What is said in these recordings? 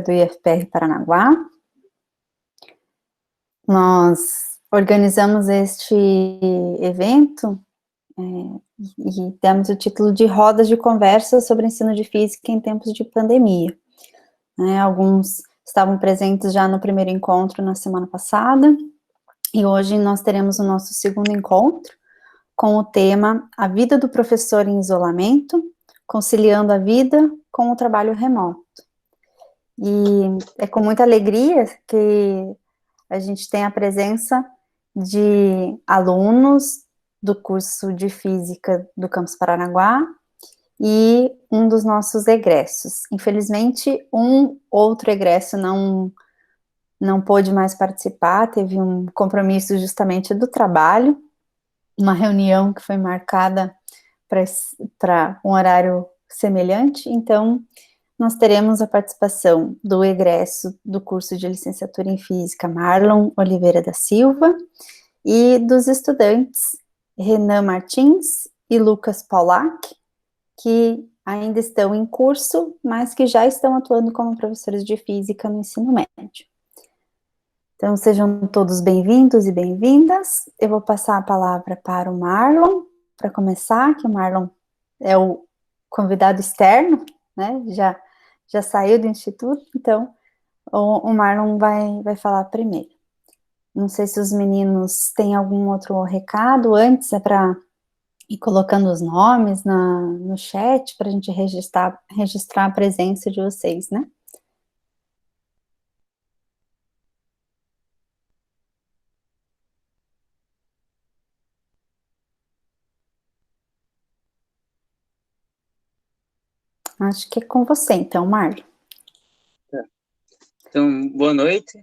do IFPR Paranaguá. Nós organizamos este evento e demos o título de Rodas de Conversa sobre Ensino de Física em Tempos de Pandemia. Alguns estavam presentes já no primeiro encontro na semana passada, e hoje nós teremos o nosso segundo encontro com o tema A Vida do Professor em Isolamento, conciliando a vida com o trabalho remoto. E é com muita alegria que a gente tem a presença de alunos do curso de Física do Campus Paranaguá e um dos nossos egressos. Infelizmente, um outro egresso não pôde mais participar, teve um compromisso justamente do trabalho, uma reunião que foi marcada para um horário semelhante, então nós teremos a participação do egresso do curso de licenciatura em Física, Marlon Oliveira da Silva, e dos estudantes Renan Martins e Lucas Paulac, que ainda estão em curso, mas que já estão atuando como professores de Física no ensino médio. Então, sejam todos bem-vindos e bem-vindas. Eu vou passar a palavra para o Marlon, para começar, que o Marlon é o convidado externo, né? Já saiu do instituto, então o Marlon vai falar primeiro. Não sei se os meninos têm algum outro recado antes, é para ir colocando os nomes no chat, para a gente registrar a presença de vocês, né? Acho que é com você, então, Marlon. Então, boa noite.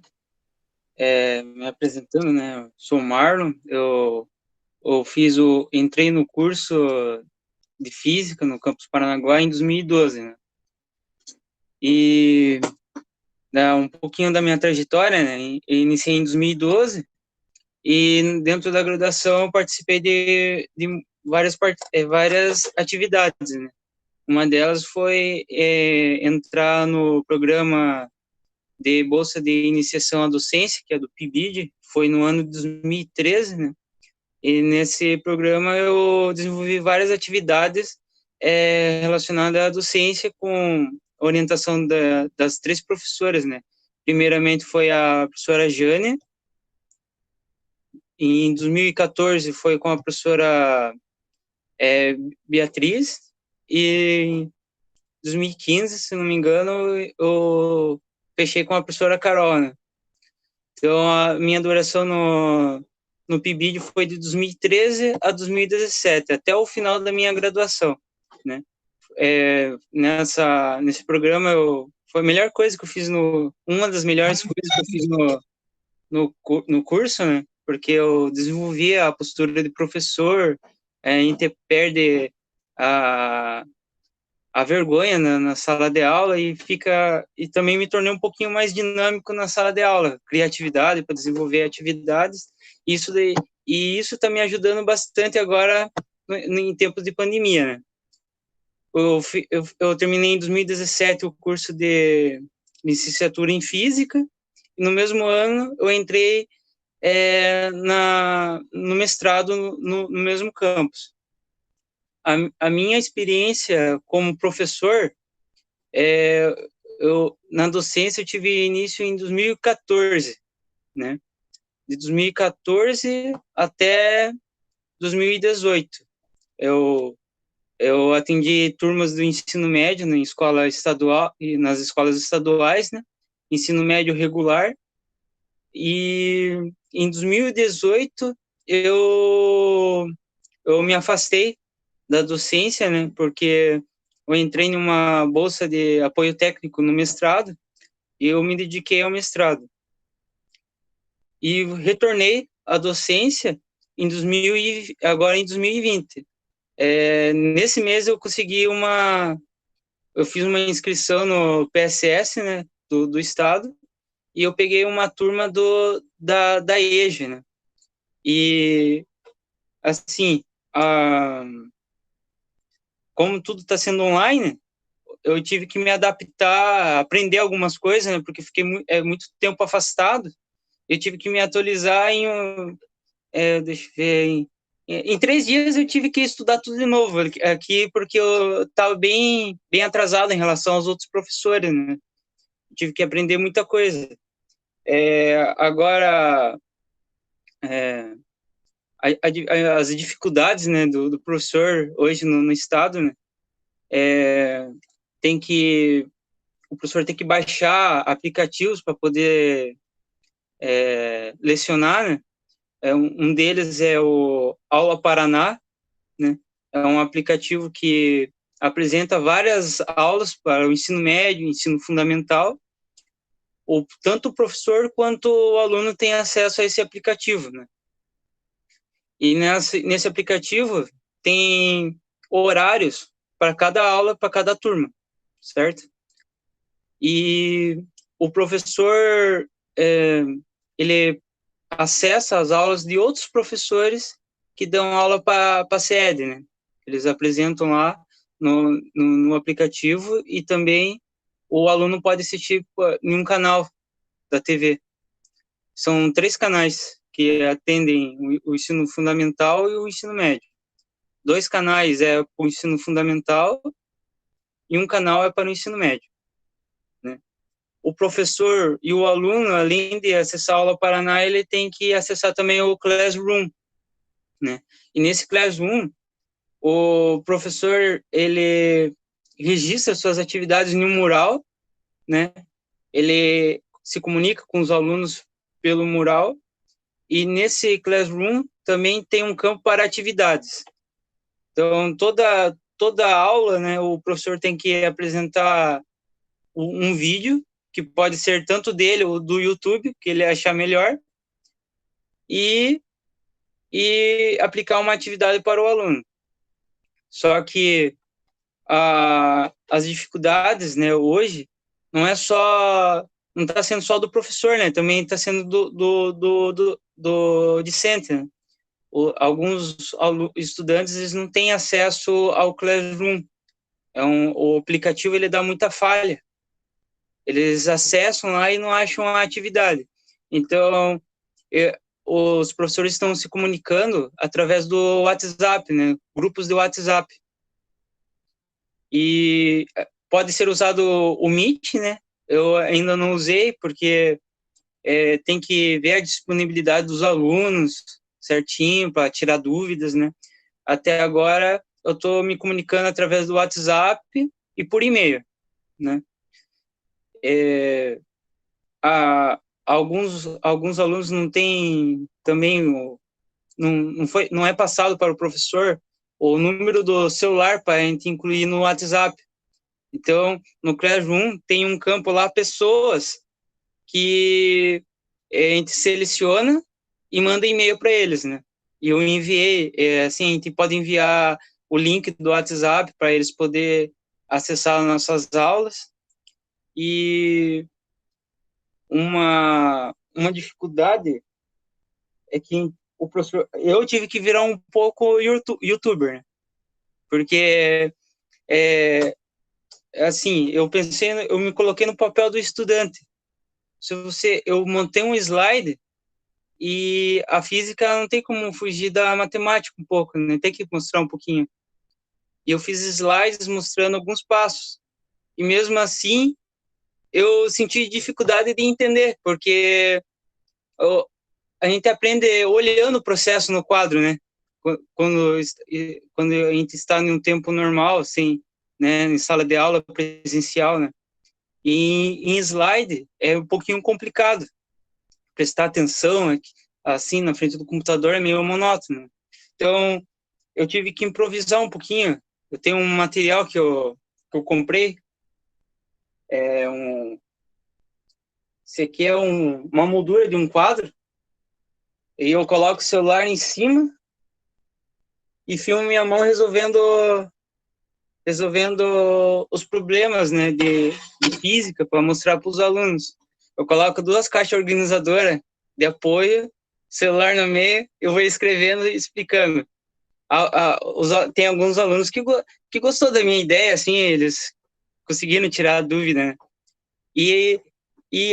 Me apresentando, né? Eu sou o Marlon. Eu entrei no curso de Física no Campus Paranaguá em 2012, né? E um pouquinho da minha trajetória, né? Eu iniciei em 2012 e dentro da graduação eu participei de várias atividades, né? Uma delas foi entrar no programa de Bolsa de Iniciação à Docência, que é do PIBID, foi no ano de 2013, né? E nesse programa eu desenvolvi várias atividades relacionadas à docência com orientação das três professoras, né? Primeiramente foi a professora Jane, e em 2014 foi com a professora Beatriz, e em 2015, se não me engano, eu fechei com a professora Carol, né? Então, a minha duração no PIBID foi de 2013 a 2017, até o final da minha graduação, né? Nesse programa, foi a melhor coisa que eu fiz uma das melhores coisas que eu fiz no curso, né? Porque eu desenvolvi a postura de professor, a gente perde a vergonha na sala de aula e também me tornei um pouquinho mais dinâmico na sala de aula, criatividade para desenvolver atividades, e isso está me ajudando bastante agora em tempos de pandemia, né? Eu terminei em 2017 o curso de licenciatura em Física, e no mesmo ano eu entrei no mestrado no mesmo campus. A minha experiência como professor, na docência eu tive início em 2014, né? De 2014 até 2018. Eu atendi turmas do ensino médio na escola estadual e nas escolas estaduais, né? Ensino médio regular. E em 2018 eu me afastei da docência, né? Porque eu entrei numa bolsa de apoio técnico no mestrado e eu me dediquei ao mestrado. E retornei à docência agora em 2020. Nesse mês eu fiz uma inscrição no PSS, né, do estado, e eu peguei uma turma da EJA, né? E assim, como tudo está sendo online, eu tive que me adaptar, aprender algumas coisas, né, porque fiquei muito tempo afastado. Eu tive que me atualizar deixa eu ver, em 3 dias eu tive que estudar tudo de novo aqui, porque eu estava bem atrasado em relação aos outros professores, né? Tive que aprender muita coisa. Agora, as dificuldades, né, do professor hoje no estado, né, o professor tem que baixar aplicativos para poder lecionar, né? Um deles é o Aula Paraná, né? É um aplicativo que apresenta várias aulas para o ensino médio, ensino fundamental. Tanto o professor quanto o aluno tem acesso a esse aplicativo, né? E nesse aplicativo tem horários para cada aula, para cada turma, certo? E o professor, ele acessa as aulas de outros professores que dão aula para a sede, né? Eles apresentam lá no aplicativo, e também o aluno pode assistir em um canal da TV. São 3 canais que atendem o ensino fundamental e o ensino médio. 2 canais é para o ensino fundamental e um canal é para o ensino médio, né? O professor e o aluno, além de acessar a aula Paraná, ele tem que acessar também o Classroom, né? E nesse Classroom, o professor, ele registra suas atividades em um mural, né? Ele se comunica com os alunos pelo mural, e nesse Classroom também tem um campo para atividades. Então, toda aula, né, o professor tem que apresentar um vídeo, que pode ser tanto dele ou do YouTube, que ele achar melhor, e aplicar uma atividade para o aluno. Só que as dificuldades, né, hoje, não está sendo só do professor, né, também está sendo do discente, né? Alguns estudantes, eles não têm acesso ao Classroom. O aplicativo, ele dá muita falha. Eles acessam lá e não acham a atividade. Então, os professores estão se comunicando através do WhatsApp, né? Grupos de WhatsApp. E pode ser usado o Meet, né? Eu ainda não usei, porque tem que ver a disponibilidade dos alunos certinho, para tirar dúvidas, né? Até agora, eu estou me comunicando através do WhatsApp e por e-mail, né? Alguns alunos não têm também, não é passado para o professor o número do celular para a gente incluir no WhatsApp. Então, no Classroom tem um campo lá, pessoas que a gente seleciona e manda e-mail para eles, né? E eu enviei, assim, a gente pode enviar o link do WhatsApp para eles poder acessar as nossas aulas. E uma dificuldade é que o professor, eu tive que virar um pouco youtuber, né? Porque assim, eu me coloquei no papel do estudante. Eu montei um slide, e a física não tem como fugir da matemática um pouco, né? Tem que mostrar um pouquinho. E eu fiz slides mostrando alguns passos. E mesmo assim, eu senti dificuldade de entender, porque a gente aprende olhando o processo no quadro, né? Quando a gente está em um tempo normal, assim, né? Em sala de aula presencial, né? E em slide é um pouquinho complicado. Prestar atenção, assim, na frente do computador é meio monótono. Então, eu tive que improvisar um pouquinho. Eu tenho um material que eu comprei. Esse aqui é uma moldura de um quadro. E eu coloco o celular em cima e filmo minha mão resolvendo os problemas, né, de física, para mostrar para os alunos. Eu coloco 2 caixas organizadoras de apoio, celular no meio, eu vou escrevendo e explicando. Tem alguns alunos que gostou da minha ideia, assim, eles conseguindo tirar a dúvida, né? E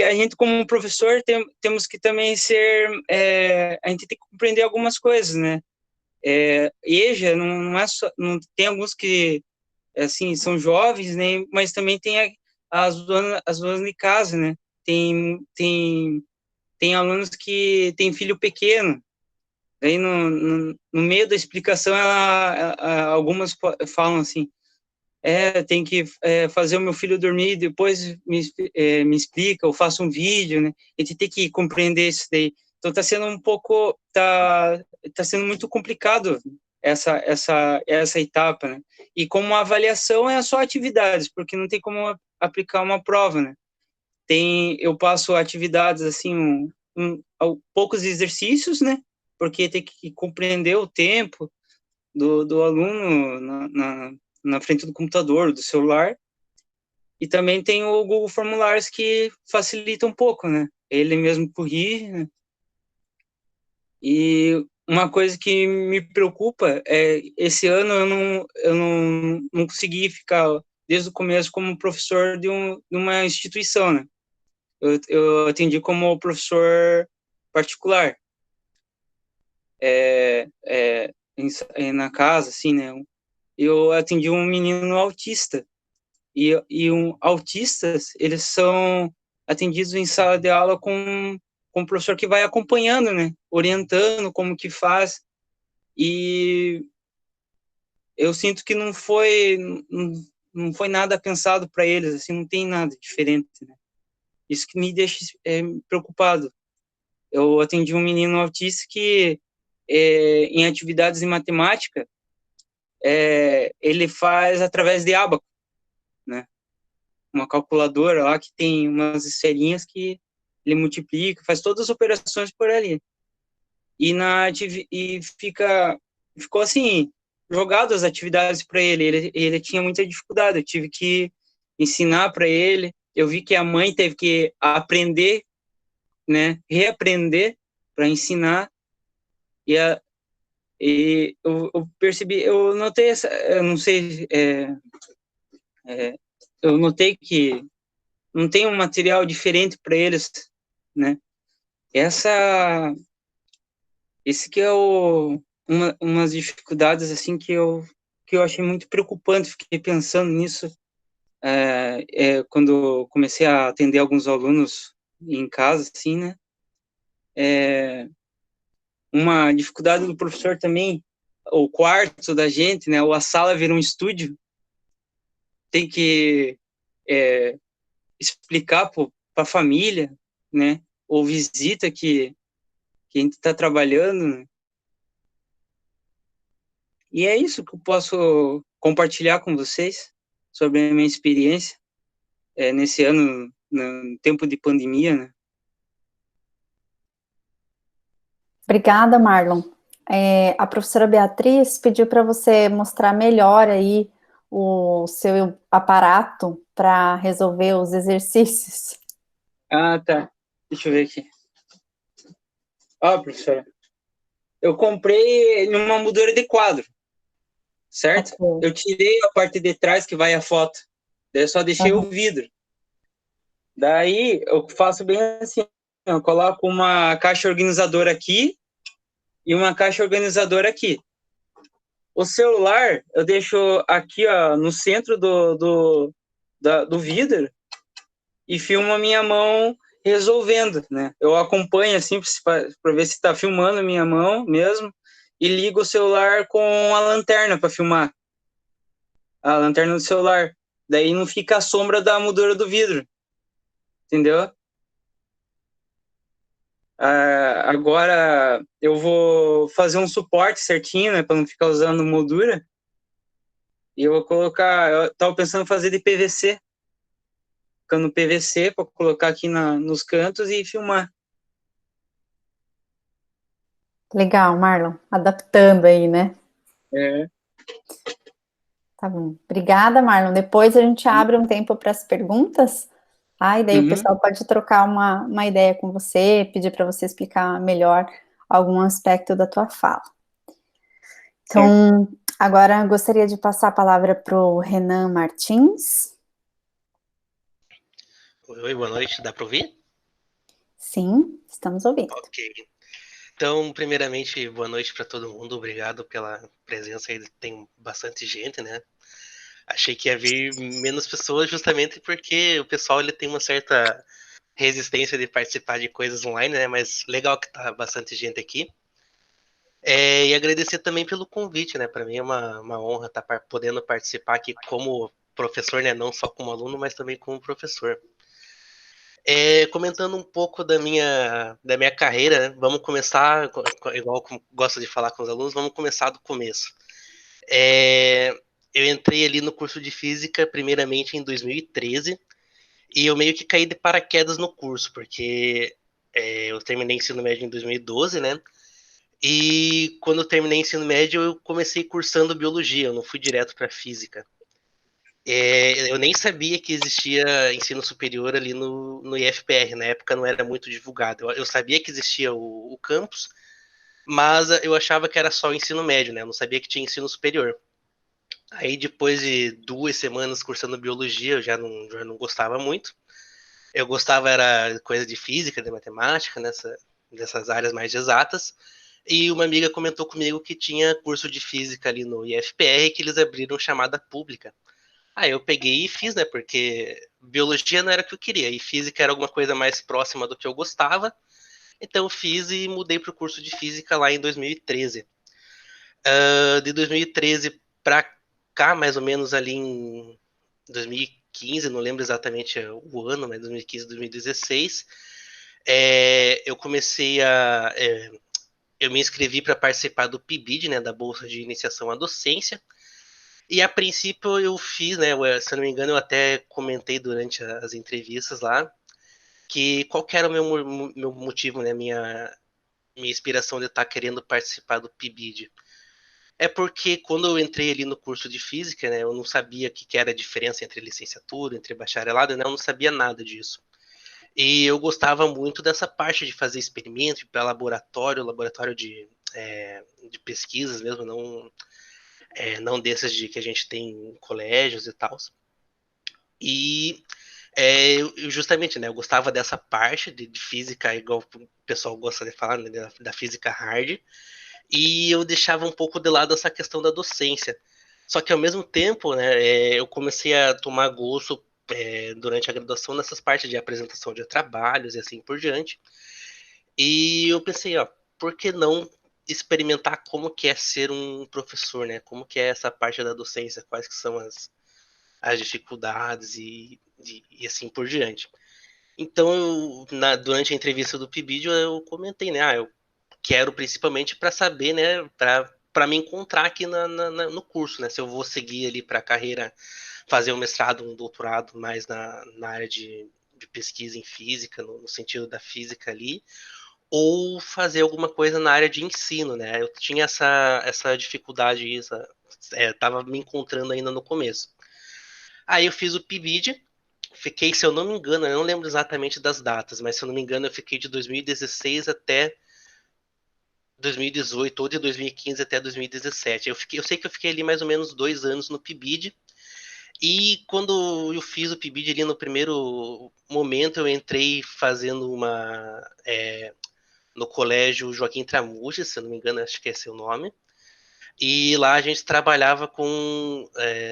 a gente, como professor, temos que também a gente tem que compreender algumas coisas, né? EJA não é só, não tem alguns que assim são jovens, né? Mas também tem as donas de casa, né? Tem alunos que têm filho pequeno. Aí no meio da explicação, algumas falam assim: tem que fazer o meu filho dormir, depois me explica, ou faça um vídeo, né? A gente tem que compreender isso daí. Então está sendo tá sendo muito complicado essa etapa, né? E como a avaliação é só atividades, porque não tem como aplicar uma prova, né? Eu passo atividades assim, poucos exercícios, né? Porque tem que compreender o tempo do aluno na frente do computador, do celular, e também tem o Google Formulários que facilita um pouco, né? Ele mesmo corrige, né? E uma coisa que me preocupa esse ano eu não consegui ficar desde o começo como professor de uma instituição, né? Eu atendi como professor particular, na casa, assim, né? Eu atendi um menino autista, autistas, eles são atendidos em sala de aula com um professor que vai acompanhando, né? Orientando como que faz. E eu sinto que não foi nada pensado para eles, assim, não tem nada diferente, né? Isso que me deixa preocupado. Eu atendi um menino autista que, em atividades de matemática, ele faz através de ábaco, né? Uma calculadora lá que tem umas esferinhas que ele multiplica, faz todas as operações por ali. Ficou assim, jogado as atividades para ele. Ele tinha muita dificuldade, eu tive que ensinar para ele. Eu vi que a mãe teve que aprender, né, reaprender para ensinar. E eu percebi, eu notei eu não sei, eu notei que não tem um material diferente para eles, né? Esse que é umas dificuldades assim que eu achei muito preocupante. Fiquei pensando nisso quando comecei a atender alguns alunos em casa, assim, né? Uma dificuldade do professor também, o quarto da gente, né? Ou a sala vira um estúdio, tem que explicar para a família, né? Ou visita que a gente está trabalhando, né? E é isso que eu posso compartilhar com vocês sobre a minha experiência nesse ano, no tempo de pandemia, né? Obrigada, Marlon. A professora Beatriz pediu para você mostrar melhor aí o seu aparato para resolver os exercícios. Ah, tá. Deixa eu ver aqui. Ó, professora, eu comprei numa moldura de quadro, certo? Ok. Eu tirei a parte de trás que vai a foto, daí eu só deixei o Uhum. vidro. Daí eu faço bem assim, eu coloco uma caixa organizadora aqui e uma caixa organizadora aqui. O celular eu deixo aqui, ó, no centro do vidro e filmo a minha mão resolvendo, né? Eu acompanho assim para ver se está filmando a minha mão mesmo e ligo o celular com a lanterna para filmar a lanterna do celular. Daí não fica a sombra da moldura do vidro, entendeu? Agora eu vou fazer um suporte certinho, né, para não ficar usando moldura. E eu vou colocar, eu tava pensando em fazer de PVC, ficando PVC para colocar aqui nos cantos e filmar. Legal, Marlon. Adaptando aí, né? É. Tá bom. Obrigada, Marlon. Depois a gente abre um tempo para as perguntas. E daí o Uhum. pessoal pode trocar uma ideia com você, pedir para você explicar melhor algum aspecto da tua fala. Certo. Então, agora eu gostaria de passar a palavra para o Renan Martins. Oi, boa noite. Dá para ouvir? Sim, estamos ouvindo. Ok. Então, primeiramente, boa noite para todo mundo. Obrigado pela presença aí. Tem bastante gente, né? Achei que ia vir menos pessoas justamente porque o pessoal ele tem uma certa resistência de participar de coisas online, né? Mas legal que tá bastante gente aqui. E agradecer também pelo convite, né? Para mim é uma honra estar podendo participar aqui como professor, né? Não só como aluno, mas também como professor. Comentando um pouco da minha carreira, né? Vamos começar, igual gosto de falar com os alunos, vamos começar do começo. É, eu entrei ali no curso de Física, primeiramente em 2013, e eu meio que caí de paraquedas no curso, porque eu terminei ensino médio em 2012, né? E quando eu terminei ensino médio, eu comecei cursando biologia, eu não fui direto para física. Eu nem sabia que existia ensino superior ali no IFPR, na época não era muito divulgado. Eu sabia que existia o campus, mas eu achava que era só o ensino médio, né? Eu não sabia que tinha ensino superior. Aí depois de 2 semanas cursando biologia, eu já não gostava muito. Eu gostava era coisa de física, de matemática, dessas áreas mais exatas. E uma amiga comentou comigo que tinha curso de física ali no IFPR, que eles abriram chamada pública. Aí eu peguei e fiz, né? Porque biologia não era o que eu queria, e física era alguma coisa mais próxima do que eu gostava. Então eu fiz e mudei para o curso de física lá em 2013. De 2013 para cá, mais ou menos ali em 2015, não lembro exatamente o ano, mas 2015, 2016, eu comecei a. Eu me inscrevi para participar do PIBID, né, da Bolsa de Iniciação à Docência. E a princípio eu fiz, né? Se eu não me engano, eu até comentei durante as entrevistas lá que qual que era o meu motivo, né? Minha inspiração de estar querendo participar do PIBID. É porque quando eu entrei ali no curso de física, né? Eu não sabia o que era a diferença entre licenciatura, entre bacharelado, né? Eu não sabia nada disso. E eu gostava muito dessa parte de fazer experimento, para laboratório de pesquisas mesmo, não desses de que a gente tem em colégios e tal. E justamente, né, eu gostava dessa parte de física, igual o pessoal gosta de falar, né, da física hard, e eu deixava um pouco de lado essa questão da docência. Só que ao mesmo tempo, né, eu comecei a tomar gosto durante a graduação nessas partes de apresentação de trabalhos e assim por diante. E eu pensei, ó, por que não experimentar como que é ser um professor, né? Como que é essa parte da docência, quais que são as dificuldades e assim por diante. Então, durante a entrevista do PIBID, eu comentei, né? Eu quero principalmente para saber, né? Para me encontrar aqui no curso, né? Se eu vou seguir ali para a carreira, fazer um mestrado, um doutorado mais na área de pesquisa em física, no sentido da física ali, ou fazer alguma coisa na área de ensino, né? Eu tinha essa dificuldade, tava me encontrando ainda no começo. Aí eu fiz o PIBID, fiquei, se eu não me engano, eu não lembro exatamente das datas, mas se eu não me engano, eu fiquei de 2016 até 2018, ou de 2015 até 2017. Eu sei que eu fiquei ali mais ou menos 2 anos no PIBID, e quando eu fiz o PIBID ali no primeiro momento, eu entrei fazendo no colégio Joaquim Tramujas, se eu não me engano, acho que é seu nome. E lá a gente trabalhava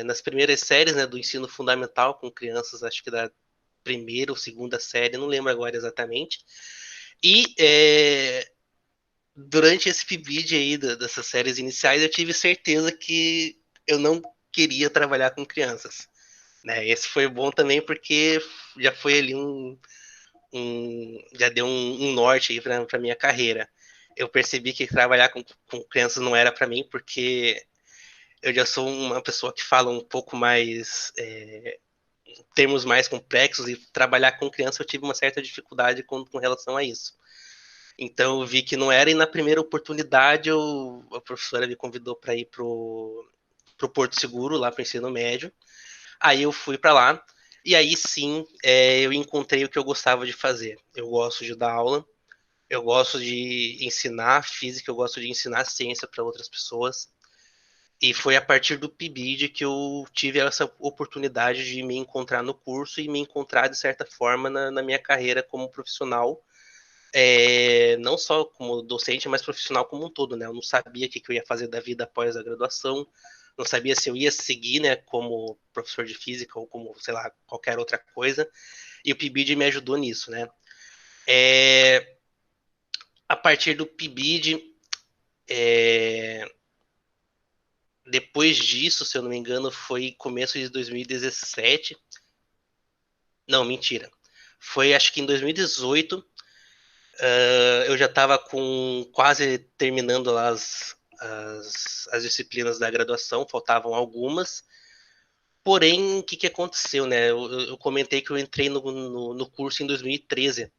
nas primeiras séries, né, do ensino fundamental, com crianças, acho que da primeira ou segunda série, não lembro agora exatamente. E durante esse PIBID aí, dessas séries iniciais, eu tive certeza que eu não queria trabalhar com crianças. Né? Esse foi bom também porque já foi ali já deu um norte aí para minha carreira. Eu percebi que trabalhar com crianças não era para mim, porque eu já sou uma pessoa que fala um pouco mais termos mais complexos, e trabalhar com criança eu tive uma certa dificuldade com relação a isso. Então eu vi que não era, e na primeira oportunidade a professora me convidou para ir pro Porto Seguro, lá para o ensino médio. Aí eu fui para lá, e aí sim eu encontrei o que eu gostava de fazer. Eu gosto de dar aula, eu gosto de ensinar física, eu gosto de ensinar ciência para outras pessoas. E foi a partir do PIBID que eu tive essa oportunidade de me encontrar no curso e me encontrar, de certa forma, na minha carreira como profissional, não só como docente, mas profissional como um todo, né? Eu não sabia o que eu ia fazer da vida após a graduação, não sabia se eu ia seguir, né, como professor de física ou como, sei lá, qualquer outra coisa, e o PIBID me ajudou nisso, né? A partir do PIBID, depois disso, se eu não me engano, foi começo de 2017. Não, mentira. Foi acho que em 2018. Eu já estava quase terminando lá as disciplinas da graduação, faltavam algumas. Porém, o que aconteceu, né? Eu comentei que eu entrei no curso em 2013.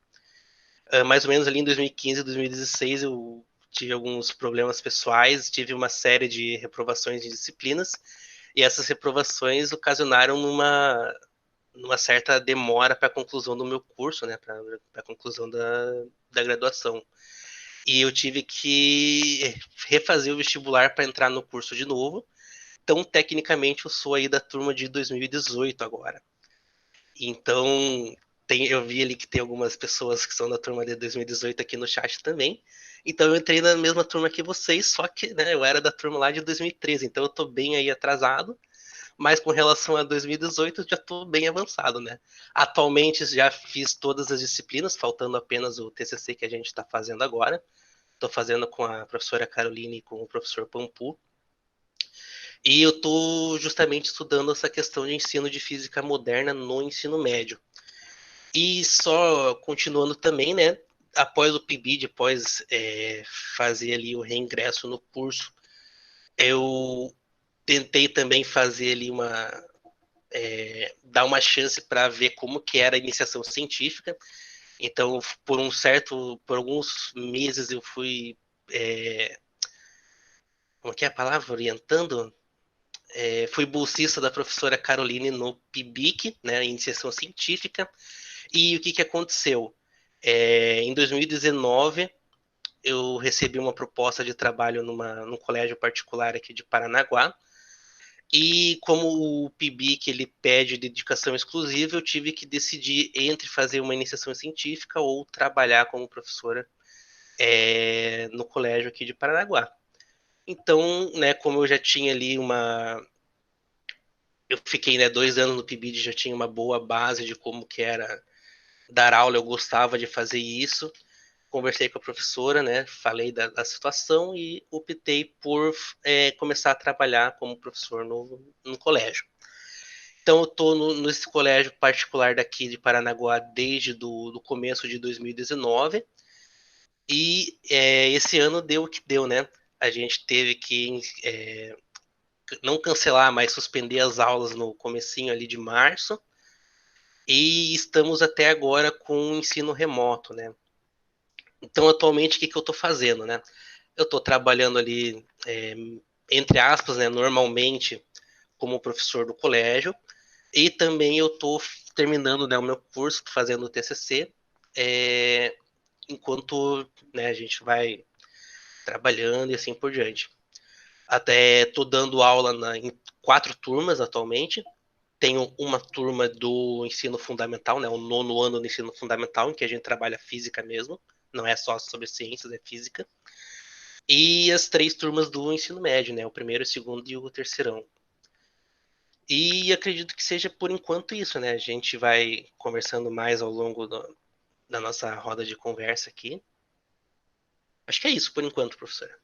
Mais ou menos ali em 2015, 2016, eu tive alguns problemas pessoais, tive uma série de reprovações de disciplinas, e essas reprovações ocasionaram numa certa demora para a conclusão do meu curso, né, para a conclusão da graduação. E eu tive que refazer o vestibular para entrar no curso de novo. Então, tecnicamente, eu sou aí da turma de 2018 agora. Então, eu vi ali que tem algumas pessoas que são da turma de 2018 aqui no chat também. Então, eu entrei na mesma turma que vocês, só que, né, eu era da turma lá de 2013. Então, eu tô bem aí atrasado. Mas com relação a 2018, eu já estou bem avançado, né? Atualmente já fiz todas as disciplinas, faltando apenas o TCC que a gente está fazendo agora. Estou fazendo com a professora Caroline e com o professor Pampu. E eu estou justamente estudando essa questão de ensino de física moderna no ensino médio. E só continuando também, né? Após o PIBID, após fazer ali o reingresso no curso, eu tentei também fazer ali dar uma chance para ver como que era a iniciação científica. Então, por alguns meses eu fui, como que é a palavra? Orientando. Fui bolsista da professora Caroline no PIBIC, né, iniciação científica. E o que aconteceu? Em 2019, eu recebi uma proposta de trabalho num colégio particular aqui de Paranaguá. E como o PIBIC ele pede dedicação exclusiva, eu tive que decidir entre fazer uma iniciação científica ou trabalhar como professora no colégio aqui de Paranaguá. Então, né, como eu já tinha ali eu fiquei, né, 2 anos no PIBID, já tinha uma boa base de como que era dar aula, eu gostava de fazer isso. Conversei com a professora, né, falei da situação e optei por começar a trabalhar como professor no colégio. Então, eu estou nesse colégio particular daqui de Paranaguá desde do começo de 2019 e esse ano deu o que deu, né? A gente teve que não cancelar, mas suspender as aulas no comecinho ali de março e estamos até agora com o ensino remoto, né? Então, atualmente, o que eu estou fazendo, né? Eu estou trabalhando ali, entre aspas, né, normalmente como professor do colégio, e também eu estou terminando, né, o meu curso, fazendo o TCC, enquanto, né, a gente vai trabalhando e assim por diante. Até estou dando aula em 4 turmas atualmente. Tenho uma turma do ensino fundamental, né, o 9º ano do ensino fundamental, em que a gente trabalha física mesmo, não é só sobre ciências, é física. E as 3 turmas do ensino médio, né, o primeiro, o segundo e o terceirão. E acredito que seja por enquanto isso, né? A gente vai conversando mais ao longo da nossa roda de conversa aqui. Acho que é isso por enquanto, professora.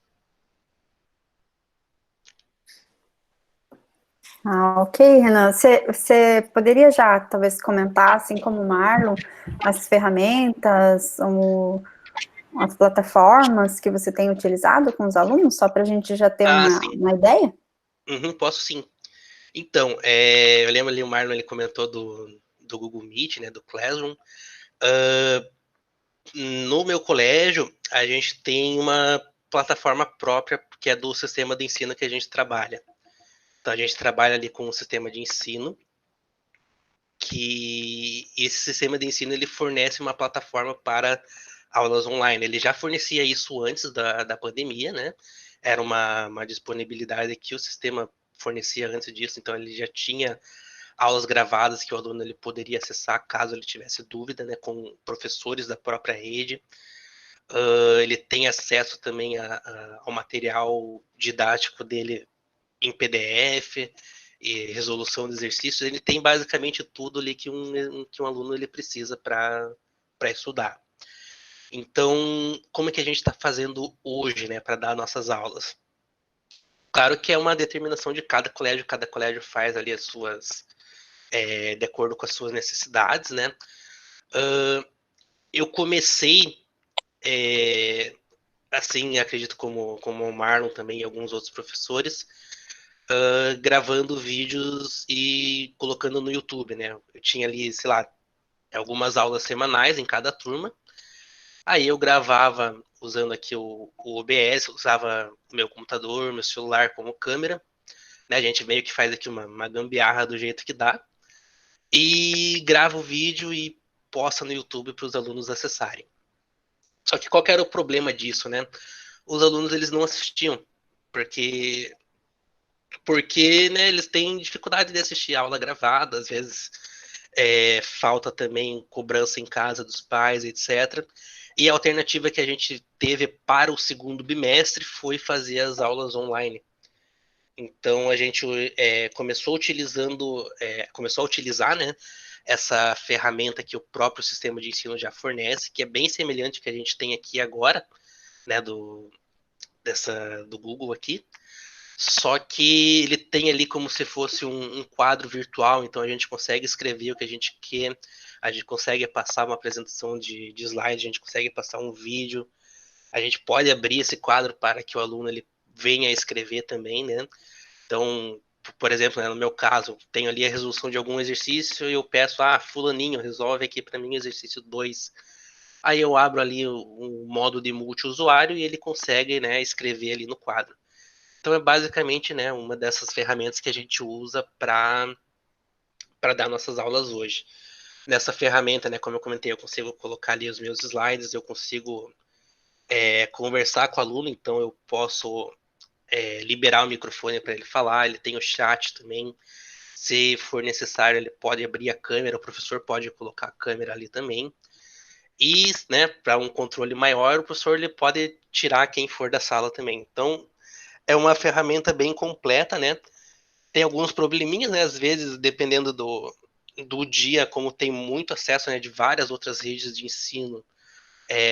Ok, Renan. Você poderia já, talvez, comentar, assim como o Marlon, as ferramentas, as plataformas que você tem utilizado com os alunos, só para a gente já ter uma ideia? Uhum, posso sim. Então, eu lembro ali o Marlon ele comentou do Google Meet, né, do Classroom. No meu colégio, a gente tem uma plataforma própria que é do sistema de ensino que a gente trabalha. Então, a gente trabalha ali com um sistema de ensino que esse sistema de ensino ele fornece uma plataforma para aulas online. Ele já fornecia isso antes da pandemia, né? era uma disponibilidade que o sistema fornecia antes disso, então ele já tinha aulas gravadas que o aluno ele poderia acessar caso ele tivesse dúvida, né, com professores da própria rede. Ele tem acesso também ao material didático dele em PDF, e resolução de exercícios, ele tem basicamente tudo ali que um aluno ele precisa para estudar. Então, como é que a gente está fazendo hoje, né, para dar nossas aulas? Claro que é uma determinação de cada colégio faz ali as suas, de acordo com as suas necessidades, né? Eu comecei, assim, acredito como o Marlon também e alguns outros professores, gravando vídeos e colocando no YouTube, né? Eu tinha ali, sei lá, algumas aulas semanais em cada turma. Aí eu gravava usando aqui o OBS, usava o meu computador, meu celular como câmera, né? A gente meio que faz aqui uma gambiarra do jeito que dá. E grava o vídeo e posta no YouTube para os alunos acessarem. Só que qual que era o problema disso, né? Os alunos eles não assistiam, porque né, eles têm dificuldade de assistir aula gravada, às vezes falta também cobrança em casa dos pais, etc. E a alternativa que a gente teve para o segundo bimestre foi fazer as aulas online. Então a gente começou a utilizar, né, essa ferramenta que o próprio sistema de ensino já fornece, que é bem semelhante ao que a gente tem aqui agora, né, do Google aqui. Só que ele tem ali como se fosse um quadro virtual, então a gente consegue escrever o que a gente quer, a gente consegue passar uma apresentação de slide, a gente consegue passar um vídeo, a gente pode abrir esse quadro para que o aluno ele venha escrever também, né? Então, por exemplo, né, no meu caso, tenho ali a resolução de algum exercício e eu peço, fulaninho, resolve aqui para mim o exercício 2. Aí eu abro ali um modo de multiusuário e ele consegue, né, escrever ali no quadro. Então é basicamente, né, uma dessas ferramentas que a gente usa para dar nossas aulas hoje. Nessa ferramenta, né, como eu comentei, eu consigo colocar ali os meus slides, eu consigo conversar com o aluno, então eu posso liberar o microfone para ele falar, ele tem o chat também. Se for necessário, ele pode abrir a câmera, o professor pode colocar a câmera ali também. E, né, para um controle maior, o professor ele pode tirar quem for da sala também. Então, é uma ferramenta bem completa, né? Tem alguns probleminhas, né? Às vezes, dependendo do dia, como tem muito acesso, né, de várias outras redes de ensino,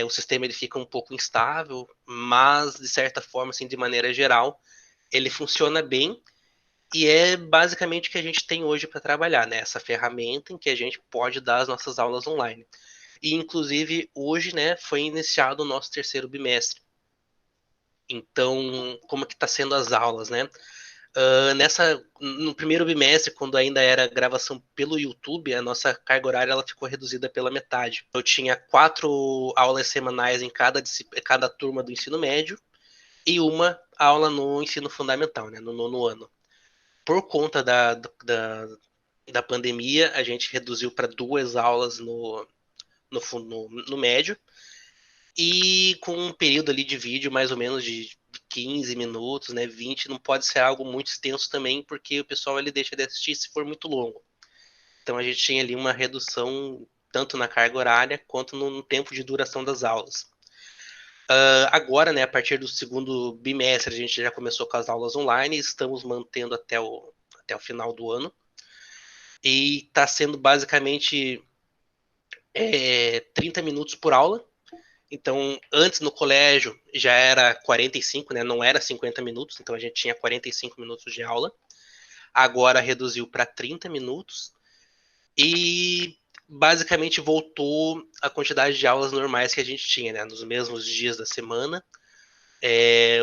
o sistema ele fica um pouco instável, mas de certa forma, assim, de maneira geral, ele funciona bem e é basicamente o que a gente tem hoje para trabalhar, né? Essa ferramenta em que a gente pode dar as nossas aulas online. E, inclusive, hoje, né, foi iniciado o nosso terceiro bimestre. Então, como que está sendo as aulas, né? No primeiro bimestre, quando ainda era gravação pelo YouTube, a nossa carga horária ela ficou reduzida pela metade. Eu tinha 4 aulas semanais em cada turma do ensino médio e uma aula no ensino fundamental, né, no nono ano. Por conta da pandemia, a gente reduziu para 2 aulas no médio e com um período ali de vídeo mais ou menos de 15 minutos, né, 20, não pode ser algo muito extenso também, porque o pessoal ele deixa de assistir se for muito longo. Então a gente tinha ali uma redução tanto na carga horária quanto no tempo de duração das aulas. Agora, né, a partir do segundo bimestre, a gente já começou com as aulas online, estamos mantendo até o final do ano. E está sendo basicamente 30 minutos por aula. Então, antes no colégio já era 45, né? Não era 50 minutos, então a gente tinha 45 minutos de aula. Agora reduziu para 30 minutos e basicamente voltou a quantidade de aulas normais que a gente tinha, né? Nos mesmos dias da semana.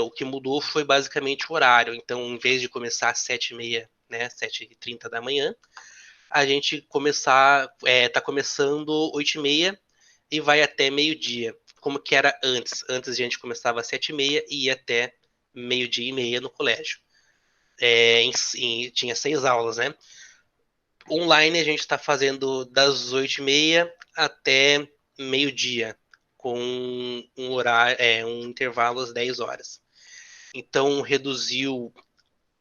O que mudou foi basicamente o horário. Então, em vez de começar às 7h30, né? 7h30 da manhã, a gente tá começando 8h30 e vai até meio-dia, como que era antes. Antes a gente começava às 7h30 e ia até meio-dia e meia no colégio. Tinha 6 aulas, né? Online a gente está fazendo das 8h30 até meio-dia, com um horário, um intervalo às 10 horas. Então, reduziu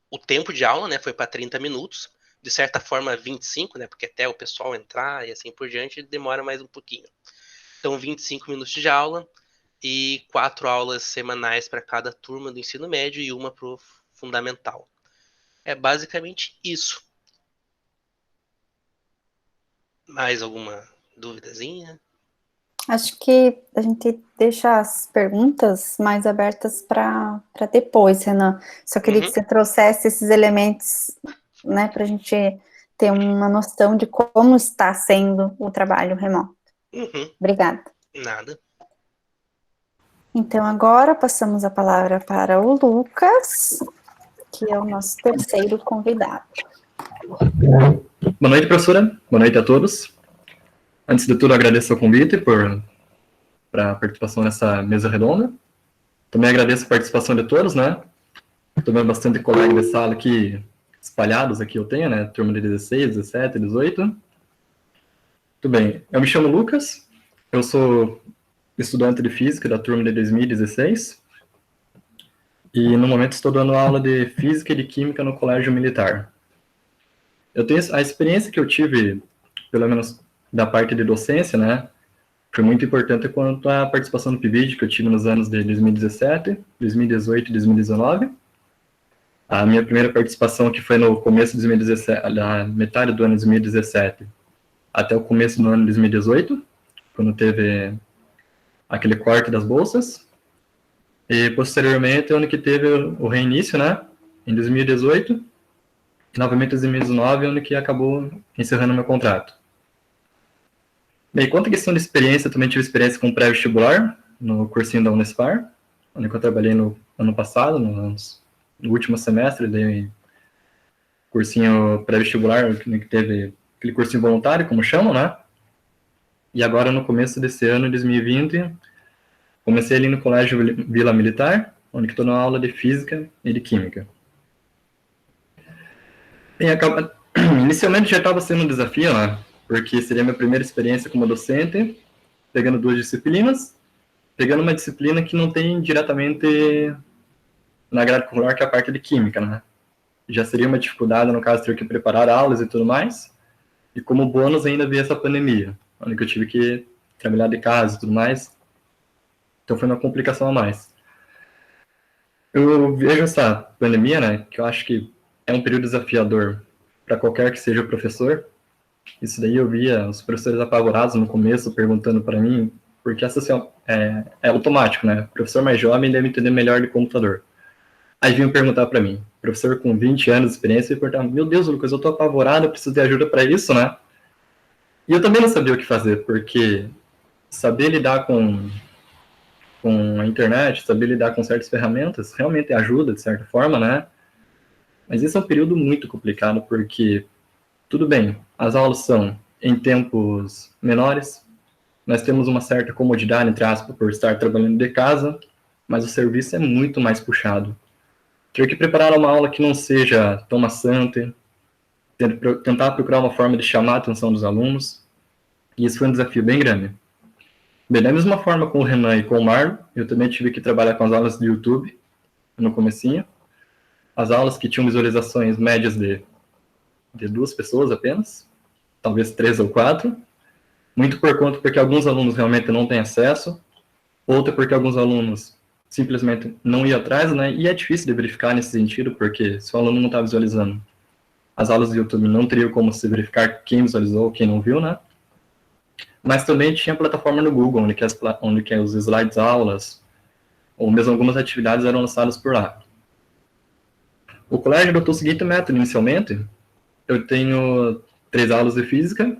o tempo de aula, né? Foi para 30 minutos. De certa forma, 25, né? Porque até o pessoal entrar e assim por diante demora mais um pouquinho. Então, 25 minutos de aula e 4 aulas semanais para cada turma do ensino médio e uma para o fundamental. É basicamente isso. Mais alguma duvidazinha? Acho que a gente deixa as perguntas mais abertas para depois, Renan. Só queria que você trouxesse esses elementos, né, para a gente ter uma noção de como está sendo o trabalho remoto. Obrigada. Nada. Então, agora passamos a palavra para o Lucas, que é o nosso terceiro convidado. Boa noite, professora. Boa noite a todos. Antes de tudo, agradeço o convite para a participação nessa mesa redonda. Também agradeço a participação de todos, né? Estou vendo bastante colegas de sala aqui, espalhados aqui eu tenho, né? Turma de 16, 17, 18. Tudo bem. Eu me chamo Lucas, eu sou estudante de Física da turma de 2016. E, no momento, estou dando aula de Física e de Química no Colégio Militar. Eu tenho a experiência que eu tive, pelo menos da parte de docência, né? Foi muito importante quanto à participação no PIBID, que eu tive nos anos de 2017, 2018 e 2019. A minha primeira participação, que foi no começo de 2017, da metade do ano de 2017, até o começo do ano de 2018, quando teve aquele corte das bolsas. E, posteriormente, o ano que teve o reinício, né? Em 2018, e novamente em 2019, ano que acabou encerrando meu contrato. Bem, quanto à questão de experiência, eu também tive experiência com pré-vestibular, no cursinho da Unespar, onde eu trabalhei no ano passado, no último semestre, dei cursinho pré-vestibular, que teve aquele cursinho voluntário, como chamam, né? E agora, no começo desse ano, 2020, comecei ali no Colégio Vila Militar, onde estou na aula de Física e de Química. Bem, inicialmente já estava sendo um desafio, né? Porque seria a minha primeira experiência como docente, pegando 2 disciplinas, pegando uma disciplina que não tem diretamente na grade curricular, que é a parte de Química, né? Já seria uma dificuldade, no caso, ter que preparar aulas e tudo mais, e como bônus ainda veio essa pandemia, onde eu tive que trabalhar de casa e tudo mais, então foi uma complicação a mais. Eu vejo essa pandemia, né, que eu acho que é um período desafiador para qualquer que seja o professor. Isso daí eu via os professores apavorados no começo, perguntando para mim, porque essa é automático, né? O professor mais jovem deve entender melhor de computador. Aí vinham perguntar para mim, professor com 20 anos de experiência, e perguntava, meu Deus, Lucas, eu tô apavorado, eu preciso de ajuda para isso, né? E eu também não sabia o que fazer, porque saber lidar com a internet, saber lidar com certas ferramentas, realmente ajuda, de certa forma, né? Mas esse é um período muito complicado, porque, tudo bem, as aulas são em tempos menores, nós temos uma certa comodidade, entre aspas, por estar trabalhando de casa, mas o serviço é muito mais puxado. Ter que preparar uma aula que não seja tão maçante, tentar procurar uma forma de chamar a atenção dos alunos, e isso foi um desafio bem grande. Bem, da mesma forma com o Renan e com o Marlon, eu também tive que trabalhar com as aulas do YouTube, no comecinho, as aulas que tinham visualizações médias de 2 pessoas apenas, talvez 3 ou 4, muito por conta porque alguns alunos realmente não têm acesso, outra porque alguns alunos simplesmente não iam atrás, né, e é difícil de verificar nesse sentido, porque se o aluno não está visualizando as aulas do YouTube, não teria como se verificar quem visualizou ou quem não viu, né, mas também tinha plataforma no Google, onde que os slides aulas, ou mesmo algumas atividades eram lançadas por lá. O colégio adotou o seguinte método inicialmente, eu tenho 3 aulas de Física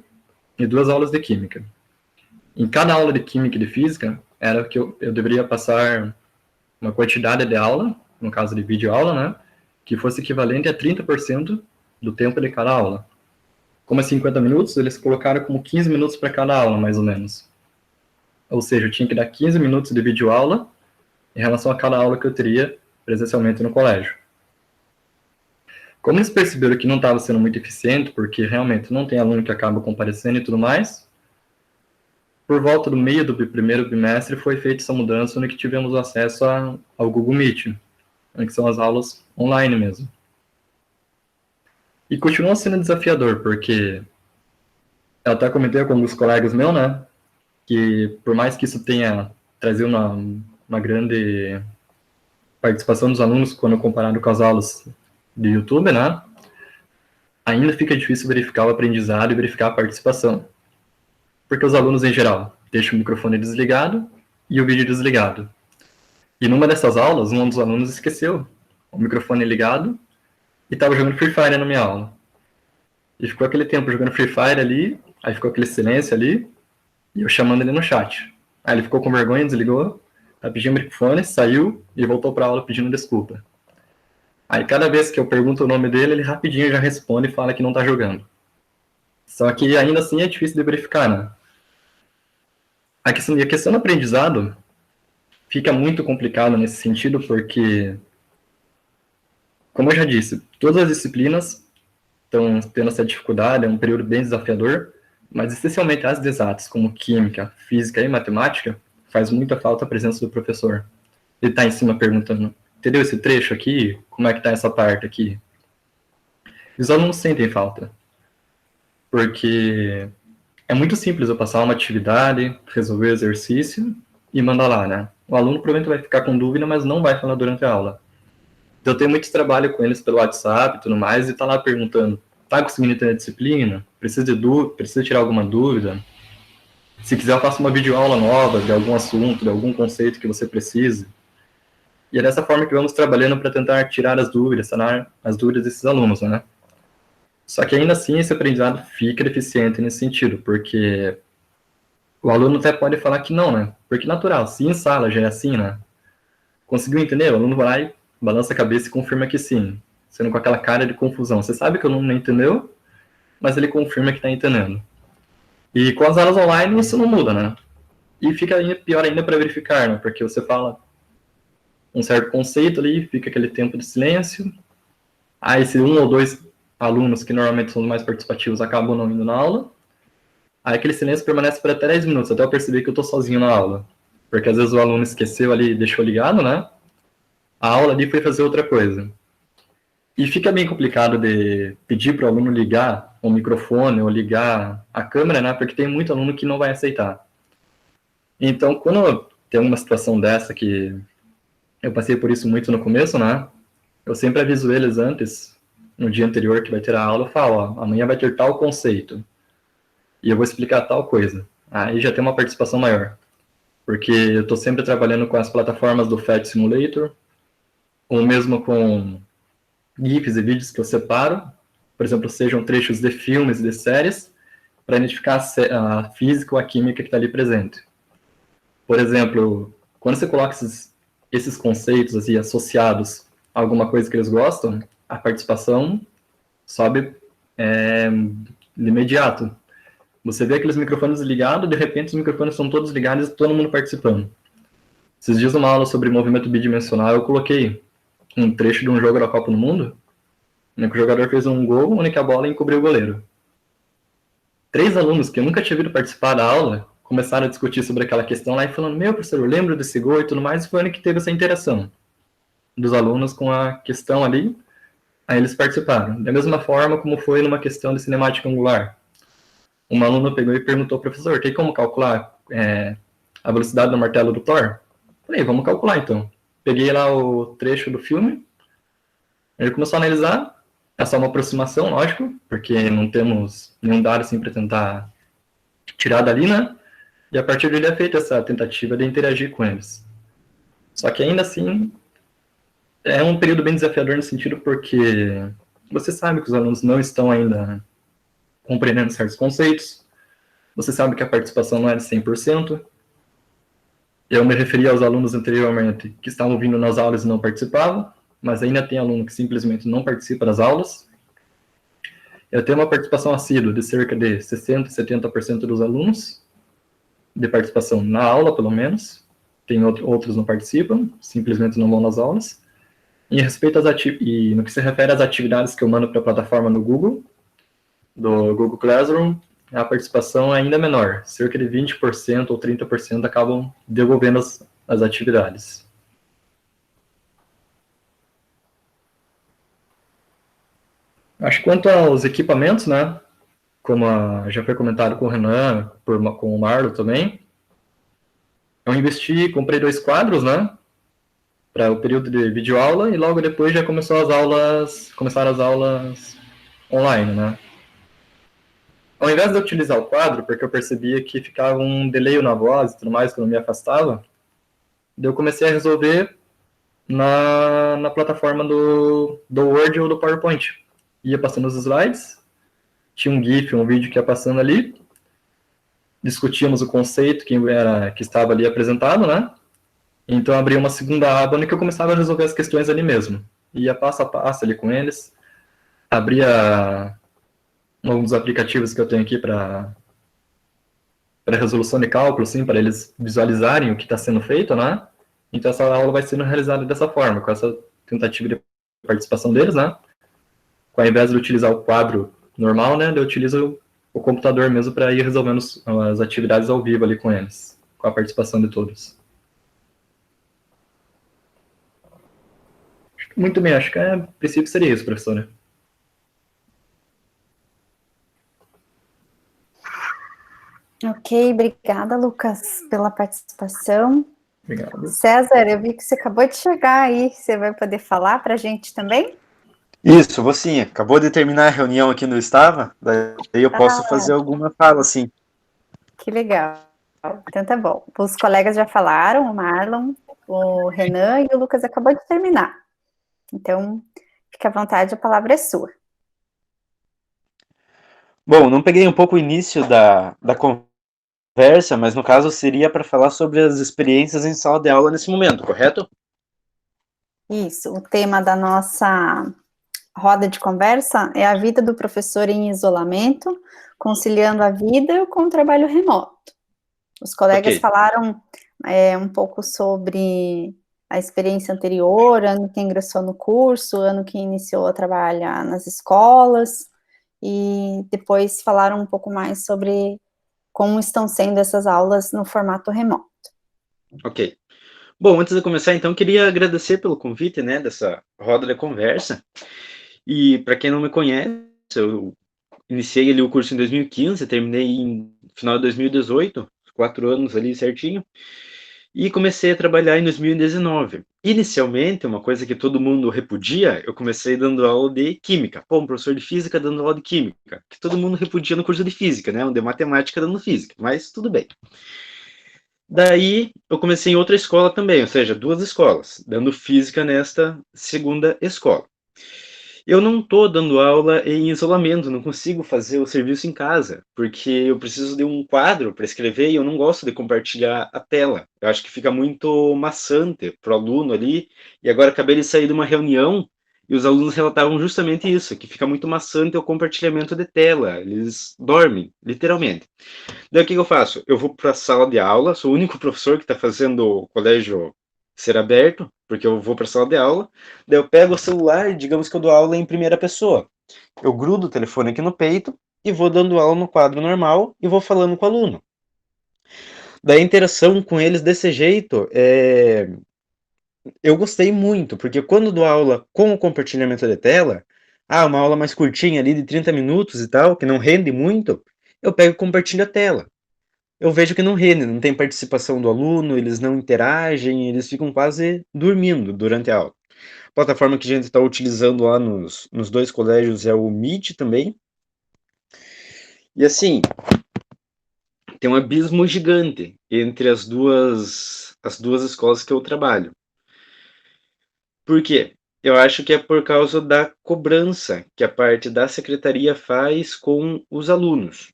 e 2 aulas de Química. Em cada aula de Química e de Física, era que eu deveria passar uma quantidade de aula, no caso de videoaula, né, que fosse equivalente a 30% do tempo de cada aula. Como é 50 minutos, eles colocaram como 15 minutos para cada aula, mais ou menos. Ou seja, eu tinha que dar 15 minutos de videoaula em relação a cada aula que eu teria presencialmente no colégio. Como eles perceberam que não estava sendo muito eficiente, porque realmente não tem aluno que acaba comparecendo e tudo mais, por volta do meio do primeiro bimestre foi feita essa mudança, onde que tivemos acesso ao Google Meet. que são as aulas online mesmo. E continua sendo desafiador, porque eu até comentei com alguns colegas meus, né, que por mais que isso tenha trazido uma grande participação dos alunos quando comparado com as aulas de YouTube, né, ainda fica difícil verificar o aprendizado e verificar a participação. Porque os alunos, em geral, deixam o microfone desligado e o vídeo desligado. E numa dessas aulas, um dos alunos esqueceu o microfone ligado e estava jogando Free Fire na minha aula. E ficou aquele tempo jogando Free Fire ali, aí ficou aquele silêncio ali, e eu chamando ele no chat. Aí ele ficou com vergonha, desligou, pediu o microfone, saiu e voltou para a aula pedindo desculpa. Aí cada vez que eu pergunto o nome dele, ele rapidinho já responde e fala que não está jogando. Só que ainda assim é difícil de verificar, né? A questão do aprendizado fica muito complicado nesse sentido, porque, como eu já disse, todas as disciplinas estão tendo essa dificuldade, é um período bem desafiador, mas especialmente as de exatas, como química, física e matemática, faz muita falta a presença do professor. Ele está em cima perguntando, entendeu esse trecho aqui? Como é que está essa parte aqui? E os alunos sentem falta, porque é muito simples eu passar uma atividade, resolver o exercício e mandar lá, né? O aluno provavelmente vai ficar com dúvida, mas não vai falar durante a aula. Então, eu tenho muito trabalho com eles pelo WhatsApp e tudo mais, e tá lá perguntando, tá conseguindo entender a disciplina? Precisa tirar alguma dúvida? Se quiser, eu faço uma videoaula nova de algum assunto, de algum conceito que você precise. E é dessa forma que vamos trabalhando para tentar tirar as dúvidas, sanar as dúvidas desses alunos, né? Só que ainda assim, esse aprendizado fica deficiente nesse sentido, porque o aluno até pode falar que não, né? Porque natural, se em sala já é assim, né? Conseguiu entender? O aluno vai lá e balança a cabeça e confirma que sim, sendo com aquela cara de confusão. Você sabe que o aluno não entendeu, mas ele confirma que está entendendo. E com as aulas online isso não muda, né? E fica pior ainda para verificar, né? Porque você fala um certo conceito ali, fica aquele tempo de silêncio, aí se um ou dois alunos, que normalmente são os mais participativos, acabam não indo na aula, aí aquele silêncio permanece por até 10 minutos, até eu perceber que eu estou sozinho na aula. Porque às vezes o aluno esqueceu ali e deixou ligado, né? A aula ali foi fazer outra coisa. E fica bem complicado de pedir para o aluno ligar o microfone ou ligar a câmera, né? Porque tem muito aluno que não vai aceitar. Então, quando tem uma situação dessa, que eu passei por isso muito no começo, né? Eu sempre aviso eles antes, no dia anterior que vai ter a aula, eu falo, ó, amanhã vai ter tal conceito. E eu vou explicar tal coisa. Aí já tem uma participação maior. Porque eu estou sempre trabalhando com as plataformas do Phat Simulator, ou mesmo com GIFs e vídeos que eu separo, por exemplo, sejam trechos de filmes e de séries, para identificar a física ou a química que está ali presente. Por exemplo, quando você coloca esses conceitos assim, associados a alguma coisa que eles gostam, a participação sobe de imediato. Você vê aqueles microfones ligados, de repente os microfones são todos ligados e todo mundo participando. Esses dias, numa aula sobre movimento bidimensional, eu coloquei um trecho de um jogo da Copa do Mundo, né, que o jogador fez um gol, onde a bola encobriu o goleiro. 3 alunos que eu nunca tinha visto participar da aula começaram a discutir sobre aquela questão lá e falando, meu professor, eu lembro desse gol e tudo mais, e foi onde que teve essa interação dos alunos com a questão ali, aí eles participaram. Da mesma forma como foi numa questão de cinemática angular. Uma aluna pegou e perguntou, professor, tem como calcular a velocidade do martelo do Thor? Falei, vamos calcular então. Peguei lá o trecho do filme, ele começou a analisar, é só uma aproximação, lógico, porque não temos nenhum dado assim para tentar tirar dali, né? E a partir dele é feita essa tentativa de interagir com eles. Só que ainda assim, é um período bem desafiador no sentido porque você sabe que os alunos não estão ainda compreendendo certos conceitos, você sabe que a participação não é de 100%. Eu me referi aos alunos anteriormente que estavam vindo nas aulas e não participavam, mas ainda tem aluno que simplesmente não participa das aulas. Eu tenho uma participação assídua de cerca de 60%, 70% dos alunos, de participação na aula, pelo menos. Tem outros não participam, simplesmente não vão nas aulas. E no que se refere às atividades que eu mando para a plataforma do Google Classroom, a participação é ainda menor, cerca de 20% ou 30% acabam devolvendo as atividades. Acho que quanto aos equipamentos, né, como já foi comentado com o Renan, com o Marlon também, eu investi, comprei 2 quadros, né, para o período de videoaula, e logo depois já começaram as aulas online, né. Ao invés de eu utilizar o quadro, porque eu percebia que ficava um delay na voz e tudo mais, que eu não me afastava, daí eu comecei a resolver na plataforma do Word ou do PowerPoint. Ia passando os slides, tinha um GIF, um vídeo que ia passando ali, discutíamos o conceito que estava ali apresentado, né? Então abria uma segunda aba onde eu começava a resolver as questões ali mesmo. Ia passo a passo ali com eles, abria um dos aplicativos que eu tenho aqui para resolução de cálculo, assim, para eles visualizarem o que está sendo feito, né? Então essa aula vai sendo realizada dessa forma, com essa tentativa de participação deles, né? Ao invés de utilizar o quadro normal, né? Eu utilizo o computador mesmo para ir resolvendo as atividades ao vivo ali com eles, com a participação de todos. Muito bem, acho que a princípio seria isso, professora. Ok, obrigada, Lucas, pela participação. Obrigado. César, eu vi que você acabou de chegar aí, você vai poder falar para a gente também? Isso, vou sim. Acabou de terminar a reunião aqui no Estava, daí eu posso fazer alguma fala, sim. Que legal. Então tá bom. Os colegas já falaram, o Marlon, o Renan e o Lucas acabou de terminar. Então, fique à vontade, a palavra é sua. Bom, não peguei um pouco o início da conversa, mas no caso seria para falar sobre as experiências em sala de aula nesse momento, correto? Isso, o tema da nossa roda de conversa é a vida do professor em isolamento, conciliando a vida com o trabalho remoto. Os colegas falaram um pouco sobre a experiência anterior, ano que ingressou no curso, ano que iniciou a trabalhar nas escolas, e depois falaram um pouco mais sobre como estão sendo essas aulas no formato remoto. Ok. Bom, antes de começar, então, queria agradecer pelo convite, né, dessa roda de conversa. E para quem não me conhece, eu iniciei ali o curso em 2015, terminei em final de 2018, 4 anos ali certinho, e comecei a trabalhar em 2019. Inicialmente, uma coisa que todo mundo repudia, eu comecei dando aula de química. Pô, um professor de física dando aula de química, que todo mundo repudia no curso de física, né, um de matemática dando física, mas tudo bem. Daí eu comecei em outra escola também, ou seja, 2 escolas, dando física nesta segunda escola. Eu não estou dando aula em isolamento, não consigo fazer o serviço em casa, porque eu preciso de um quadro para escrever e eu não gosto de compartilhar a tela. Eu acho que fica muito maçante para o aluno ali. E agora acabei de sair de uma reunião e os alunos relatavam justamente isso, que fica muito maçante o compartilhamento de tela. Eles dormem, literalmente. Daí o que eu faço? Eu vou para a sala de aula, sou o único professor que está fazendo o colégio ser aberto, porque eu vou para a sala de aula, daí eu pego o celular e digamos que eu dou aula em primeira pessoa. Eu grudo o telefone aqui no peito e vou dando aula no quadro normal e vou falando com o aluno. Daí a interação com eles desse jeito, eu gostei muito, porque quando dou aula com o compartilhamento de tela, uma aula mais curtinha ali de 30 minutos e tal, que não rende muito, eu pego e compartilho a tela. Eu vejo que não rende, não tem participação do aluno, eles não interagem, eles ficam quase dormindo durante a aula. A plataforma que a gente está utilizando lá nos 2 colégios é o Meet também. E assim, tem um abismo gigante entre as duas escolas que eu trabalho. Por quê? Eu acho que é por causa da cobrança que a parte da secretaria faz com os alunos.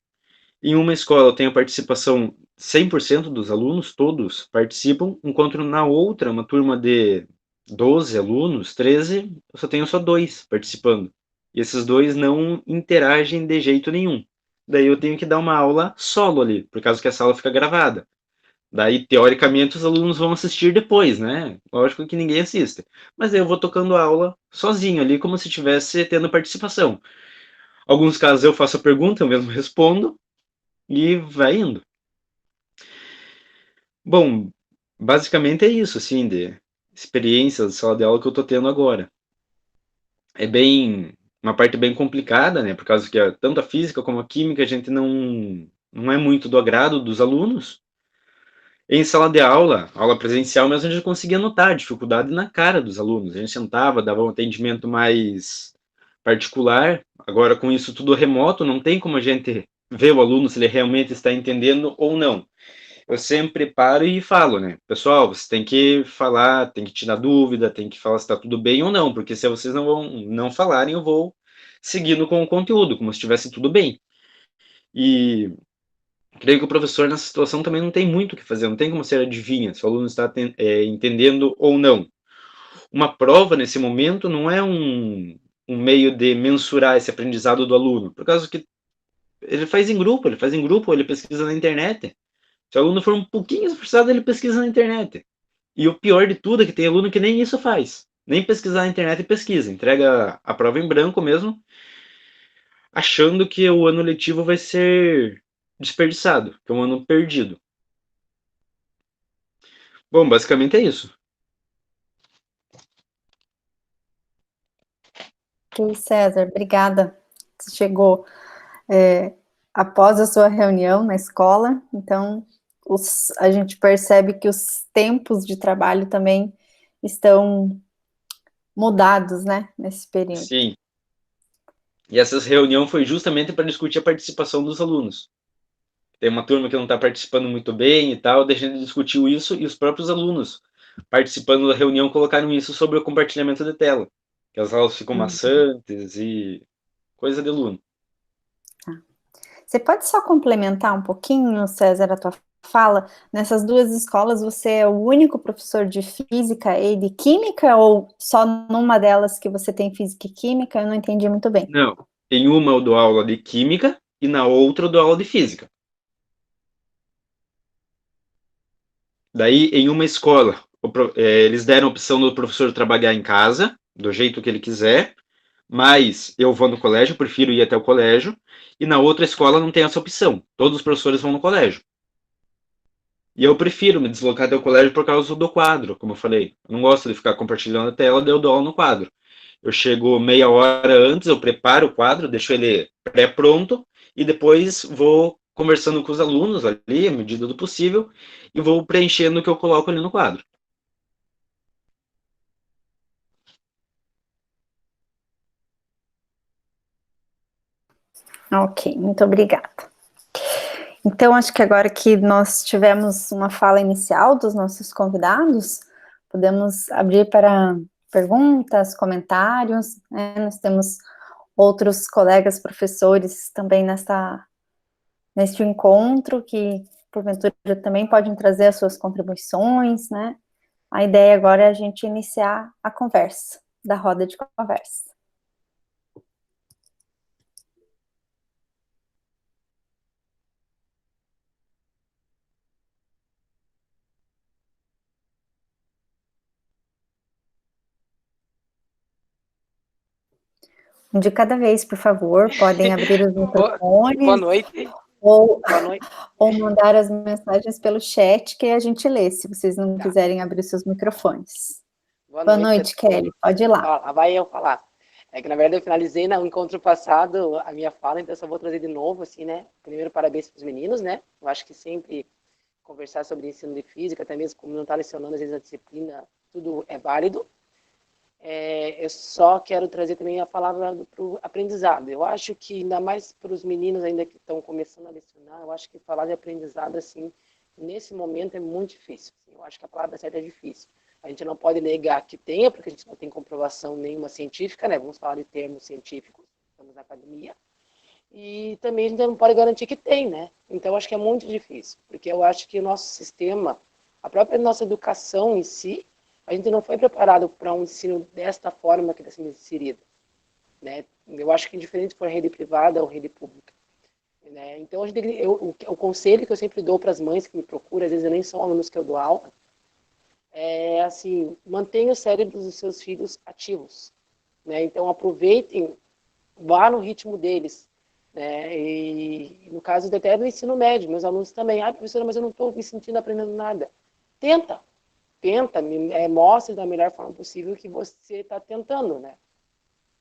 Em uma escola eu tenho participação 100% dos alunos, todos participam, enquanto na outra, uma turma de 12 alunos, 13, eu só tenho só 2 participando. E esses 2 não interagem de jeito nenhum. Daí eu tenho que dar uma aula solo ali, por causa que essa aula fica gravada. Daí, teoricamente, os alunos vão assistir depois, né? Lógico que ninguém assiste. Mas aí eu vou tocando a aula sozinho ali, como se estivesse tendo participação. Alguns casos eu faço a pergunta, eu mesmo respondo, e vai indo. Bom, basicamente é isso, assim, de experiência de sala de aula que eu tô tendo agora. É bem uma parte bem complicada, né? Por causa que tanto a física como a química a gente não é muito do agrado dos alunos. Em sala de aula, aula presencial, mas a gente conseguia notar a dificuldade na cara dos alunos. A gente sentava, dava um atendimento mais particular. Agora, com isso tudo remoto, não tem como a gente ver o aluno se ele realmente está entendendo ou não. Eu sempre paro e falo, né? Pessoal, você tem que falar, tem que tirar dúvida, tem que falar se está tudo bem ou não, porque se vocês não falarem, eu vou seguindo com o conteúdo, como se estivesse tudo bem. E creio que o professor nessa situação também não tem muito o que fazer, não tem como ser adivinha se o aluno está entendendo ou não. Uma prova, nesse momento, não é um meio de mensurar esse aprendizado do aluno, por causa que ele faz em grupo, ele pesquisa na internet. Se o aluno for um pouquinho esforçado, ele pesquisa na internet. E o pior de tudo é que tem aluno que nem isso faz. Nem pesquisar na internet pesquisa. Entrega a prova em branco mesmo, achando que o ano letivo vai ser desperdiçado, que é um ano perdido. Bom, basicamente é isso. Ok, César, obrigada. Você chegou após a sua reunião na escola, então a gente percebe que os tempos de trabalho também estão mudados, né, nesse período. Sim. E essa reunião foi justamente para discutir a participação dos alunos. Tem uma turma que não está participando muito bem e tal, daí a gente discutiu isso e os próprios alunos participando da reunião colocaram isso sobre o compartilhamento de tela, que as aulas ficam maçantes e coisa de aluno. Você pode só complementar um pouquinho, César, a tua fala? Nessas duas escolas, você é o único professor de física e de química, ou só numa delas que você tem física e química? Eu não entendi muito bem. Não, em uma eu dou aula de química e na outra eu dou aula de física. Daí, em uma escola, eles deram a opção do professor trabalhar em casa, do jeito que ele quiser, mas eu vou no colégio, prefiro ir até o colégio, e na outra escola não tem essa opção. Todos os professores vão no colégio. E eu prefiro me deslocar até o colégio por causa do quadro, como eu falei. Eu não gosto de ficar compartilhando a tela, daí eu dou aula no quadro. Eu chego meia hora antes, eu preparo o quadro, deixo ele pré-pronto, e depois vou conversando com os alunos ali, à medida do possível, e vou preenchendo o que eu coloco ali no quadro. Ok, muito obrigada. Então, acho que agora que nós tivemos uma fala inicial dos nossos convidados, podemos abrir para perguntas, comentários, né? Nós temos outros colegas professores também neste encontro, que porventura também podem trazer as suas contribuições, né? A ideia agora é a gente iniciar a conversa, da roda de conversa. Um de cada vez, por favor, podem abrir os microfones. Boa noite. Ou, Boa noite. ou mandar as mensagens pelo chat que a gente lê, se vocês não quiserem abrir seus microfones. Boa noite, Kelly. Pode ir lá. Lá vai eu falar. É que, na verdade, eu finalizei no encontro passado a minha fala, então eu só vou trazer de novo, assim, né? Primeiro, parabéns para os meninos, né? Eu acho que sempre conversar sobre ensino de física, até mesmo como não está lecionando, às vezes, a disciplina, tudo é válido. Eu só quero trazer também a palavra para o aprendizado. Eu acho que, ainda mais para os meninos ainda que estão começando a lecionar, eu acho que falar de aprendizado, assim, nesse momento é muito difícil. Assim, eu acho que a palavra certa é difícil. A gente não pode negar que tenha, porque a gente não tem comprovação nenhuma científica, né? Vamos falar de termos científicos, estamos na academia. E também a gente não pode garantir que tem, né? Então, eu acho que é muito difícil, porque eu acho que o nosso sistema, a própria nossa educação em si, a gente não foi preparado para um ensino desta forma que está sendo inserido, né? Eu acho que indiferente se for rede privada ou rede pública, né? Então, o conselho que eu sempre dou para as mães que me procuram, às vezes nem são alunos que eu dou aula, é assim, mantenha o cérebro dos seus filhos ativos, né? Então, aproveitem, vá no ritmo deles, né? E no caso até do ensino médio, meus alunos também, professora, mas eu não estou me sentindo aprendendo nada. Tenta, mostre da melhor forma possível que você está tentando, né?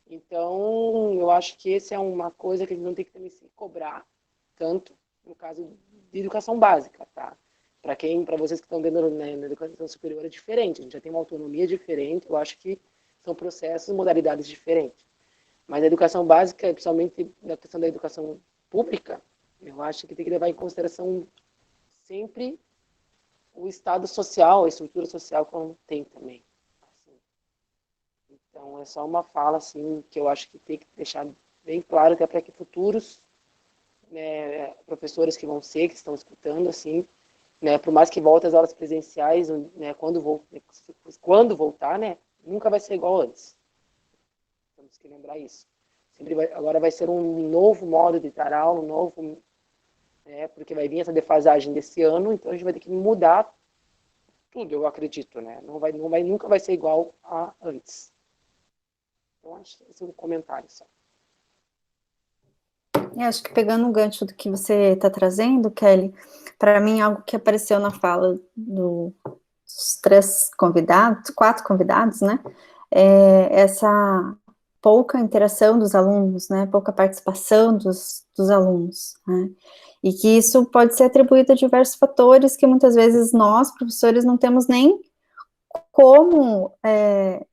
Então, eu acho que essa é uma coisa que a gente não tem que também se cobrar tanto, no caso de educação básica, tá? Para vocês que estão vendo, né, na educação superior é diferente, a gente já tem uma autonomia diferente, eu acho que são processos, modalidades diferentes. Mas a educação básica, principalmente na questão da educação pública, eu acho que tem que levar em consideração sempre o estado social, a estrutura social que ela tem também. Assim. Então, é só uma fala assim, que eu acho que tem que deixar bem claro, até para que futuros, né, professores que vão ser, que estão escutando, assim, né, por mais que volte às aulas presenciais, né, quando voltar, né, nunca vai ser igual antes. Temos que lembrar isso. Agora vai ser um novo modo de dar aula, um novo, né, porque vai vir essa defasagem desse ano, então a gente vai ter que mudar tudo, eu acredito, né? Nunca vai ser igual a antes. Então, acho que esse é um comentário só. Eu acho que pegando o gancho do que você está trazendo, Kelly, para mim algo que apareceu na fala dos quatro convidados, né, é essa pouca interação dos alunos, né, pouca participação dos alunos, né, e que isso pode ser atribuído a diversos fatores que muitas vezes nós, professores, não temos nem como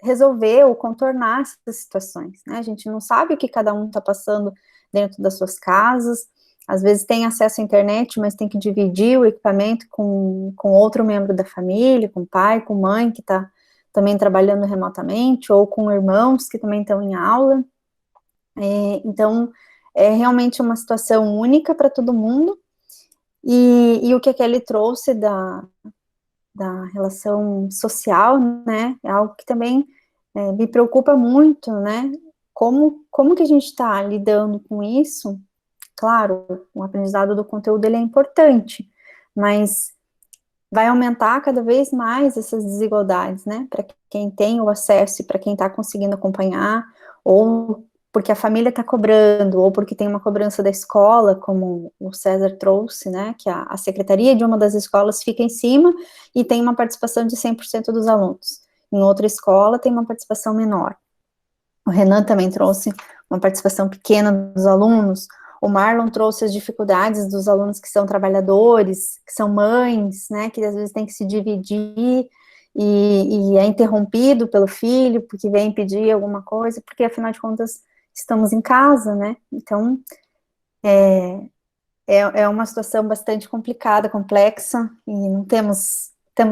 resolver ou contornar essas situações, né? A gente não sabe o que cada um está passando dentro das suas casas, às vezes tem acesso à internet, mas tem que dividir o equipamento com outro membro da família, com pai, com mãe, que está também trabalhando remotamente, ou com irmãos que também estão em aula. Então, é realmente uma situação única para todo mundo, e o que a Kelly trouxe da relação social, né, é algo que também me preocupa muito, né, como que a gente está lidando com isso. Claro, o aprendizado do conteúdo, ele é importante, mas vai aumentar cada vez mais essas desigualdades, né, para quem tem o acesso e para quem está conseguindo acompanhar, ou porque a família está cobrando, ou porque tem uma cobrança da escola, como o César trouxe, né, que a secretaria de uma das escolas fica em cima e tem uma participação de 100% dos alunos. Em outra escola tem uma participação menor. O Renan também trouxe uma participação pequena dos alunos. O Marlon trouxe as dificuldades dos alunos que são trabalhadores, que são mães, né, que às vezes tem que se dividir e é interrompido pelo filho, porque vem pedir alguma coisa, porque afinal de contas estamos em casa, né, então é uma situação bastante complicada, complexa, e não temos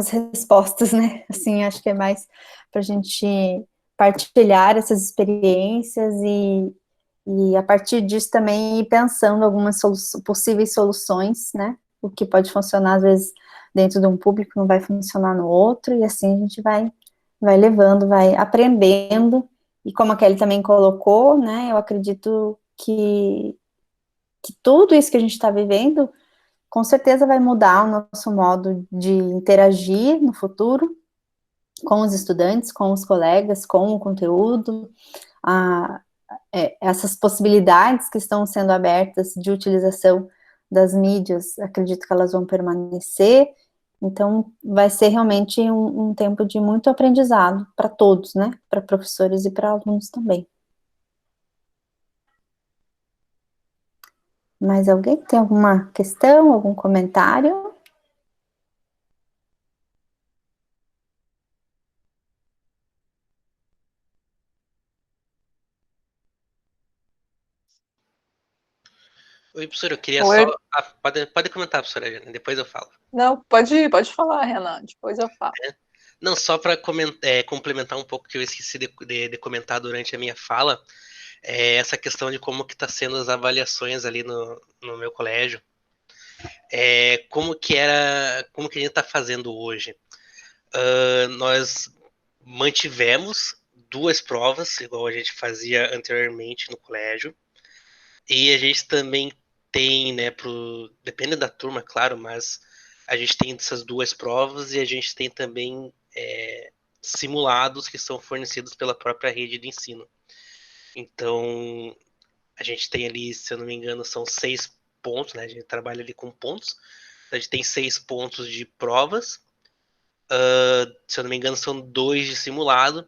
respostas, né, assim, acho que é mais para a gente partilhar essas experiências e a partir disso também ir pensando algumas possíveis soluções, né, o que pode funcionar às vezes dentro de um público não vai funcionar no outro, e assim a gente vai levando, vai aprendendo, e como a Kelly também colocou, né, eu acredito que tudo isso que a gente está vivendo, com certeza vai mudar o nosso modo de interagir no futuro, com os estudantes, com os colegas, com o conteúdo, essas possibilidades que estão sendo abertas de utilização das mídias, acredito que elas vão permanecer, então vai ser realmente um tempo de muito aprendizado para todos, né, para professores e para alunos também. Mais alguém tem alguma questão, algum comentário? Oi, professora, eu queria Oi. só. Pode comentar, professora, Jana, depois eu falo. Não, pode falar, Renan, depois eu falo. Não, só para complementar um pouco que eu esqueci de comentar durante a minha fala, essa questão de como que está sendo as avaliações ali no meu colégio. Como que a gente está fazendo hoje? Nós mantivemos 2 provas, igual a gente fazia anteriormente no colégio, e a gente também tem, né, depende da turma, claro, mas a gente tem essas 2 provas e a gente tem também simulados que são fornecidos pela própria rede de ensino. Então, a gente tem ali, se eu não me engano, são 6 pontos, né? A gente trabalha ali com pontos. A gente tem 6 pontos de provas. Se eu não me engano, são 2 de simulado.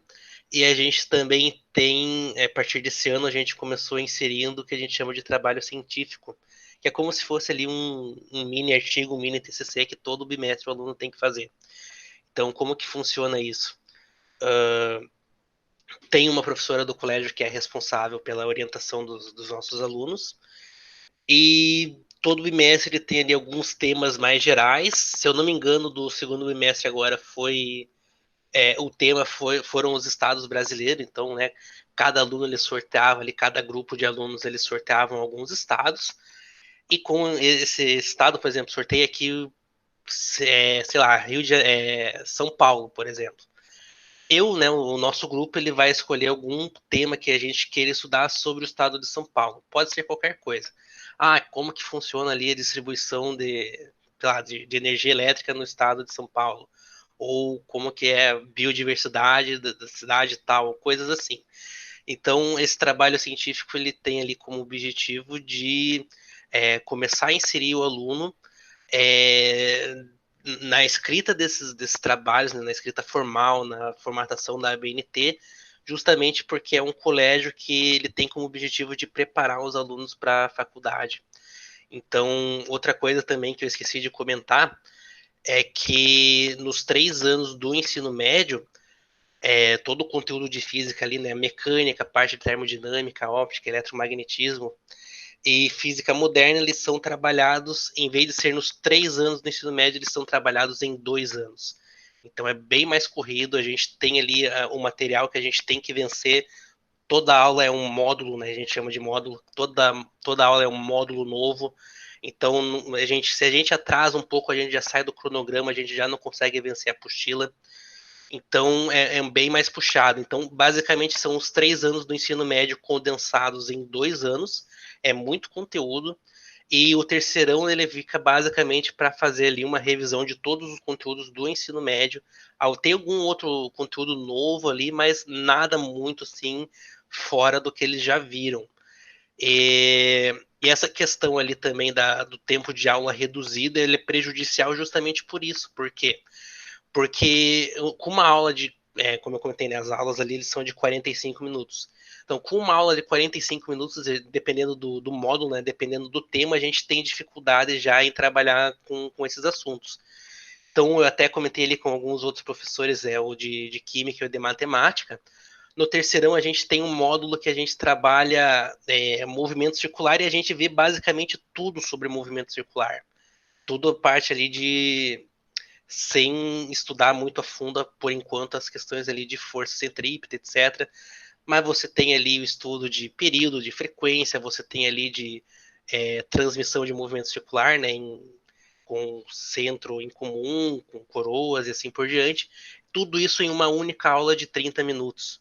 E a gente também tem, a partir desse ano, a gente começou inserindo o que a gente chama de trabalho científico, que é como se fosse ali um mini artigo, um mini TCC que todo bimestre o aluno tem que fazer. Então, como que funciona isso? Tem uma professora do colégio que é responsável pela orientação dos nossos alunos, e todo bimestre tem ali alguns temas mais gerais. Se eu não me engano, do segundo bimestre agora o tema foram os estados brasileiros, então, né, cada aluno ele sorteava ali, cada grupo de alunos eles sorteavam alguns estados, e com esse estado, por exemplo, sorteia aqui, sei lá, São Paulo, por exemplo. Né, o nosso grupo, ele vai escolher algum tema que a gente queira estudar sobre o estado de São Paulo. Pode ser qualquer coisa. Como que funciona ali a distribuição de energia elétrica no estado de São Paulo? Ou como que é a biodiversidade da cidade e tal, coisas assim. Então, esse trabalho científico, ele tem ali como objetivo de começar a inserir o aluno é, na escrita desses trabalhos, né, na escrita formal, na formatação da ABNT, justamente porque é um colégio que ele tem como objetivo de preparar os alunos para a faculdade. Então, outra coisa também que eu esqueci de comentar é que nos 3 anos do ensino médio, todo o conteúdo de física ali, né, mecânica, parte de termodinâmica, óptica, eletromagnetismo, e física moderna, eles são trabalhados, em vez de ser nos 3 anos do ensino médio, eles são trabalhados em 2 anos. Então é bem mais corrido, a gente tem ali o material que a gente tem que vencer, toda aula é um módulo, né? A gente chama de módulo, toda aula é um módulo novo. Então, se a gente atrasa um pouco, a gente já sai do cronograma, a gente já não consegue vencer a apostila. Então, é bem mais puxado. Então, basicamente, são os 3 anos do ensino médio condensados em 2 anos. É muito conteúdo. E o terceirão, ele fica basicamente para fazer ali uma revisão de todos os conteúdos do ensino médio. Tem algum outro conteúdo novo ali, mas nada muito, assim, fora do que eles já viram. E essa questão ali também do tempo de aula reduzido, ele é prejudicial justamente por isso. Por quê? Porque com uma aula como eu comentei, né, as aulas ali eles são de 45 minutos. Então, com uma aula de 45 minutos, dependendo do módulo, né, dependendo do tema, a gente tem dificuldade já em trabalhar com esses assuntos. Então, eu até comentei ali com alguns outros professores, o de química e o de matemática. No terceirão, a gente tem um módulo que a gente trabalha movimento circular, e a gente vê basicamente tudo sobre movimento circular. Tudo parte ali sem estudar muito a fundo, por enquanto, as questões ali de força centrípeta, etc. Mas você tem ali o estudo de período, de frequência, você tem ali de transmissão de movimento circular, né, com centro em comum, com coroas e assim por diante. Tudo isso em uma única aula de 30 minutos.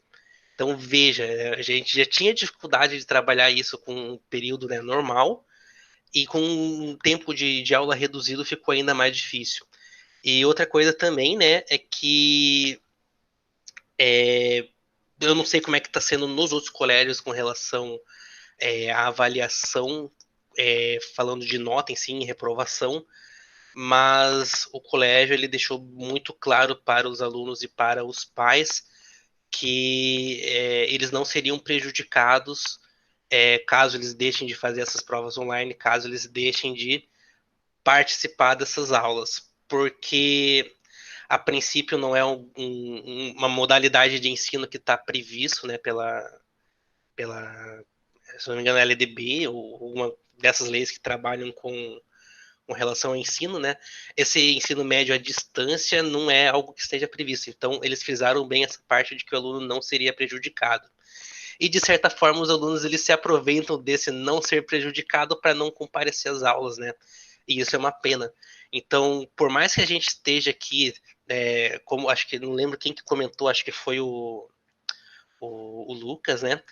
Então, veja, a gente já tinha dificuldade de trabalhar isso com um período, né, normal, e com um tempo de aula reduzido ficou ainda mais difícil. E outra coisa também, né, é que eu não sei como é que está sendo nos outros colégios com relação à avaliação, falando de nota em si, em reprovação, mas o colégio ele deixou muito claro para os alunos e para os pais que eles não seriam prejudicados caso eles deixem de fazer essas provas online, caso eles deixem de participar dessas aulas, porque a princípio não é uma modalidade de ensino que está previsto, né, se não me engano, LDB, ou uma dessas leis que trabalham com relação ao ensino, né? Esse ensino médio à distância não é algo que esteja previsto. Então, eles fizeram bem essa parte de que o aluno não seria prejudicado. E, de certa forma, os alunos eles se aproveitam desse não ser prejudicado para não comparecer às aulas, né? E isso é uma pena. Então, por mais que a gente esteja aqui, como acho que não lembro quem que comentou, acho que foi o Lucas, né?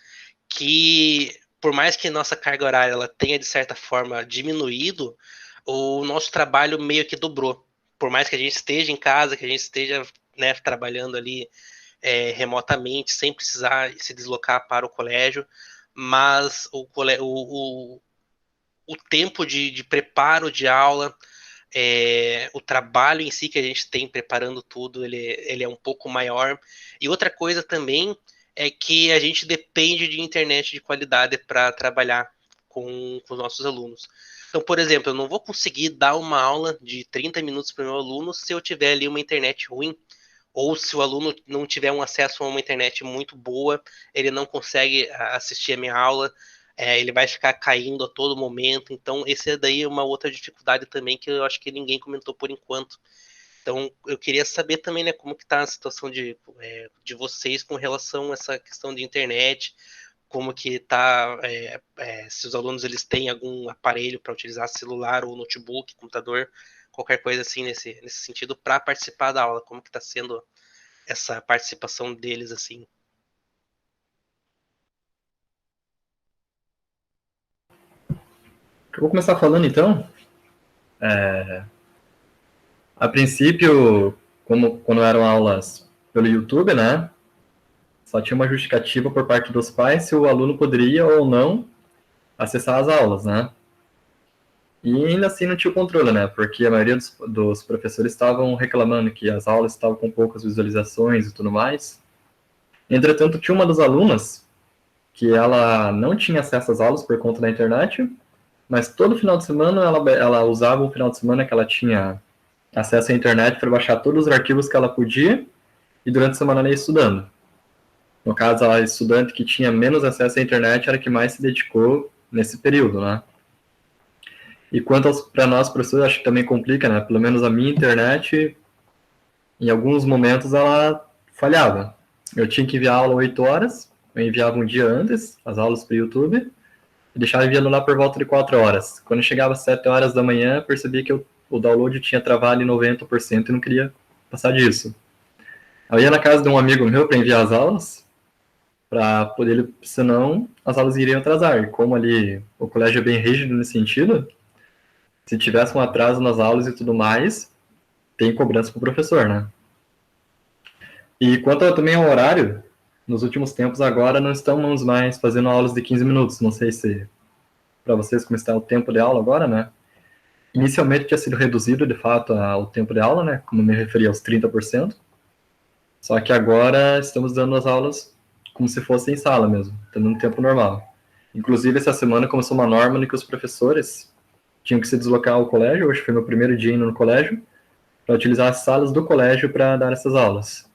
Que por mais que nossa carga horária ela tenha de certa forma diminuído, o nosso trabalho meio que dobrou. Por mais que a gente esteja em casa, que a gente esteja, né, trabalhando ali remotamente, sem precisar se deslocar para o colégio, mas o tempo de preparo de aula, o trabalho em si que a gente tem preparando tudo, ele é um pouco maior. E outra coisa também é que a gente depende de internet de qualidade para trabalhar com os nossos alunos. Então, por exemplo, eu não vou conseguir dar uma aula de 30 minutos para o meu aluno se eu tiver ali uma internet ruim, ou se o aluno não tiver um acesso a uma internet muito boa, ele não consegue assistir a minha aula, ele vai ficar caindo a todo momento. Então, esse daí é uma outra dificuldade também que eu acho que ninguém comentou por enquanto. Então, eu queria saber também, né, como que está a situação de vocês com relação a essa questão de internet, como que está, se os alunos eles têm algum aparelho para utilizar, celular ou notebook, computador, qualquer coisa assim nesse sentido, para participar da aula, como que está sendo essa participação deles assim. Eu vou começar falando então. A princípio, quando eram aulas pelo YouTube, né? Só tinha uma justificativa por parte dos pais se o aluno poderia ou não acessar as aulas, né? E ainda assim não tinha o controle, né? Porque a maioria dos professores estavam reclamando que as aulas estavam com poucas visualizações e tudo mais. Entretanto, tinha uma das alunas que ela não tinha acesso às aulas por conta da internet, mas todo final de semana ela usava o final de semana que ela tinha acesso à internet para baixar todos os arquivos que ela podia e durante a semana ela ia estudando. No caso, a estudante que tinha menos acesso à internet era a que mais se dedicou nesse período, né? E quanto para nós, professores, acho que também complica, né? Pelo menos a minha internet, em alguns momentos, ela falhava. Eu tinha que enviar a aula 8 horas, eu enviava um dia antes, as aulas para o YouTube, e deixava enviando lá por volta de 4 horas. Quando chegava às 7 horas da manhã, percebi que o download tinha travado em 90% e não queria passar disso. Eu ia na casa de um amigo meu para enviar as aulas, para poder, senão as aulas iriam atrasar. E como ali o colégio é bem rígido nesse sentido, se tivesse um atraso nas aulas e tudo mais, tem cobrança para o professor, né? E quanto também ao horário, nos últimos tempos agora não estamos mais fazendo aulas de 15 minutos. Não sei se para vocês como está o tempo de aula agora, né? Inicialmente tinha sido reduzido, de fato, o tempo de aula, né? Como me referi aos 30%. Só que agora estamos dando as aulas como se fosse em sala mesmo, tendo um tempo normal. Inclusive, essa semana começou uma norma em que os professores tinham que se deslocar ao colégio, hoje foi meu primeiro dia indo no colégio, para utilizar as salas do colégio para dar essas aulas.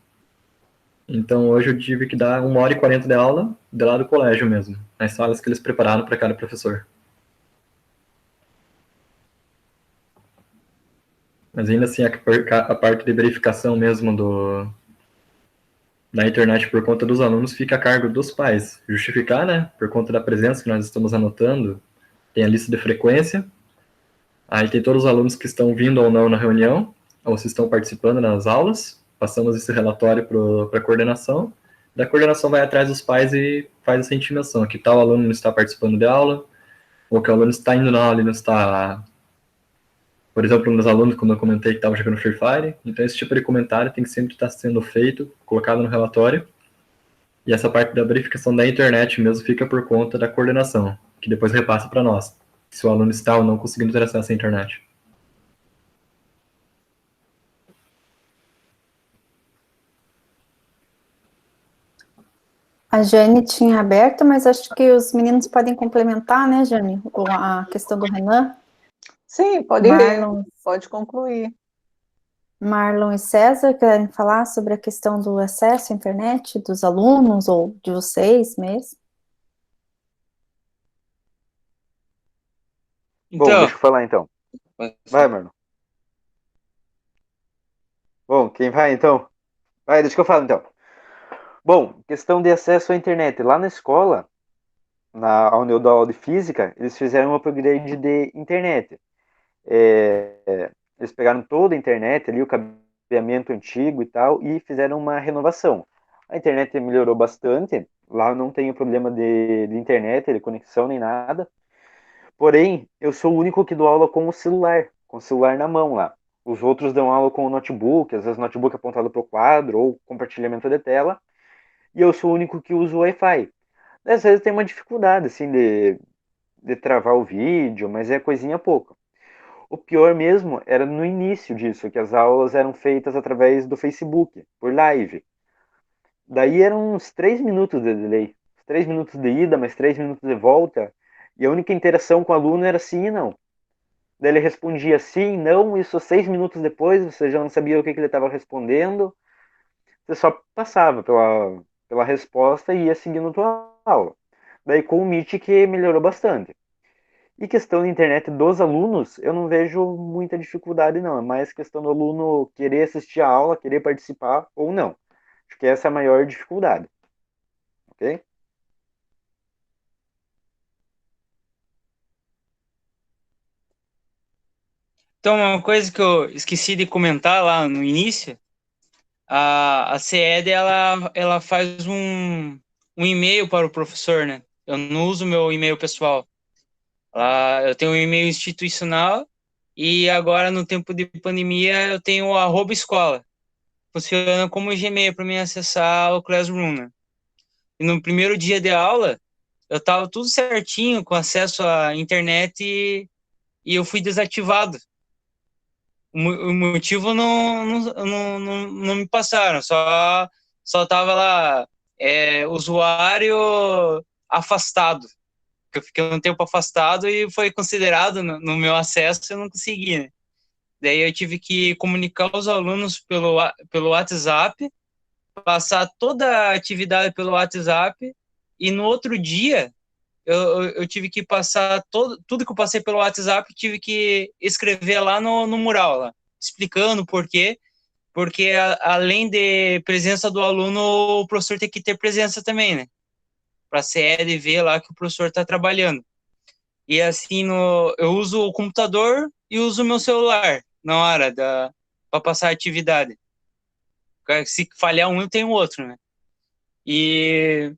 Então, hoje eu tive que dar 1h40 de aula de lá do colégio mesmo, nas salas que eles prepararam para cada professor. Mas ainda assim, a parte de verificação mesmo da internet por conta dos alunos fica a cargo dos pais. Justificar, né, por conta da presença que nós estamos anotando, tem a lista de frequência, aí tem todos os alunos que estão vindo ou não na reunião, ou se estão participando nas aulas, passamos esse relatório para a coordenação, da coordenação vai atrás dos pais e faz essa intimação, que tal aluno não está participando de aula, ou que o aluno está indo na aula e não está, por exemplo, um dos alunos, como eu comentei, que estava jogando Free Fire, então esse tipo de comentário tem que sempre estar sendo feito, colocado no relatório, e essa parte da verificação da internet mesmo fica por conta da coordenação, que depois repassa para nós, se o aluno está ou não conseguindo ter acesso à internet. A Jane tinha aberto, mas acho que os meninos podem complementar, né, Jane? A questão do Renan. Sim, pode concluir. Marlon e César querem falar sobre a questão do acesso à internet dos alunos ou de vocês mesmo? Bom, Então, deixa eu falar então. Vai, Marlon. Bom, quem vai então? Vai, deixa que eu falo então. Bom, questão de acesso à internet. Lá na escola, onde eu dou aula de física, eles fizeram um upgrade de internet. Eles pegaram toda a internet ali, o cabeamento antigo e tal, e fizeram uma renovação. A internet melhorou bastante. Lá eu não tenho problema de internet, de conexão nem nada. Porém, eu sou o único que dou aula com o celular na mão lá. Os outros dão aula com o notebook, às vezes o notebook apontado para o quadro ou compartilhamento de tela. E eu sou o único que usa o Wi-Fi. Às vezes tem uma dificuldade assim de travar o vídeo, mas é coisinha pouca. O pior mesmo era no início disso, que as aulas eram feitas através do Facebook, por live. Daí eram uns 3 minutos de delay. 3 minutos de ida, mais 3 minutos de volta. E a única interação com o aluno era sim e não. Daí ele respondia sim, não, isso 6 minutos depois, você já não sabia o que ele estava respondendo. Você só passava pela resposta e ia seguindo a tua aula. Daí com o Meet que melhorou bastante. E questão da internet dos alunos, eu não vejo muita dificuldade, não. É mais questão do aluno querer assistir a aula, querer participar ou não. Acho que essa é a maior dificuldade. Ok? Então, uma coisa que eu esqueci de comentar lá no início, a CED, ela faz um e-mail para o professor, né? Eu não uso meu e-mail pessoal. Eu tenho um e-mail institucional e agora, no tempo de pandemia, eu tenho o @escola. Funciona como Gmail para mim acessar o Classroom, né? E no primeiro dia de aula, eu estava tudo certinho, com acesso à internet e eu fui desativado. O motivo não me passaram, só tava lá, usuário afastado, que eu fiquei um tempo afastado e foi considerado no meu acesso, eu não consegui, né? Daí eu tive que comunicar os alunos pelo WhatsApp, passar toda a atividade pelo WhatsApp, e no outro dia eu tive que passar tudo que eu passei pelo WhatsApp, tive que escrever lá no mural, lá, explicando por quê, porque além de presença do aluno, o professor tem que ter presença também, né? Para a CED ver lá que o professor está trabalhando. E assim, eu uso o computador e uso o meu celular na hora para passar a atividade. Se falhar um, eu tenho outro, né? E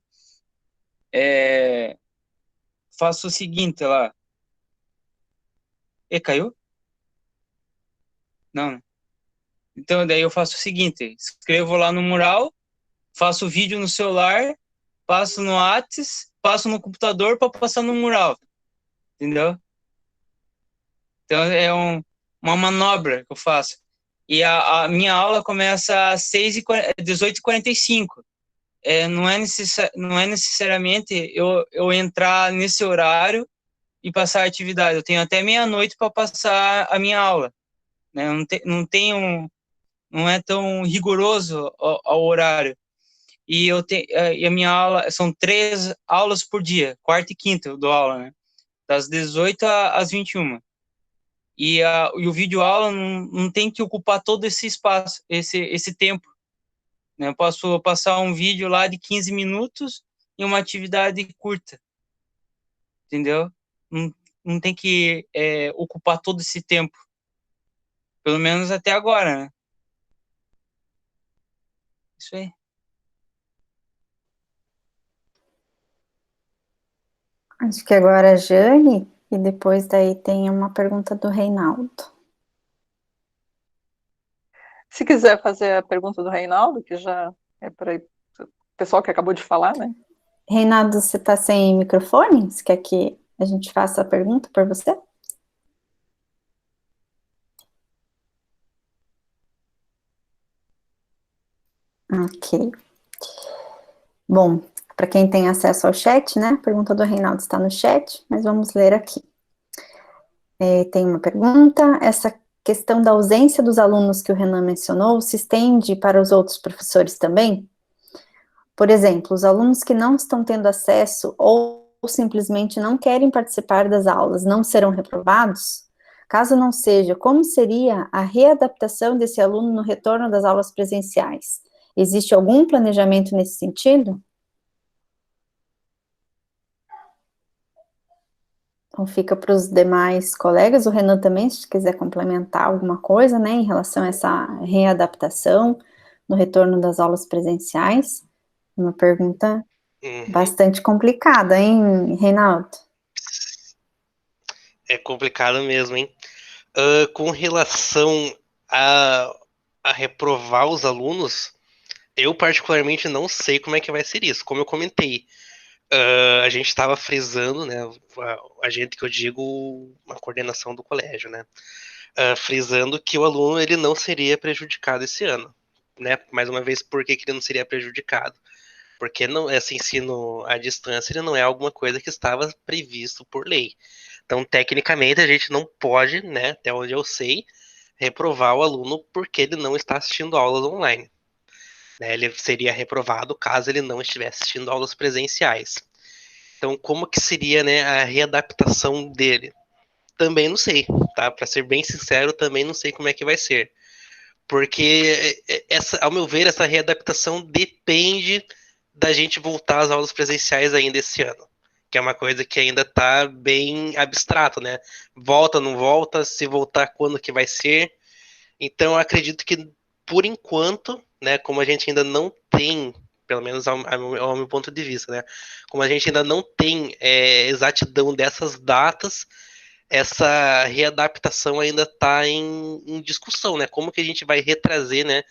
faço o seguinte lá. Caiu? Não. Então, daí eu faço o seguinte: escrevo lá no mural, faço o vídeo no celular, passo no Whats, passo no computador para passar no mural. Entendeu? Então, uma manobra que eu faço. E a minha aula começa às 18h45. Não é necessariamente eu entrar nesse horário e passar a atividade. Eu tenho até meia-noite para passar a minha aula. Né? Não é tão rigoroso ao horário. E a minha aula são 3 aulas por dia, quarta e quinta eu dou aula, né? Das 18 às 21. E o vídeo aula não tem que ocupar todo esse espaço, esse tempo. Né? Eu posso passar um vídeo lá de 15 minutos em uma atividade curta, entendeu? Não tem que ocupar todo esse tempo, pelo menos até agora, né? Isso aí. Acho que agora a Jane, e depois daí tem uma pergunta do Reinaldo. Se quiser fazer a pergunta do Reinaldo, que já é para o pessoal que acabou de falar, né? Reinaldo, você está sem microfone? Você quer que a gente faça a pergunta por você? Ok. Bom, para quem tem acesso ao chat, né? A pergunta do Reinaldo está no chat, mas vamos ler aqui. Tem uma pergunta: essa questão da ausência dos alunos que o Renan mencionou se estende para os outros professores também? Por exemplo, os alunos que não estão tendo acesso ou simplesmente não querem participar das aulas não serão reprovados? Caso não seja, como seria a readaptação desse aluno no retorno das aulas presenciais? Existe algum planejamento nesse sentido? Então fica para os demais colegas, o Renan também, se quiser complementar alguma coisa, né, em relação a essa readaptação no retorno das aulas presenciais. Uma pergunta bastante complicada, hein, Reinaldo? É complicado mesmo, hein? Com relação a reprovar os alunos, eu particularmente não sei como é que vai ser isso. Como eu comentei, a gente estava frisando, né, a gente que eu digo, a coordenação do colégio, né, frisando que o aluno ele não seria prejudicado esse ano, né, mais uma vez, por que ele não seria prejudicado? Porque não, esse ensino à distância ele não é alguma coisa que estava previsto por lei. Então, tecnicamente, a gente não pode, né, até onde eu sei, reprovar o aluno porque ele não está assistindo aulas online. Né, ele seria reprovado caso ele não estivesse assistindo aulas presenciais. Então, como que seria, né, a readaptação dele? Também não sei, tá? Para ser bem sincero, também não sei como é que vai ser. Porque, ao meu ver, essa readaptação depende da gente voltar às aulas presenciais ainda esse ano. Que é uma coisa que ainda está bem abstrato, né? Volta, não volta, se voltar, quando que vai ser. Então, eu acredito que, por enquanto, né, como a gente ainda não tem, pelo menos ao meu ponto de vista, né, como a gente ainda não tem exatidão dessas datas, essa readaptação ainda está em discussão, né? Como que a gente vai retrazer, né?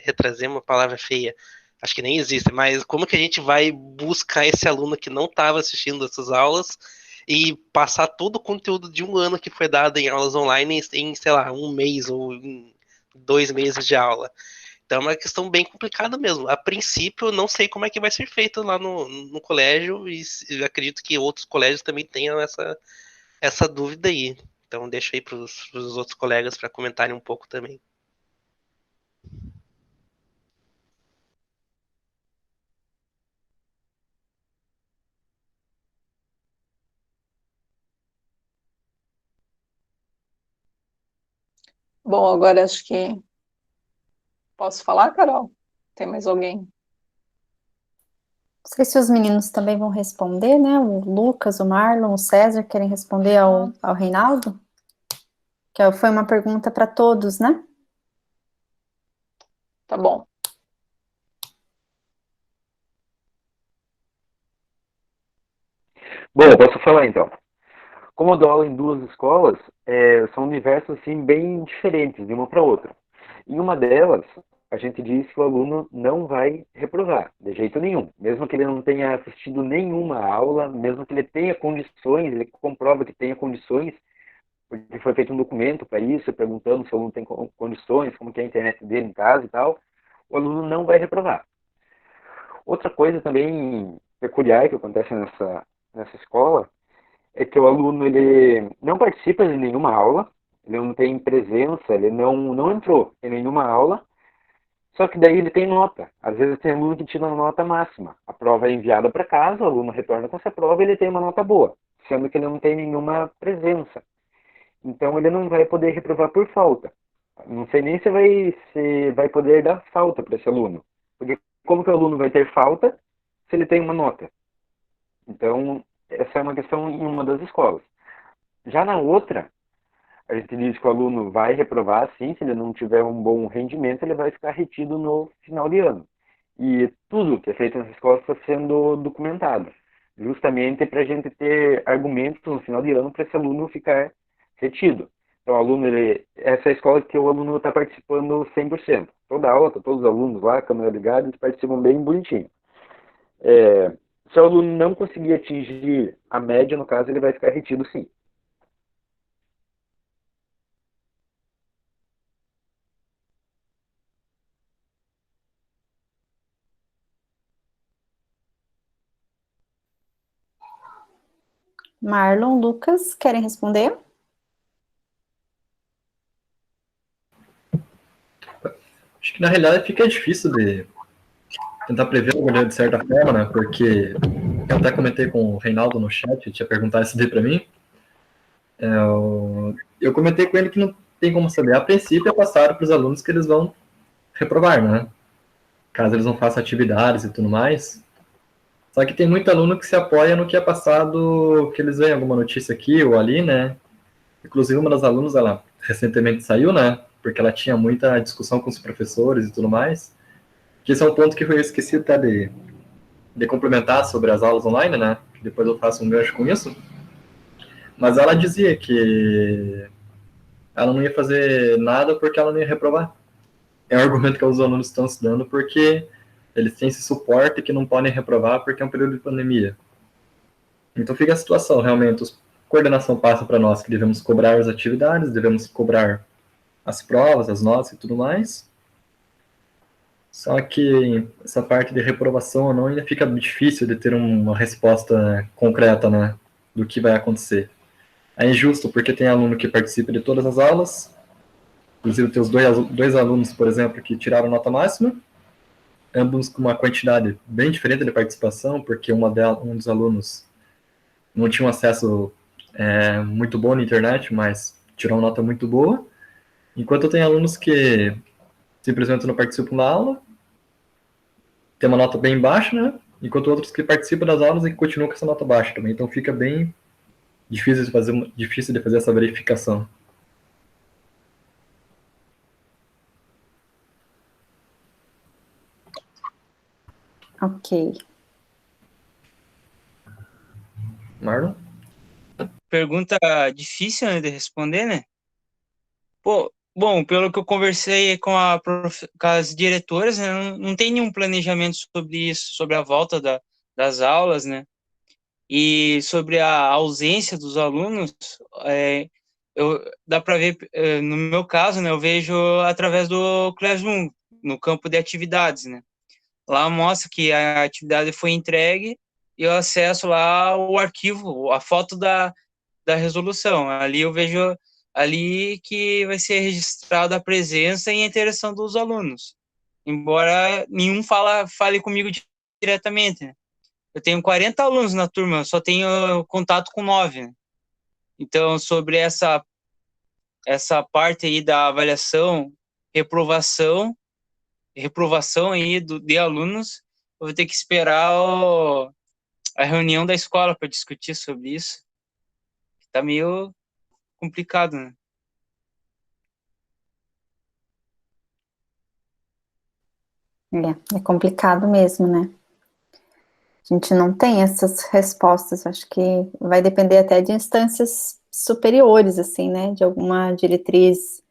Retrazer é uma palavra feia, acho que nem existe, mas como que a gente vai buscar esse aluno que não estava assistindo essas aulas e passar todo o conteúdo de um ano que foi dado em aulas online em, sei lá, um mês ou em 2 meses de aula. Então é uma questão bem complicada mesmo. A princípio, eu não sei como é que vai ser feito lá no colégio e acredito que outros colégios também tenham essa dúvida aí. Então deixa aí para os outros colegas para comentarem um pouco também. Bom, agora acho que posso falar, Carol? Tem mais alguém? Não sei se os meninos também vão responder, né? O Lucas, o Marlon, o César querem responder ao Reinaldo? Que foi uma pergunta para todos, né? Tá bom. Bom, eu posso falar então. Como eu dou aula em duas escolas, são universos assim, bem diferentes de uma para outra. Em uma delas, a gente diz que o aluno não vai reprovar, de jeito nenhum. Mesmo que ele não tenha assistido nenhuma aula, mesmo que ele tenha condições, ele comprova que tenha condições, porque foi feito um documento para isso, perguntando se o aluno tem condições, como que é a internet dele em casa e tal, o aluno não vai reprovar. Outra coisa também peculiar que acontece nessa escola é que o aluno ele não participa de nenhuma aula, ele não tem presença, ele não entrou em nenhuma aula, só que daí ele tem nota. Às vezes tem aluno que tira uma nota máxima. A prova é enviada para casa, o aluno retorna com essa prova e ele tem uma nota boa, sendo que ele não tem nenhuma presença. Então ele não vai poder reprovar por falta. Não sei nem se vai poder dar falta para esse aluno. Porque como que o aluno vai ter falta se ele tem uma nota? Então, essa é uma questão em uma das escolas. Já na outra, a gente diz que o aluno vai reprovar, sim, se ele não tiver um bom rendimento, ele vai ficar retido no final de ano. E tudo que é feito nessa escola está sendo documentado, justamente para a gente ter argumentos no final de ano para esse aluno ficar retido. Então, o aluno, essa é a escola que o aluno está participando 100%. Toda aula, tá todos os alunos lá, câmera ligada, eles participam bem bonitinho. Se o aluno não conseguir atingir a média, no caso, ele vai ficar retido sim. Marlon, Lucas, querem responder? Acho que na realidade fica difícil de tentar prever o goleiro de certa forma, né? Porque eu até comentei com o Reinaldo no chat, tinha perguntado isso daí para mim. Eu comentei com ele que não tem como saber. A princípio é passado para os alunos que eles vão reprovar, né? Caso eles não façam atividades e tudo mais. Só que tem muito aluno que se apoia no que é passado, que eles veem alguma notícia aqui ou ali, né? Inclusive uma das alunas, ela recentemente saiu, né? Porque ela tinha muita discussão com os professores e tudo mais. Que esse é um ponto que eu esqueci até de complementar sobre as aulas online, né? Depois eu faço um gancho com isso. Mas ela dizia que ela não ia fazer nada porque ela não ia reprovar. É um argumento que os alunos estão se dando porque eles têm esse suporte que não podem reprovar porque é um período de pandemia. Então fica a situação, realmente, a coordenação passa para nós que devemos cobrar as atividades, devemos cobrar as provas, as notas e tudo mais. Só que essa parte de reprovação ou não ainda fica difícil de ter uma resposta concreta, né, do que vai acontecer. É injusto porque tem aluno que participa de todas as aulas, inclusive tem os dois alunos, por exemplo, que tiraram nota máxima, ambos com uma quantidade bem diferente de participação, porque um dos alunos não tinha um acesso muito bom na internet, mas tirou uma nota muito boa, enquanto tem alunos que simplesmente não participam da aula, tem uma nota bem baixa, né? Enquanto outros que participam das aulas e continuam com essa nota baixa também. Então fica bem difícil de fazer essa verificação. Ok. Marlon? Pergunta difícil, né, de responder, né? Pô, bom, pelo que eu conversei com as diretoras, né, não tem nenhum planejamento sobre isso, sobre a volta das aulas, né? E sobre a ausência dos alunos, dá para ver, no meu caso, né, eu vejo através do Classroom, no campo de atividades, né? Lá mostra que a atividade foi entregue e eu acesso lá o arquivo, a foto da resolução. Ali eu vejo ali que vai ser registrada a presença e a interação dos alunos. Embora nenhum fale comigo diretamente, né? Eu tenho 40 alunos na turma, eu só tenho contato com 9, né? Então, sobre essa parte aí da avaliação, reprovação aí de alunos, eu vou ter que esperar a reunião da escola para discutir sobre isso. Tá meio complicado, né? É complicado mesmo, né? A gente não tem essas respostas, acho que vai depender até de instâncias superiores, assim, né? De alguma diretriz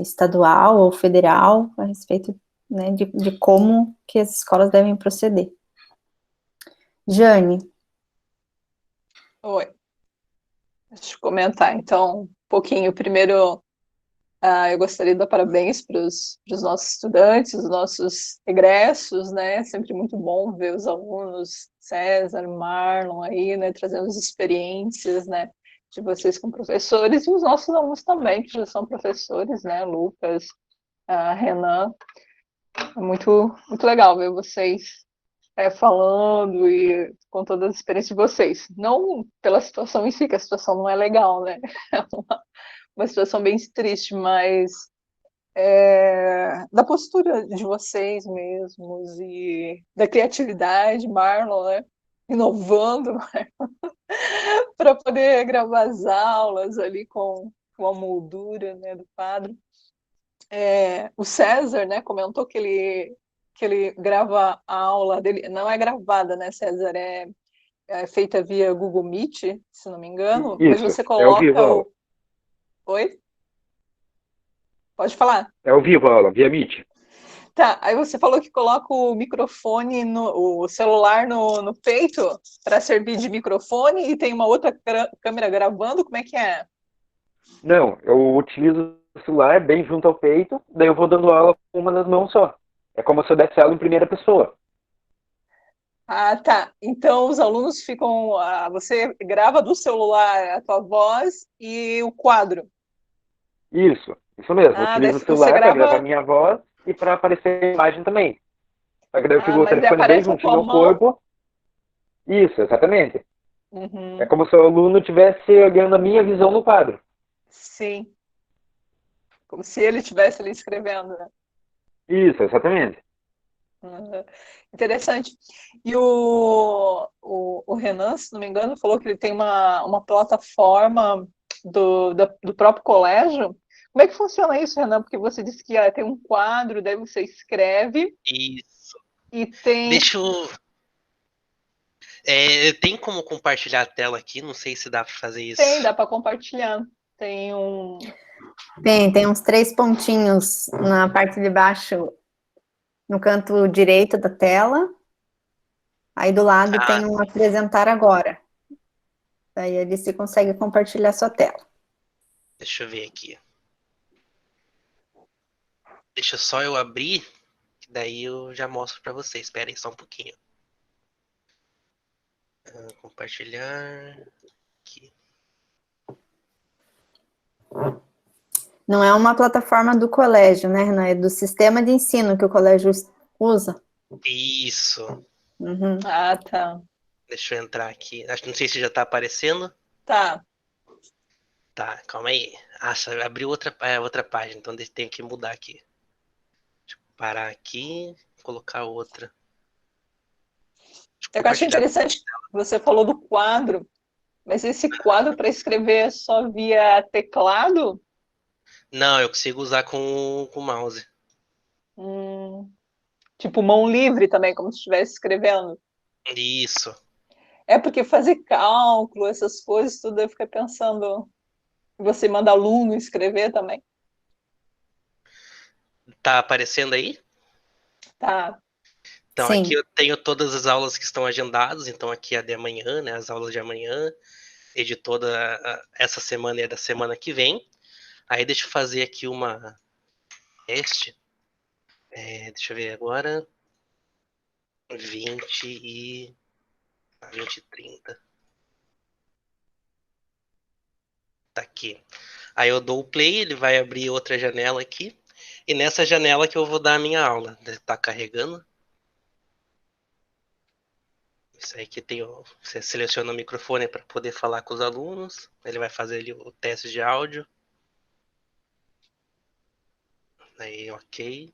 estadual ou federal a respeito, né, de como que as escolas devem proceder. Jane. Oi. Deixa eu comentar, então, um pouquinho. Primeiro, eu gostaria de dar parabéns para os nossos estudantes, os nossos egressos, né? Sempre muito bom ver os alunos, César, Marlon aí, né? Trazendo as experiências, né? De vocês com professores e os nossos alunos também, que já são professores, né? Lucas, Renan. É muito, muito legal ver vocês falando e com todas as experiências de vocês. Não pela situação em si, que a situação não é legal, né? É uma situação bem triste, mas da postura de vocês mesmos e da criatividade, Marlon, né? Inovando para poder gravar as aulas ali com a moldura, né, do quadro. O César, né, comentou que ele grava a aula dele, não é gravada, né, César? É feita via Google Meet, se não me engano, mas Isso, você é ao vivo a coloca aula. Oi? Pode falar. É ao vivo a aula, via Meet. Tá, aí você falou que coloca o microfone, o celular no peito para servir de microfone e tem uma outra câmera gravando, como é que é? Não, eu utilizo o celular bem junto ao peito, daí eu vou dando aula com uma das mãos só. É como se eu desse aula em primeira pessoa. Ah, tá. Então os alunos ficam. Você grava do celular a tua voz e o quadro. Isso mesmo. Eu Daí utilizo o você celular para gravar grava. minha voz e para aparecer a imagem também. Só que daí eu fico o Mas daí telefone bem aparece a juntinho tua ao mão. corpo. Isso, exatamente. Uhum. É como se o aluno estivesse olhando a minha visão no quadro. Sim. Como se ele estivesse ali escrevendo, né? Isso, exatamente. Uhum. Interessante. E o Renan, se não me engano, falou que ele tem uma plataforma do próprio colégio. Como é que funciona isso, Renan? Porque você disse que tem um quadro, daí você escreve. Isso. E tem. Deixa eu. Tem como compartilhar a tela aqui? Não sei se dá para fazer isso. Tem, dá para compartilhar. Tem uns 3 pontinhos na parte de baixo no canto direito da tela. Aí do lado tem um apresentar agora. Daí ali você consegue compartilhar sua tela. Deixa eu ver aqui. Deixa só eu abrir, que daí eu já mostro para vocês. Espera aí só um pouquinho. Compartilhar. Aqui. Não é uma plataforma do colégio, né, Renan? É do sistema de ensino que o colégio usa. Isso. Uhum. Ah, tá. Deixa eu entrar aqui. Não sei se já tá aparecendo. Tá. Tá, calma aí. Abriu outra página, então tenho que mudar aqui. Deixa eu parar aqui, colocar outra. Eu acho interessante, você falou do quadro, mas esse quadro para escrever é só via teclado? Não, eu consigo usar com o mouse. Tipo mão livre também, como se estivesse escrevendo. Isso. É porque fazer cálculo, essas coisas, tudo eu fico pensando. Você manda aluno escrever também? Tá aparecendo aí? Tá. Então Sim. aqui eu tenho todas as aulas que estão agendadas, então aqui é a de amanhã, né? As aulas de amanhã, e de toda essa semana e a da semana que vem. Aí deixa eu fazer aqui uma teste. Deixa eu ver agora. 20 e 30. Tá aqui. Aí eu dou o play, ele vai abrir outra janela aqui. E nessa janela que eu vou dar a minha aula. Tá carregando. Isso aí que tem. Você seleciona o microfone para poder falar com os alunos. Ele vai fazer ali o teste de áudio. Aí, ok.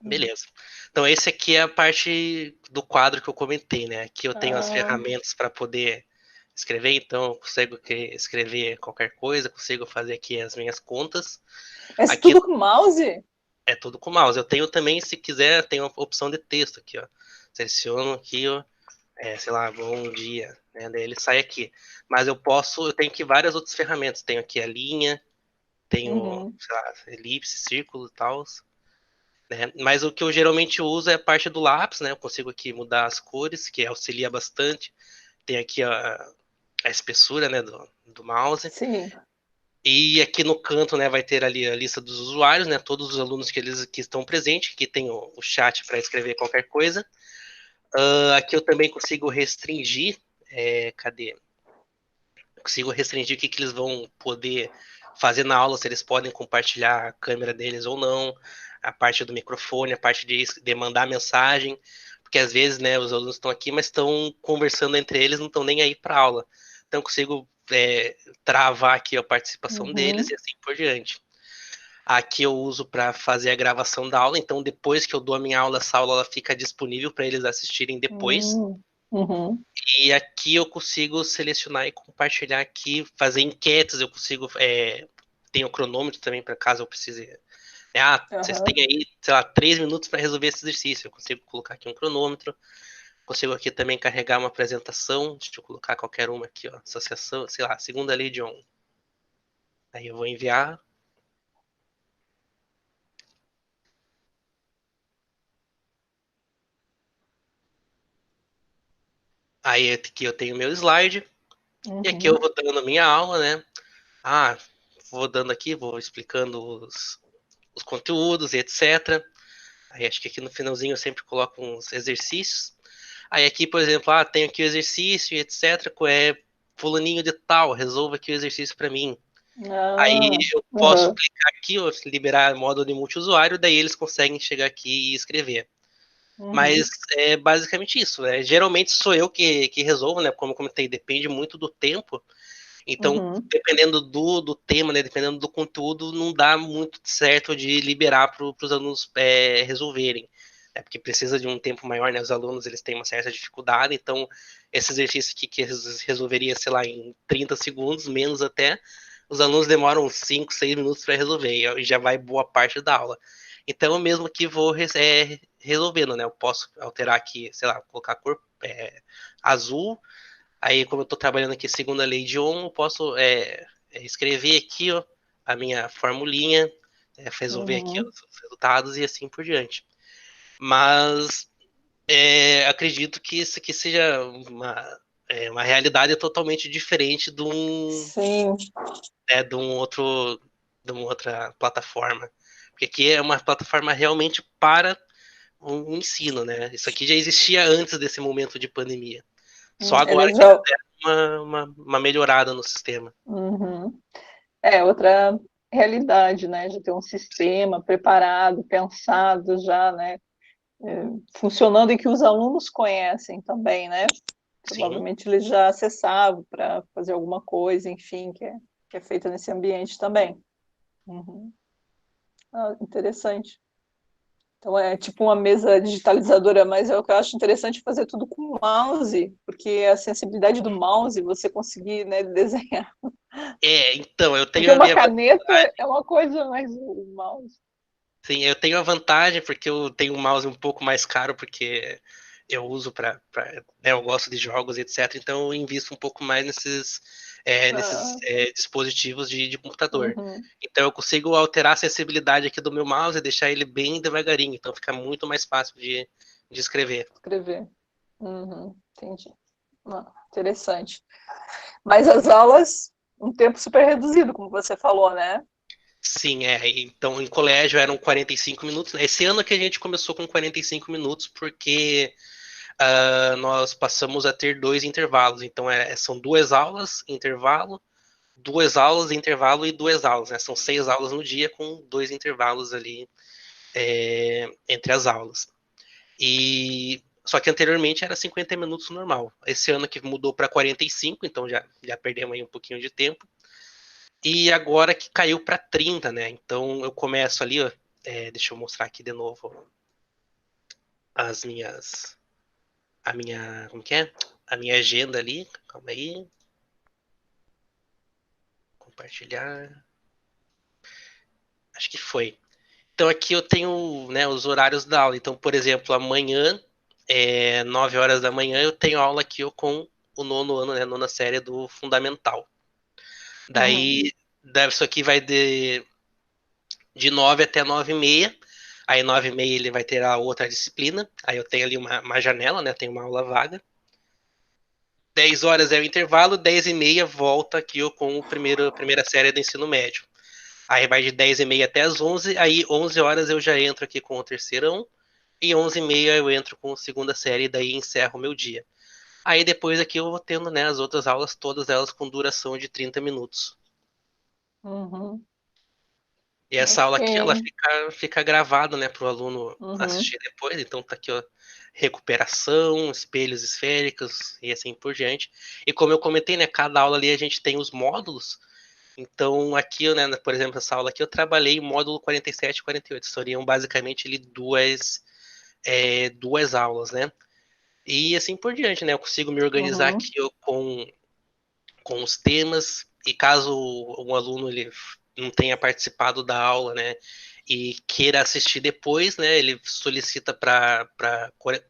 Beleza. Então, esse aqui é a parte do quadro que eu comentei, né? Aqui eu tenho as ferramentas para poder escrever, então eu consigo escrever qualquer coisa, consigo fazer aqui as minhas contas. Mas Aqui tudo com mouse? é tudo com mouse. Eu tenho também, se quiser, tem uma opção de texto aqui, ó. Seleciono aqui, ó. Sei lá, bom dia, né? Daí ele sai aqui. Mas eu tenho aqui várias outras ferramentas. Tenho aqui a linha, tenho, sei lá, elipse, círculo e tal. Né? Mas o que eu geralmente uso é a parte do lápis, né? Eu consigo aqui mudar as cores, que auxilia bastante. Tem aqui a espessura, né, do mouse. Sim. E aqui no canto, né, vai ter ali a lista dos usuários, né? Todos os alunos que estão presentes. Aqui tem o chat para escrever qualquer coisa. Aqui eu também consigo restringir. Cadê? Eu consigo restringir o que eles vão poder fazer na aula, se eles podem compartilhar a câmera deles ou não, a parte do microfone, a parte de mandar mensagem, porque às vezes, né, os alunos estão aqui, mas estão conversando entre eles, não estão nem aí para aula. Então eu consigo travar aqui a participação deles e assim por diante. Aqui eu uso para fazer a gravação da aula, então depois que eu dou a minha aula, essa aula ela fica disponível para eles assistirem depois. E aqui eu consigo selecionar e compartilhar aqui, fazer enquetes, eu consigo. Tem o cronômetro também, para caso eu precise. Vocês têm aí, sei lá, 3 minutos para resolver esse exercício. Eu consigo colocar aqui um cronômetro. Consigo aqui também carregar uma apresentação. Deixa eu colocar qualquer uma aqui, ó. Associação, sei lá, segunda lei de Ohm. Aí eu vou enviar. Aí aqui eu tenho meu slide. E aqui eu vou dando minha aula, né? Vou dando aqui, vou explicando os conteúdos e etc. Aí acho que aqui no finalzinho eu sempre coloco uns exercícios. Aí aqui, por exemplo, tenho aqui o exercício e etc. Fulaninho de tal, resolva aqui o exercício para mim. Aí eu posso clicar aqui, liberar módulo de multiusuário, daí eles conseguem chegar aqui e escrever. Mas é basicamente isso. Geralmente sou eu que resolvo, né? Como eu comentei, depende muito do tempo. Então, dependendo do tema, né, dependendo do conteúdo, não dá muito certo de liberar para os alunos resolverem. Porque precisa de um tempo maior, né? Os alunos eles têm uma certa dificuldade, então esse exercício aqui que resolveria, sei lá, em 30 segundos, menos até, os alunos demoram 5, 6 minutos para resolver, e já vai boa parte da aula. Então, eu mesmo que vou resolvendo, né? Eu posso alterar aqui, sei lá, colocar a cor azul. Aí, como eu estou trabalhando aqui segunda lei de Ohm, eu posso escrever aqui, ó, a minha formulinha, resolver aqui os resultados e assim por diante. Mas acredito que isso aqui seja uma realidade totalmente diferente Sim, de uma outra plataforma. Porque aqui é uma plataforma realmente para o ensino, né? Isso aqui já existia antes desse momento de pandemia. Só agora eles que eles já. deram uma melhorada no sistema. Uhum. É outra realidade, né? De ter um sistema preparado, pensado já, né? Funcionando e que os alunos conhecem também, né? Sim. Provavelmente eles já acessavam para fazer alguma coisa, enfim, que é feita nesse ambiente também. Uhum. Interessante. Então é tipo uma mesa digitalizadora, mas é o que eu acho interessante fazer tudo com mouse, porque a sensibilidade do mouse, você conseguir, né, desenhar. Então, eu Porque tenho a uma minha caneta é uma coisa, mas o mouse. Sim, eu tenho a vantagem porque eu tenho um mouse um pouco mais caro, porque eu uso né, eu gosto de jogos, etc. Então eu invisto um pouco mais nesses Ah, dispositivos de computador. uhum, Então eu consigo alterar a sensibilidade aqui do meu mouse e deixar ele bem devagarinho. Então fica muito mais fácil de escrever. escrever. Uhum, entendi. Interessante. Mas as aulas, um tempo super reduzido, como você falou, né? Sim, então em colégio eram 45 minutos. Esse ano que a gente começou com 45 minutos, porque nós passamos a ter 2 intervalos. Então, são 2 aulas, intervalo, 2 aulas, intervalo e 2 aulas. Né? São 6 aulas no dia com 2 intervalos ali entre as aulas. Só que anteriormente era 50 minutos normal. Esse ano que mudou para 45, então já perdemos aí um pouquinho de tempo. E agora que caiu para 30, né? Então eu começo ali, ó, deixa eu mostrar aqui de novo as minhas como que é? A minha agenda ali, calma aí. Compartilhar. Acho que foi. Então aqui eu tenho, né, os horários da aula. Então, por exemplo, amanhã, 9 horas da manhã, eu tenho aula aqui com o nono ano, né, nona série do Fundamental. Uhum, Isso aqui vai de 9 até 9h30. Aí 9h30 ele vai ter a outra disciplina. Aí eu tenho ali uma janela, né, tenho uma aula vaga. 10 horas é o intervalo, 10h30 volta aqui com a primeira série do ensino médio. Aí vai de 10h30 até as 11, aí 11 horas eu já entro aqui com o terceirão, e 11h30 eu entro com a segunda série, e daí encerro o meu dia. Aí depois aqui eu vou tendo, né, as outras aulas, todas elas com duração de 30 minutos. uhum, E essa aula aqui, ela ok. fica gravada, né, para o aluno Uhum, assistir depois, então tá aqui, ó, recuperação, espelhos esféricos e assim por diante. E como eu comentei, né, cada aula ali a gente tem os módulos. Então, aqui, né, por exemplo, essa aula aqui, eu trabalhei em módulo 47 e 48. Seriam basicamente ali duas aulas, né? E assim por diante, né? Eu consigo me organizar uhum, aqui com os temas. E caso um aluno ele não tenha participado da aula, né? E queira assistir depois, né? Ele solicita para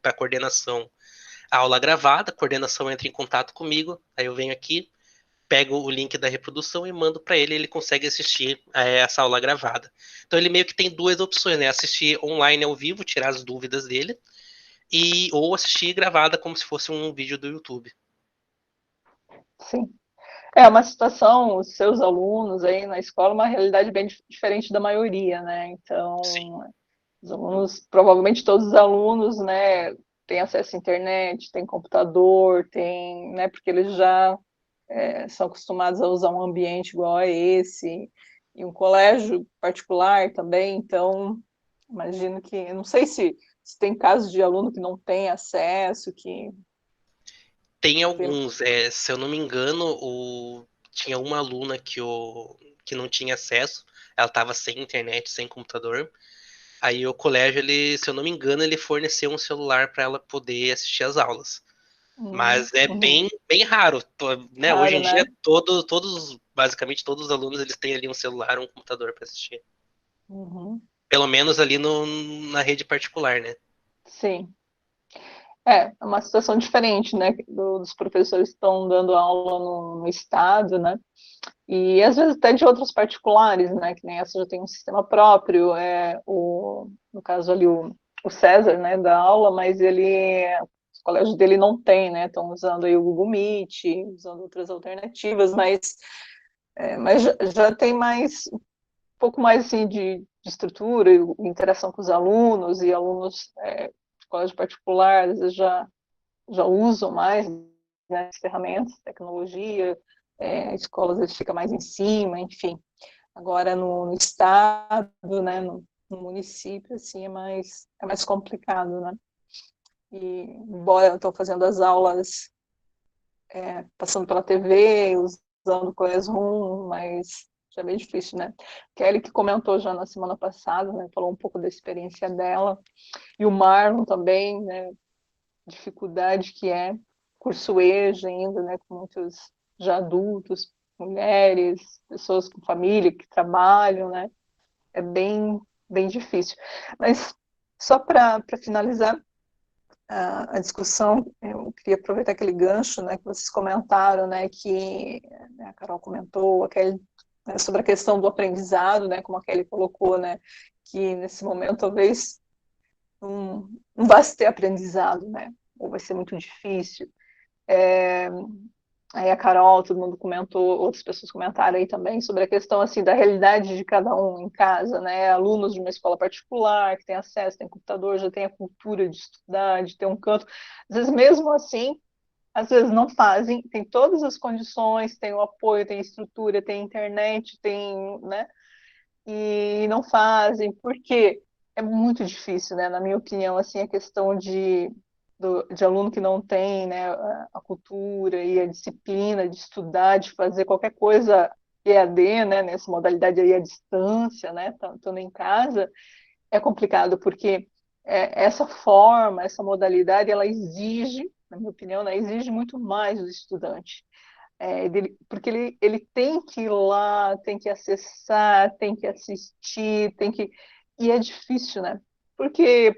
a coordenação a aula gravada, a coordenação entra em contato comigo, aí eu venho aqui, pego o link da reprodução e mando para ele, ele consegue assistir essa aula gravada. Então ele meio que tem duas opções, né? Assistir online ao vivo, tirar as dúvidas dele, ou assistir gravada como se fosse um vídeo do YouTube. sim. É uma situação, os seus alunos aí na escola, uma realidade bem diferente da maioria, né? Sim, Então, os alunos, provavelmente todos os alunos, né, têm acesso à internet, têm computador, têm, né, porque eles já são acostumados a usar um ambiente igual a esse, e um colégio particular também, então, imagino que, eu não sei se tem casos de aluno que não tem acesso, que... tem alguns, se eu não me engano, tinha uma aluna que não tinha acesso, ela estava sem internet, sem computador. Aí o colégio, ele, se eu não me engano, ele forneceu um celular para ela poder assistir às aulas. Mas é Uhum, bem raro, né? Hoje raro, em dia, né? basicamente todos os alunos, eles têm ali um celular, um computador para assistir. Uhum, Pelo menos ali na rede particular, né? sim. É uma situação diferente, né, dos professores que estão dando aula no estado, né, e às vezes até de outros particulares, né, que nem essa já tem um sistema próprio, no caso ali o César, né, da aula, mas os colégios dele não tem, né, estão usando aí o Google Meet, usando outras alternativas, mas já tem um pouco mais assim, de estrutura, interação com os alunos, e alunos de colégio particular, às vezes já usam mais, né, as ferramentas, tecnologia, escolas às vezes fica mais em cima, enfim. Agora no estado, né, no município, assim, é mais complicado, né? E, embora eu estou fazendo as aulas passando pela TV, usando o Classroom, mas já é meio difícil, né? Kelly, que comentou já na semana passada, né, falou um pouco da experiência dela, e o Marlon também, né, dificuldade que é, curso EJA ainda, né, com muitos já adultos, mulheres, pessoas com família que trabalham, né, é bem difícil. Mas só para finalizar a discussão, eu queria aproveitar aquele gancho, né, que vocês comentaram, né, que a Carol comentou, né, sobre a questão do aprendizado, né, como a Kelly colocou, né, que nesse momento talvez não vai se ter aprendizado, né, ou vai ser muito difícil. Aí a Carol, todo mundo comentou, outras pessoas comentaram aí também sobre a questão assim da realidade de cada um em casa, né? Alunos de uma escola particular que tem acesso, tem computador, já tem a cultura de estudar, de ter um canto. Às vezes mesmo assim, às vezes não fazem, tem todas as condições, tem o apoio, tem estrutura, tem internet, tem, né? E não fazem, porque é muito difícil, né? Na minha opinião, assim, a questão de aluno que não tem, né, a cultura e a disciplina de estudar, de fazer qualquer coisa EAD, né, nessa modalidade aí à distância, né, estando em casa, é complicado, porque essa forma, essa modalidade, ela exige, na minha opinião, né, exige muito mais do estudante. Porque ele tem que ir lá, tem que acessar, tem que assistir, E é difícil, né? Porque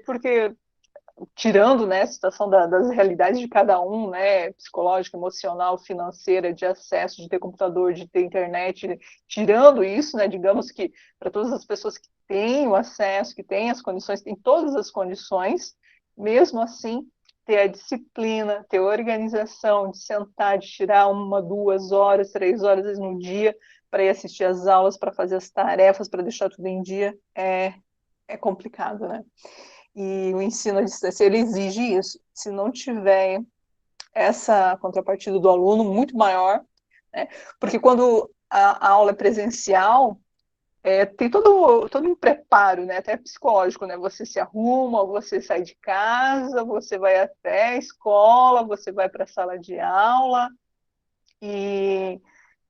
tirando, né, a situação das realidades de cada um, né, psicológica, emocional, financeira, de acesso, de ter computador, de ter internet, tirando isso, né, digamos que para todas as pessoas que têm o acesso, que têm as condições, têm todas as condições, mesmo assim, ter a disciplina, ter a organização de sentar, de tirar 1, 2 horas, 3 horas vezes no dia para ir assistir as aulas, para fazer as tarefas, para deixar tudo em dia, é complicado, né? E o ensino à distância, ele exige isso. Se não tiver essa contrapartida do aluno muito maior, né? Porque quando a aula é presencial, tem todo um preparo, né? Até psicológico, né? Você se arruma, você sai de casa, você vai até a escola, você vai para a sala de aula, e,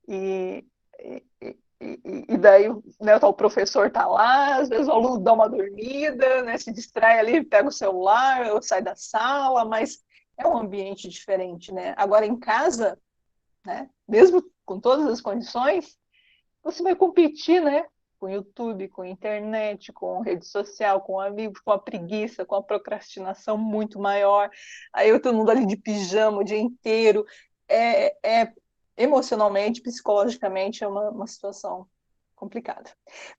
e, e daí, né, o professor está lá, às vezes o aluno dá uma dormida, né, se distrai ali, pega o celular, ou sai da sala, mas é um ambiente diferente, né? Agora, em casa, né, mesmo com todas as condições, você vai competir, né, com YouTube, com internet, com rede social, com amigos, com a preguiça, com a procrastinação muito maior. Aí todo mundo ali de pijama o dia inteiro. Emocionalmente, psicologicamente, é uma situação complicada.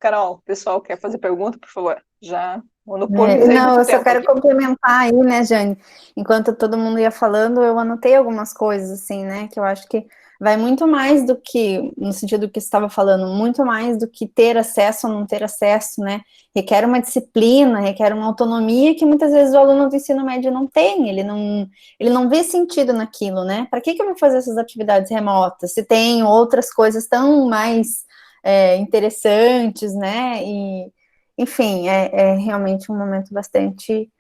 Carol, o pessoal quer fazer pergunta, por favor? Já monopolizei Não, muito eu só tempo quero aqui. complementar aí, né, Jane? Enquanto todo mundo ia falando, eu anotei algumas coisas, assim, né, que eu acho que vai muito mais do que, no sentido que você estava falando, muito mais do que ter acesso ou não ter acesso, né? Requer uma disciplina, requer uma autonomia que muitas vezes o aluno do ensino médio não tem, ele não vê sentido naquilo, né? Para que eu vou fazer essas atividades remotas, se tem outras coisas tão mais interessantes, né? Enfim, é realmente um momento bastante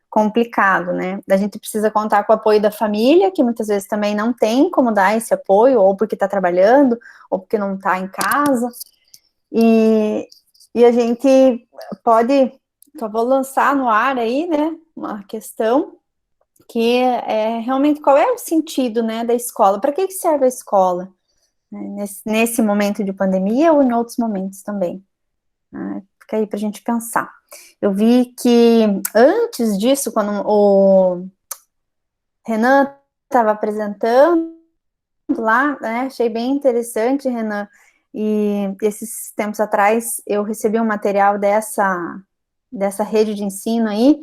complicado, né? A gente precisa contar com o apoio da família, que muitas vezes também não tem como dar esse apoio, ou porque está trabalhando, ou porque não está em casa. E a gente pode, só vou lançar no ar aí, né, uma questão, que realmente qual é o sentido, né, da escola? Para que serve a escola? Nesse momento de pandemia ou em outros momentos também? Fica aí para a gente pensar. Eu vi que antes disso, quando o Renan estava apresentando lá, né, achei bem interessante, Renan, e esses tempos atrás eu recebi um material dessa rede de ensino aí,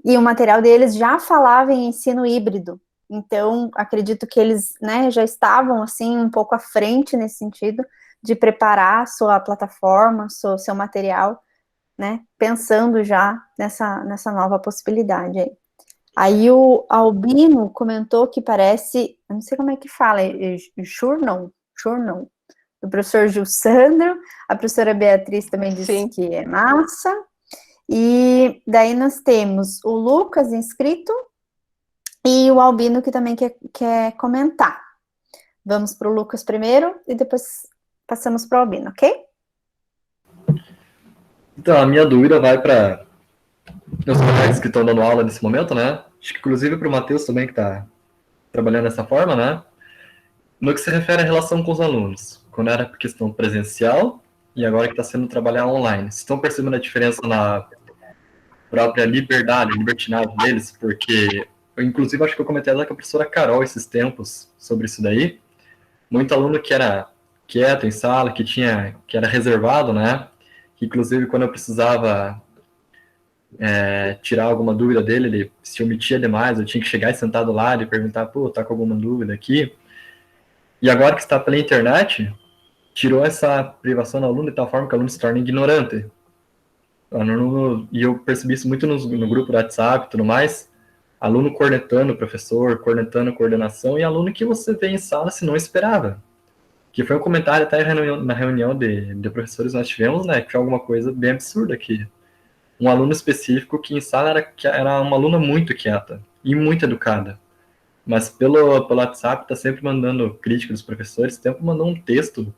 e o material deles já falava em ensino híbrido. Então, acredito que eles, né, já estavam, assim, um pouco à frente nesse sentido, de preparar sua plataforma, seu material, né, pensando já nessa nova possibilidade aí. Aí o Albino comentou que parece, eu não sei como é que fala, journal, do professor Gil Sandro, a professora Beatriz também disse Sim. que é massa, e daí nós temos o Lucas inscrito, e o Albino que também quer comentar. Vamos para o Lucas primeiro, e depois passamos para o Albino, ok? Então, a minha dúvida vai para os colegas que estão dando aula nesse momento, né? Acho que inclusive para o Matheus também, que está trabalhando dessa forma, né? No que se refere à relação com os alunos, quando era questão presencial e agora que está sendo trabalhar online. Vocês estão percebendo a diferença na própria liberdade, libertinagem deles? Porque eu, inclusive, acho que eu comentei com a professora Carol esses tempos sobre isso daí. Muito aluno que era quieto em sala, que era reservado, né? Que, inclusive, quando eu precisava tirar alguma dúvida dele, ele se omitia demais, eu tinha que chegar e sentar do lado e perguntar, pô, tá com alguma dúvida aqui? E agora que está pela internet, tirou essa privação do aluno de tal forma que o aluno se torna ignorante. E eu percebi isso muito no grupo do WhatsApp e tudo mais, aluno cornetando o professor, cornetando a coordenação, e aluno que você vê em sala se não esperava. Que foi um comentário até na reunião de professores que nós tivemos, né, que foi alguma coisa bem absurda aqui. Um aluno específico que em sala era uma aluna muito quieta e muito educada. Mas pelo WhatsApp está sempre mandando crítica dos professores, sempre mandou um texto.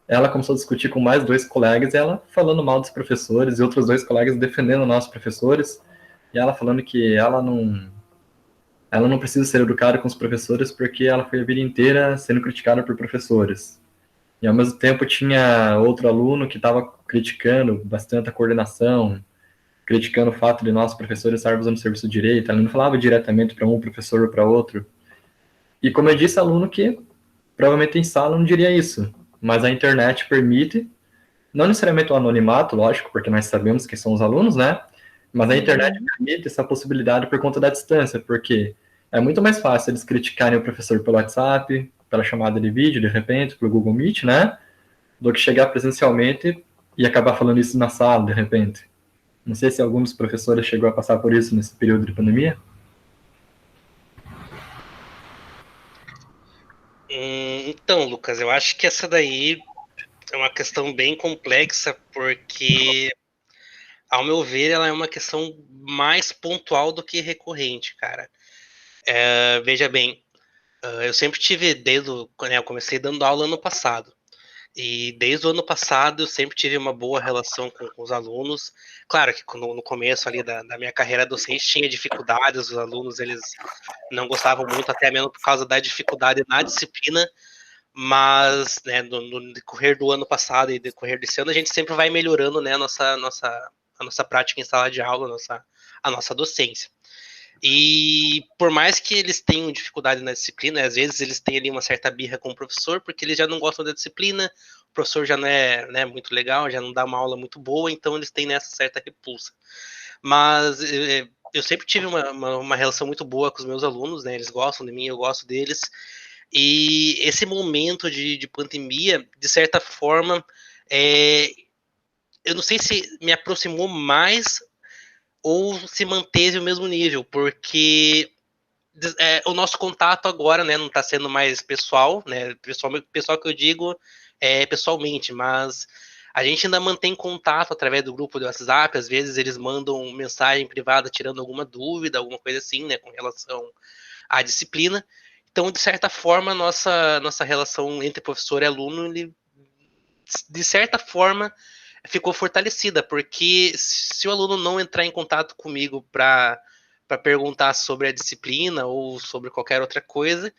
Ela começou a discutir com mais 2 colegas, e ela falando mal dos professores, e outros 2 colegas defendendo nossos professores, e ela falando que ela não precisa ser educada com os professores porque ela foi a vida inteira sendo criticada por professores. E ao mesmo tempo tinha outro aluno que estava criticando bastante a coordenação, criticando o fato de nossos professores estarem usando o serviço direito. Ela não falava diretamente para um professor ou para outro. E como eu disse, aluno que provavelmente em sala não diria isso, mas a internet permite, não necessariamente o anonimato, lógico, porque nós sabemos que são os alunos, né? Mas a internet permite essa possibilidade por conta da distância, porque é muito mais fácil eles criticarem o professor pelo WhatsApp, pela chamada de vídeo, de repente, pelo Google Meet, né? Do que chegar presencialmente e acabar falando isso na sala, de repente. Não sei se algum dos professores chegou a passar por isso nesse período de pandemia. Então, Lucas, eu acho que essa daí é uma questão bem complexa, porque, ao meu ver, ela é uma questão mais pontual do que recorrente, cara. Veja bem, eu sempre tive, eu comecei dando aula ano passado. E desde o ano passado eu sempre tive uma boa relação com os alunos. Claro que no começo ali da minha carreira docente tinha dificuldades, os alunos eles não gostavam muito, até mesmo por causa da dificuldade na disciplina, mas né, no decorrer do ano passado e decorrer desse ano a gente sempre vai melhorando, né, a nossa prática em sala de aula, a nossa docência. E por mais que eles tenham dificuldade na disciplina, às vezes eles têm ali uma certa birra com o professor, porque eles já não gostam da disciplina, o professor já não é, né, muito legal, já não dá uma aula muito boa, então eles têm nessa certa repulsa. Mas eu sempre tive uma relação muito boa com os meus alunos, né, eles gostam de mim, eu gosto deles, e esse momento de pandemia, de certa forma, eu não sei se me aproximou mais ou se manteve o mesmo nível, porque o nosso contato agora, né, não está sendo mais pessoal, né, pessoal que eu digo pessoalmente, mas a gente ainda mantém contato através do grupo do WhatsApp, às vezes eles mandam mensagem privada tirando alguma dúvida, alguma coisa assim, né, com relação à disciplina. Então, de certa forma, nossa relação entre professor e aluno, ele, de certa forma, ficou fortalecida, porque se o aluno não entrar em contato comigo para perguntar sobre a disciplina ou sobre qualquer outra coisa,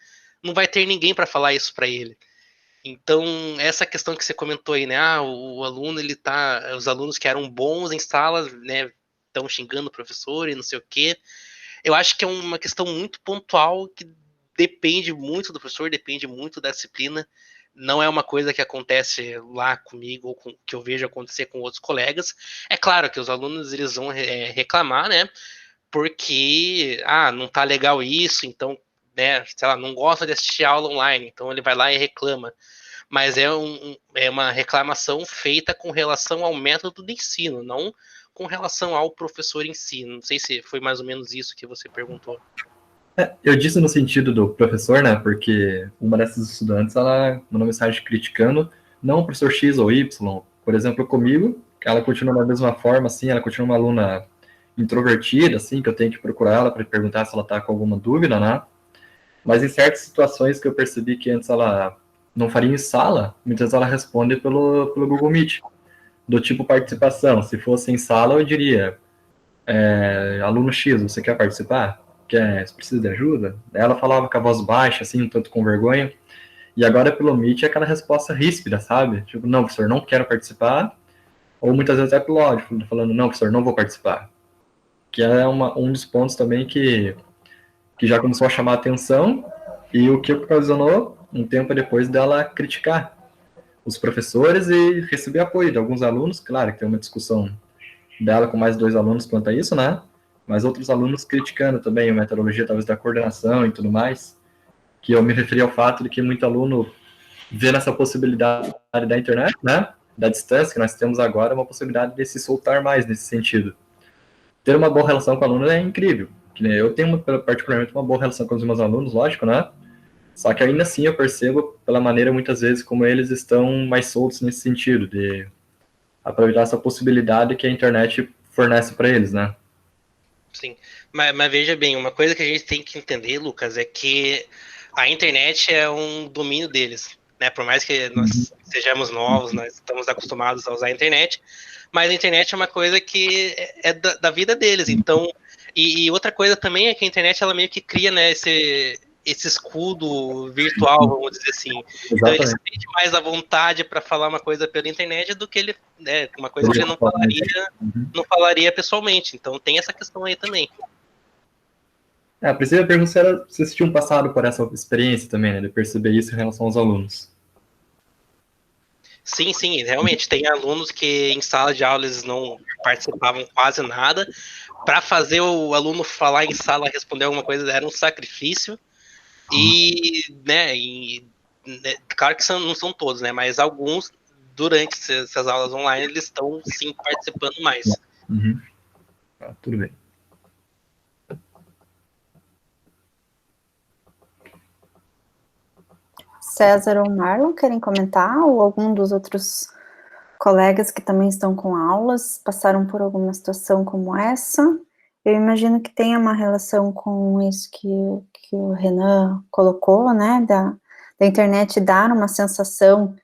não vai ter ninguém para falar isso para ele. Então, essa questão que você comentou aí, né? O aluno, os alunos que eram bons em sala, né, estão xingando o professor e não sei o quê. Eu acho que é uma questão muito pontual que depende muito do professor, depende muito da disciplina. Não é uma coisa que acontece lá comigo ou que eu vejo acontecer com outros colegas. É claro que os alunos eles vão reclamar, né? porque, não tá legal isso, então, né, sei lá, não gosta de assistir aula online, então ele vai lá e reclama. Mas é uma reclamação feita com relação ao método de ensino, não com relação ao professor em si. Não sei se foi mais ou menos isso que você perguntou. Eu disse no sentido do professor, né, porque uma dessas estudantes, ela mandou mensagem criticando, não o professor X ou Y, por exemplo, comigo, ela continua da mesma forma, assim, ela continua uma aluna introvertida, assim, que eu tenho que procurar ela para perguntar se ela está com alguma dúvida, né, mas em certas situações que eu percebi que antes ela não faria em sala, muitas vezes ela responde pelo Google Meet, do tipo participação. Se fosse em sala, eu diria, aluno X, você quer participar? Você precisa de ajuda? Ela falava com a voz baixa, assim, um tanto com vergonha, e agora pelo Meet é aquela resposta ríspida, sabe? Tipo, não, professor, não quero participar, ou muitas vezes é pelo áudio, falando, não, professor, não vou participar. Que é um dos pontos também que já começou a chamar a atenção, e o que ocasionou um tempo depois dela criticar os professores e receber apoio de alguns alunos, claro que tem uma discussão dela com mais 2 alunos quanto a isso, né? Mas outros alunos criticando também a metodologia, talvez, da coordenação e tudo mais, que eu me referi ao fato de que muito aluno vê nessa possibilidade da internet, né? Da distância que nós temos agora, uma possibilidade de se soltar mais nesse sentido. Ter uma boa relação com o aluno é incrível. Eu tenho, particularmente, uma boa relação com os meus alunos, lógico, né? Só que ainda assim eu percebo pela maneira, muitas vezes, como eles estão mais soltos nesse sentido, de aproveitar essa possibilidade que a internet fornece para eles, né? Sim, mas veja bem, uma coisa que a gente tem que entender, Lucas, é que a internet é um domínio deles, né? Por mais que nós sejamos novos, nós estamos acostumados a usar a internet, mas a internet é uma coisa que é da vida deles. Então, e outra coisa também é que a internet ela meio que cria, né, esse escudo virtual, vamos dizer assim. Então ele se sente mais à vontade para falar uma coisa pela internet do que ele, né, uma coisa que ele não falaria pessoalmente. Então tem essa questão aí também. A primeira pergunta era se vocês tinham passado por essa experiência também, né, de perceber isso em relação aos alunos. Sim, realmente. Tem alunos que em sala de aula eles não participavam quase nada. Para fazer o aluno falar em sala, responder alguma coisa, era um sacrifício. Né, claro que não são todos, né? Mas alguns, durante essas aulas online, eles estão sim participando mais. Tudo bem. César ou Marlon, querem comentar? Ou algum dos outros colegas que também estão com aulas, passaram por alguma situação como essa? Eu imagino que tenha uma relação com isso que o Renan colocou, né, da internet dar uma sensação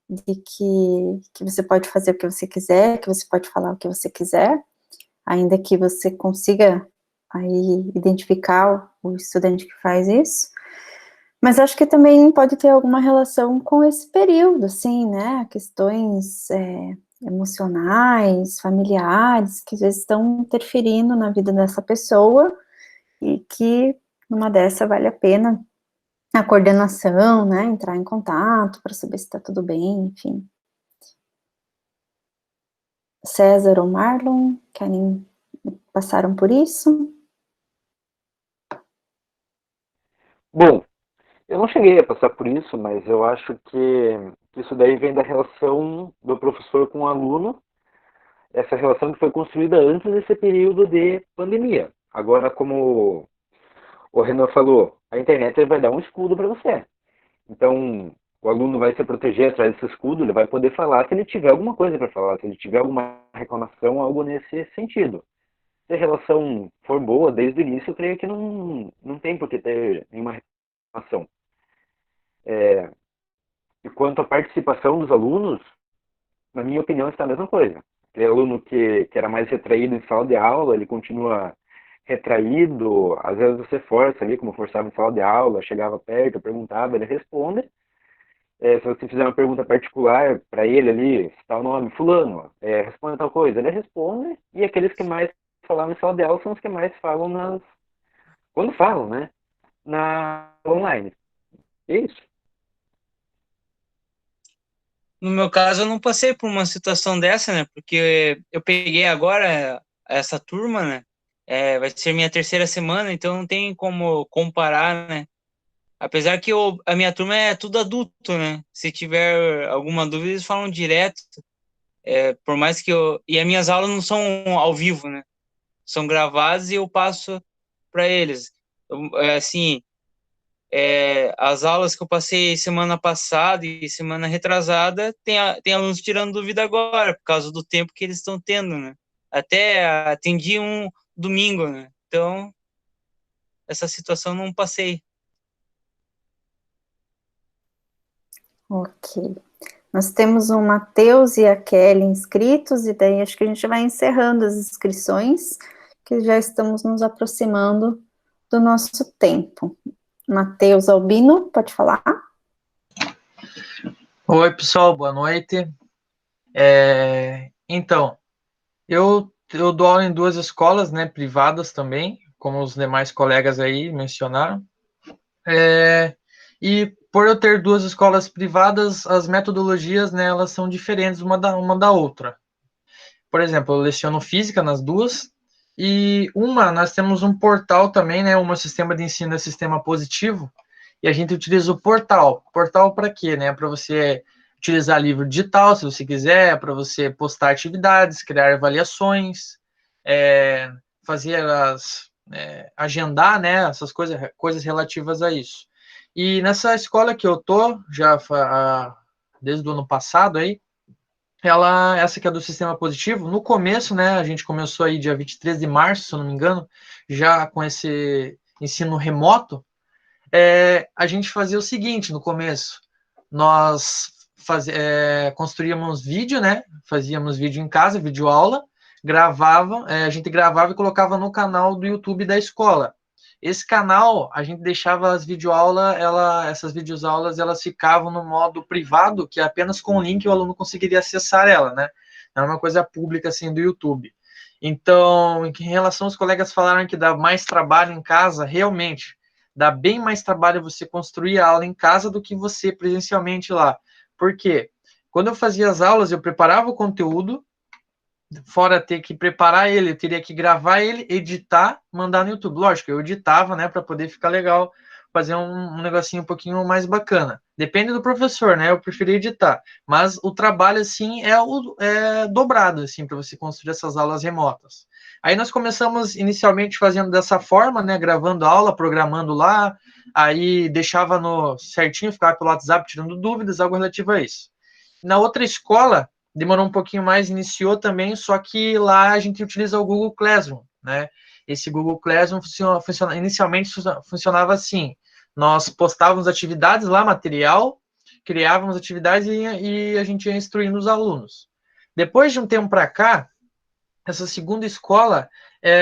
de que você pode fazer o que você quiser, que você pode falar o que você quiser, ainda que você consiga aí identificar o estudante que faz isso. Mas acho que também pode ter alguma relação com esse período, assim, né, questões emocionais, familiares, que às vezes estão interferindo na vida dessa pessoa, e que numa dessa vale a pena a coordenação, né, entrar em contato para saber se está tudo bem, enfim. César ou Marlon, passaram por isso? Bom, eu não cheguei a passar por isso, mas eu acho que isso daí vem da relação do professor com o aluno, essa relação que foi construída antes desse período de pandemia. Agora, como o Renan falou, a internet vai dar um escudo para você. Então, o aluno vai se proteger atrás desse escudo, ele vai poder falar se ele tiver alguma coisa para falar, se ele tiver alguma reclamação, algo nesse sentido. Se a relação for boa desde o início, eu creio que não tem por que ter nenhuma reclamação. E quanto à participação dos alunos, na minha opinião, está a mesma coisa. Aquele aluno que era mais retraído em sala de aula, ele continua retraído, às vezes você força ali, como forçava em sala de aula, chegava perto, perguntava, ele responde. Se você fizer uma pergunta particular para ele ali, se tá o nome, fulano, responde tal coisa, ele responde, e aqueles que mais falavam em sala de aula são os que mais falam quando falam, né, na online. É isso. No meu caso, eu não passei por uma situação dessa, né? Porque eu peguei agora essa turma, né? vai ser minha terceira semana, então não tem como comparar, né? Apesar que a minha turma é tudo adulto, né? Se tiver alguma dúvida, eles falam direto. Por mais que E as minhas aulas não são ao vivo, né? São gravadas e eu passo para eles. Assim, as aulas que eu passei semana passada e semana retrasada, tem alunos tirando dúvida agora, por causa do tempo que eles estão tendo, né? Até atendi um domingo, né? Então, essa situação não passei. Ok. Nós temos o Matheus e a Kelly inscritos, e daí acho que a gente vai encerrando as inscrições, que já estamos nos aproximando do nosso tempo. Matheus Albino, pode falar? Oi, pessoal, boa noite. Então, eu dou aula em 2 escolas, né, privadas também, como os demais colegas aí mencionaram. E por eu ter 2 escolas privadas, as metodologias, né, elas são diferentes uma da outra. Por exemplo, eu leciono física nas duas, e nós temos um portal também, né, um sistema de ensino é sistema positivo, e a gente utiliza o portal. Portal para quê, né? Para você utilizar livro digital, se você quiser, para você postar atividades, criar avaliações, fazer agendar, né, essas coisas relativas a isso. E nessa escola que eu tô, já desde o ano passado aí, essa que é do sistema positivo, no começo, né, a gente começou aí dia 23 de março, se eu não me engano, já com esse ensino remoto, a gente fazia o seguinte no começo, nós construíamos vídeo, né, fazíamos vídeo em casa, vídeo aula, a gente gravava e colocava no canal do YouTube da escola. Esse canal, a gente deixava as essas videoaulas, elas ficavam no modo privado, que é apenas com o link o aluno conseguiria acessar ela, né? Não é uma coisa pública assim do YouTube. Então, em relação aos colegas falaram que dá mais trabalho em casa, realmente, dá bem mais trabalho você construir a aula em casa do que você presencialmente lá. Por quê? Quando eu fazia as aulas, eu preparava o conteúdo, fora ter que preparar ele, eu teria que gravar ele, editar, mandar no YouTube. Lógico, eu editava, né, para poder ficar legal, fazer um negocinho um pouquinho mais bacana. Depende do professor, né? Eu preferi editar, mas o trabalho assim é dobrado assim para você construir essas aulas remotas. Aí nós começamos inicialmente fazendo dessa forma, né, gravando aula, programando lá, aí deixava no certinho, ficava pelo WhatsApp tirando dúvidas, algo relativo a isso. Na outra escola, demorou um pouquinho mais, iniciou também, só que lá a gente utiliza o Google Classroom, né? Esse Google Classroom inicialmente funcionava assim, nós postávamos atividades lá, material, criávamos atividades e a gente ia instruindo os alunos. Depois de um tempo para cá, essa segunda escola,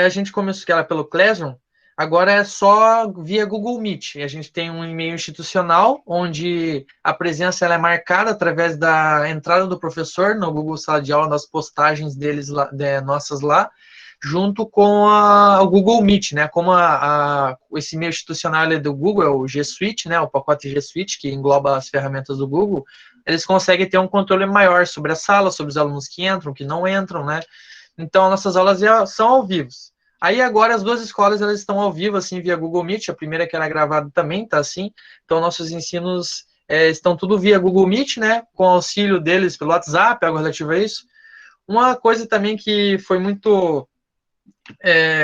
a gente começou, que era pelo Classroom, agora é só via Google Meet. A gente tem um e-mail institucional, onde a presença ela é marcada através da entrada do professor no Google Sala de Aula, das postagens deles lá, nossas lá, junto com o Google Meet, né? Como esse e-mail institucional é do Google, é o G Suite, né? O pacote G Suite, que engloba as ferramentas do Google, eles conseguem ter um controle maior sobre a sala, sobre os alunos que entram, que não entram, né? Então, nossas aulas são ao vivo. Aí, agora, as 2 escolas, elas estão ao vivo, assim, via Google Meet. A primeira que era gravada também tá assim. Então, nossos ensinos estão tudo via Google Meet, né? Com auxílio deles pelo WhatsApp, algo relativo a isso. Uma coisa também que foi muito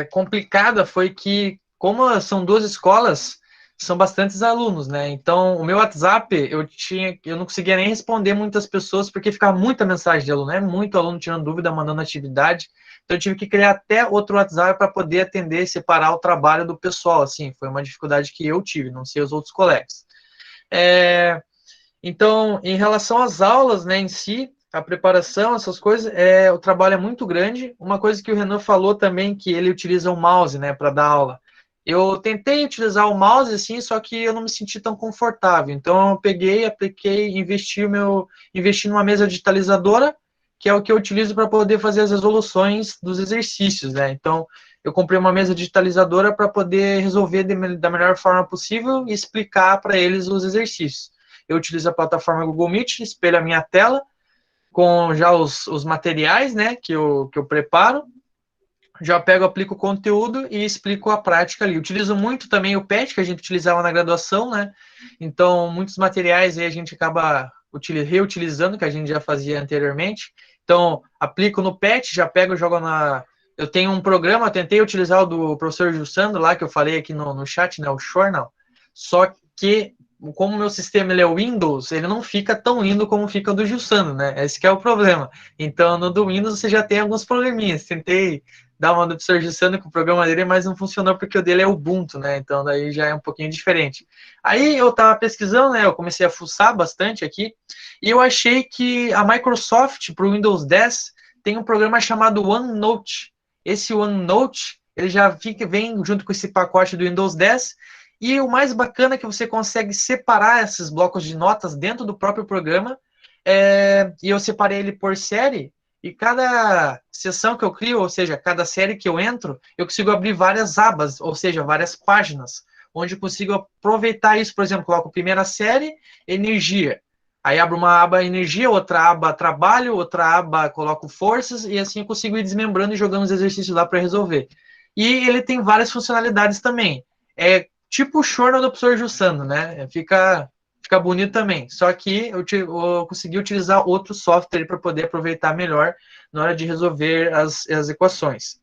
complicada foi que, como são 2 escolas, são bastantes alunos, né? Então, o meu WhatsApp, eu não conseguia nem responder muitas pessoas, porque ficava muita mensagem de aluno, né? Muito aluno tirando dúvida, mandando atividade. Então, eu tive que criar até outro WhatsApp para poder atender, separar o trabalho do pessoal, assim. Foi uma dificuldade que eu tive, não sei os outros colegas. Então, em relação às aulas, né, em si, a preparação, essas coisas, o trabalho é muito grande. Uma coisa que o Renan falou também, que ele utiliza o mouse, né, para dar aula. Eu tentei utilizar o mouse, assim, só que eu não me senti tão confortável. Então, eu peguei, apliquei, investi numa mesa digitalizadora, que é o que eu utilizo para poder fazer as resoluções dos exercícios, né? Então, eu comprei uma mesa digitalizadora para poder resolver da melhor forma possível e explicar para eles os exercícios. Eu utilizo a plataforma Google Meet, espelho a minha tela, com já os materiais, né, que eu preparo. já pego, aplico o conteúdo e explico a prática ali. Utilizo muito também o PET, que a gente utilizava na graduação, né? Então, muitos materiais aí a gente acaba reutilizando, que a gente já fazia anteriormente. Então, aplico no PET, já pego, jogo na... Eu tenho um programa, eu tentei utilizar o do professor Jussando lá, que eu falei aqui no chat, né? O Journal. Só que, como o meu sistema ele é Windows, ele não fica tão lindo como fica o do Jussando, né? Esse que é o problema. Então, no do Windows você já tem alguns probleminhas. Tentei dar uma do professor Jussando com o programa dele, mas não funcionou porque o dele é Ubuntu, né? Então, daí já é um pouquinho diferente. Aí eu tava pesquisando, né? Eu comecei a fuçar bastante aqui, e eu achei que a Microsoft, para o Windows 10, tem um programa chamado OneNote. Esse OneNote, ele já vem junto com esse pacote do Windows 10, e o mais bacana é que você consegue separar esses blocos de notas dentro do próprio programa, e eu separei ele por série, e cada sessão que eu crio, ou seja, cada série que eu entro, eu consigo abrir várias abas, ou seja, várias páginas, onde eu consigo aproveitar isso. Por exemplo, coloco primeira série, energia. Aí abro uma aba energia, outra aba trabalho, outra aba coloco forças, e assim eu consigo ir desmembrando e jogando os exercícios lá para resolver. E ele tem várias funcionalidades também. É tipo o Journal do professor Jussando, né? Fica bonito também. Só que eu consegui utilizar outro software para poder aproveitar melhor na hora de resolver as equações.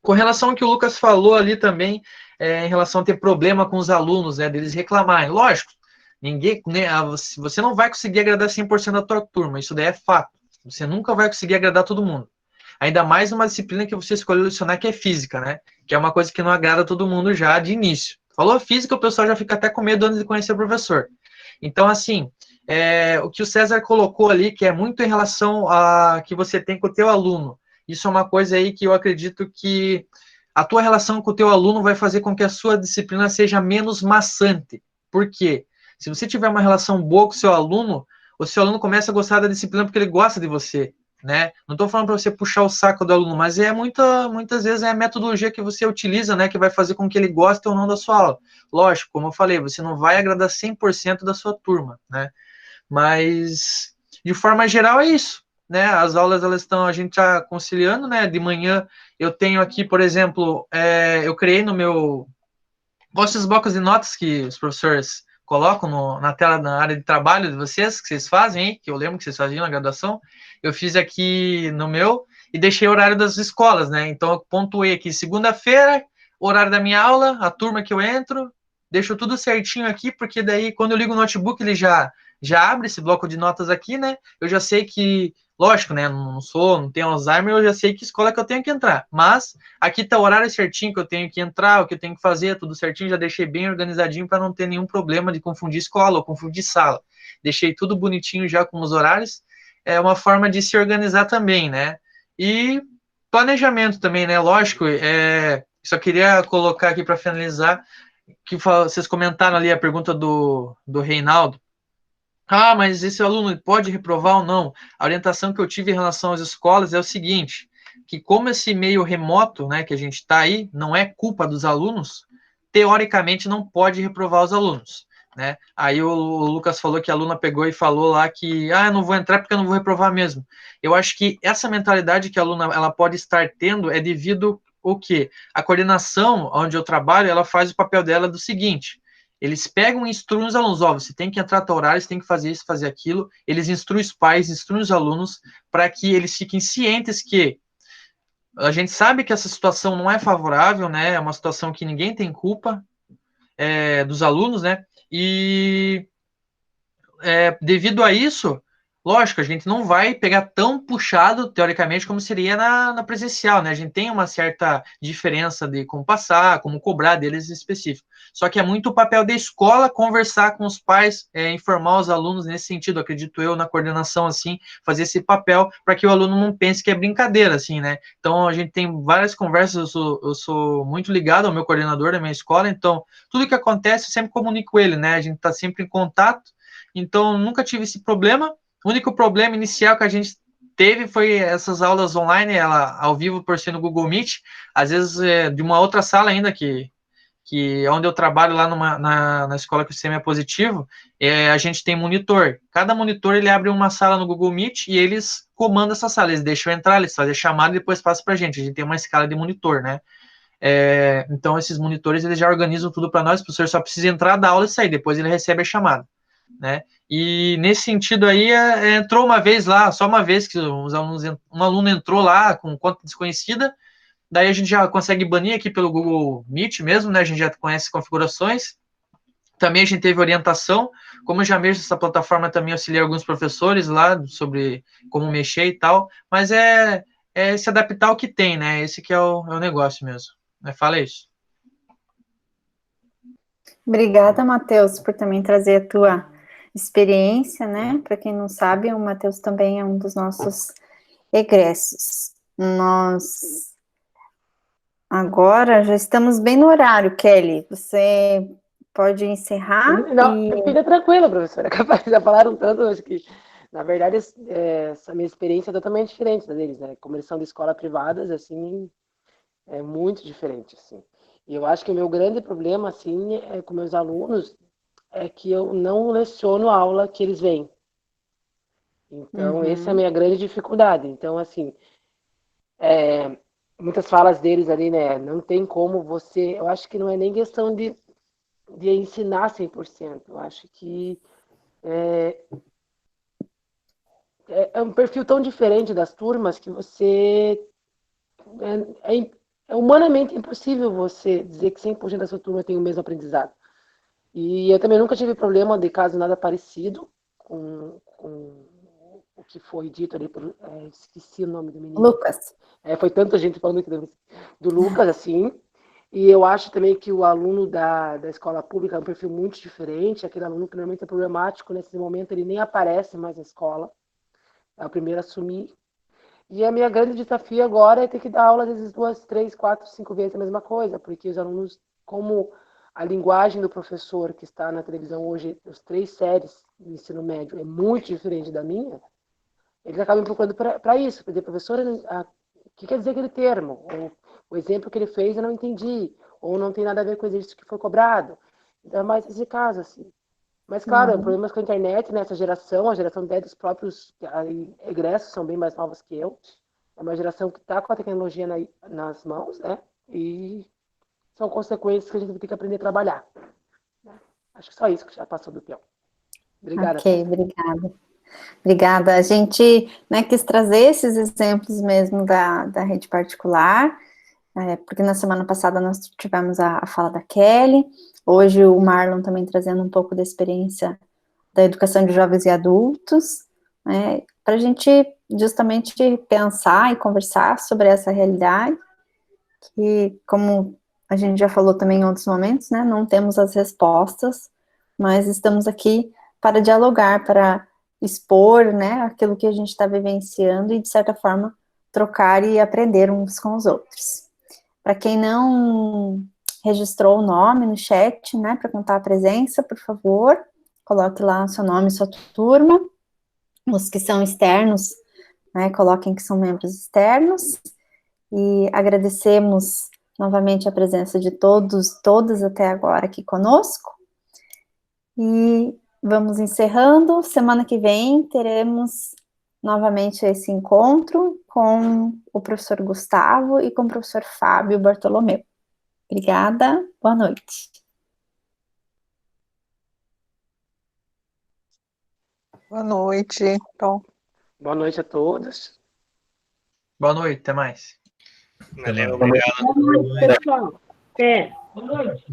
Com relação ao que o Lucas falou ali também, em relação a ter problema com os alunos, né, deles reclamarem. Lógico, você não vai conseguir agradar 100% da tua turma, isso daí é fato. Você nunca vai conseguir agradar todo mundo. Ainda mais uma disciplina que você escolheu lecionar, que é física, né? Que é uma coisa que não agrada todo mundo já de início. Falou física, o pessoal já fica até com medo antes de conhecer o professor. Então, assim, o que o César colocou ali, que é muito em relação a que você tem com o teu aluno. Isso é uma coisa aí que eu acredito que a tua relação com o teu aluno vai fazer com que a sua disciplina seja menos maçante. Por quê? Se você tiver uma relação boa com o seu aluno começa a gostar da disciplina porque ele gosta de você, né? Não estou falando para você puxar o saco do aluno, mas muitas vezes é a metodologia que você utiliza, né, que vai fazer com que ele goste ou não da sua aula. Lógico, como eu falei, você não vai agradar 100% da sua turma, né? Mas, de forma geral, é isso, né? As aulas, a gente está conciliando, né? De manhã, eu tenho aqui, por exemplo, eu criei no meu... Gosto dos blocos de notas que os professores colocam na tela, na área de trabalho de vocês, que vocês fazem, hein? Que eu lembro que vocês faziam na graduação. Eu fiz aqui no meu e deixei o horário das escolas, né? Então, eu pontuei aqui, segunda-feira, horário da minha aula, a turma que eu entro, deixo tudo certinho aqui, porque daí, quando eu ligo o notebook, ele já abre esse bloco de notas aqui, né? Eu já sei que, lógico, né? Não tenho Alzheimer, eu já sei que escola que eu tenho que entrar. Mas aqui tá o horário certinho que eu tenho que entrar, o que eu tenho que fazer, tudo certinho, já deixei bem organizadinho para não ter nenhum problema de confundir escola ou confundir sala. Deixei tudo bonitinho já com os horários. É uma forma de se organizar também, né? E planejamento também, né? Lógico, só queria colocar aqui para finalizar, que vocês comentaram ali a pergunta do Reinaldo. Ah, mas esse aluno pode reprovar ou não? A orientação que eu tive em relação às escolas é o seguinte, que como esse meio remoto, né, que a gente está aí, não é culpa dos alunos, teoricamente não pode reprovar os alunos, né? Aí o Lucas falou que a aluna pegou e falou lá que, eu não vou entrar porque eu não vou reprovar mesmo. Eu acho que essa mentalidade que a aluna ela pode estar tendo é devido ao quê? A coordenação onde eu trabalho, ela faz o papel dela do seguinte: eles pegam e instruem os alunos, você tem que entrar a tal horário, você tem que fazer isso, fazer aquilo. Eles instruem os pais, instruem os alunos, para que eles fiquem cientes que a gente sabe que essa situação não é favorável, né? É uma situação que ninguém tem culpa dos alunos, né? E devido a isso, lógico, a gente não vai pegar tão puxado, teoricamente, como seria na presencial, né? A gente tem uma certa diferença de como passar, como cobrar deles em específico. Só que é muito o papel da escola conversar com os pais, informar os alunos nesse sentido, acredito eu, na coordenação, assim, fazer esse papel para que o aluno não pense que é brincadeira, assim, né? Então, a gente tem várias conversas, eu sou muito ligado ao meu coordenador da minha escola, então, tudo que acontece, eu sempre comunico ele, né? A gente está sempre em contato, então, nunca tive esse problema. O único problema inicial que a gente teve foi essas aulas online, ela ao vivo por ser no Google Meet, às vezes de uma outra sala ainda que que onde eu trabalho lá na escola que o CM é positivo, a gente tem monitor. Cada monitor ele abre uma sala no Google Meet e eles comandam essa sala. Eles deixam entrar, eles fazem a chamada e depois passam para a gente. A gente tem uma escala de monitor, né? Então esses monitores eles já organizam tudo para nós. O professor só precisa entrar, dar aula e sair. Depois ele recebe a chamada, né? E nesse sentido aí entrou uma vez lá, só uma vez que um aluno entrou lá com conta desconhecida. Daí a gente já consegue banir aqui pelo Google Meet mesmo, né? A gente já conhece as configurações. Também a gente teve orientação. Como eu já mexo nessa plataforma, também auxiliei alguns professores lá sobre como mexer e tal. Mas é se adaptar ao que tem, né? Esse que é o negócio mesmo. Fala isso. Obrigada, Matheus, por também trazer a tua experiência, né? Para quem não sabe, o Matheus também é um dos nossos egressos. Nós agora já estamos bem no horário, Kelly. Você pode encerrar? Não, fica tranquila, professora. Capaz, já falaram tanto, acho que, na verdade, essa minha experiência é totalmente diferente da deles, né? Como eles são de escola privadas, assim, é muito diferente, assim. E eu acho que o meu grande problema, assim, com meus alunos, é que eu não leciono a aula que eles vêm. Então, essa é a minha grande dificuldade. Então, assim, muitas falas deles ali, né? Não tem como você. Eu acho que não é nem questão de ensinar 100%. Eu acho que é um perfil tão diferente das turmas que você. É humanamente impossível você dizer que 100% da sua turma tem o mesmo aprendizado. E eu também nunca tive problema de caso nada parecido com o que foi dito ali por. Esqueci o nome do menino. Lucas. Foi tanta gente falando que do Lucas, assim. E eu acho também que o aluno da escola pública é um perfil muito diferente. Aquele aluno que normalmente é problemático, nesse momento ele nem aparece mais na escola. É o primeiro a assumir. E a minha grande desafio agora é ter que dar aula, às vezes, 2, 3, 4, 5 vezes a mesma coisa, porque os alunos, como a linguagem do professor que está na televisão hoje, as 3 séries do ensino médio, é muito diferente da minha, eles acabam procurando para isso, para dizer, professor, o que quer dizer aquele termo? Ou o exemplo que ele fez eu não entendi, ou não tem nada a ver com o exercício que foi cobrado. Então é mais esse caso, assim. Mas, claro, problemas com a internet, nessa geração, a geração dos próprios egressos são bem mais novos que eu. É uma geração que está com a tecnologia nas mãos, né? E são consequências que a gente vai ter que aprender a trabalhar. Acho que só isso que já passou do tempo. Obrigada. Ok, obrigada. Obrigada. A gente, né, quis trazer esses exemplos mesmo da rede particular, porque na semana passada nós tivemos a fala da Kelly, hoje o Marlon também trazendo um pouco da experiência da educação de jovens e adultos, né, para a gente justamente pensar e conversar sobre essa realidade, que, como a gente já falou também em outros momentos, né, não temos as respostas, mas estamos aqui para dialogar, para expor, né, aquilo que a gente está vivenciando e, de certa forma, trocar e aprender uns com os outros. Para quem não registrou o nome no chat, né, para contar a presença, por favor, coloque lá o seu nome e sua turma. Os que são externos, né, coloquem que são membros externos. E agradecemos novamente a presença de todas até agora aqui conosco. E vamos encerrando. Semana que vem teremos novamente esse encontro com o professor Gustavo e com o professor Fábio Bartolomeu. Obrigada, boa noite. Boa noite. Então, Boa noite a todos. Boa noite, até mais. Valeu, obrigado. Boa noite, pessoal. Até. Boa noite.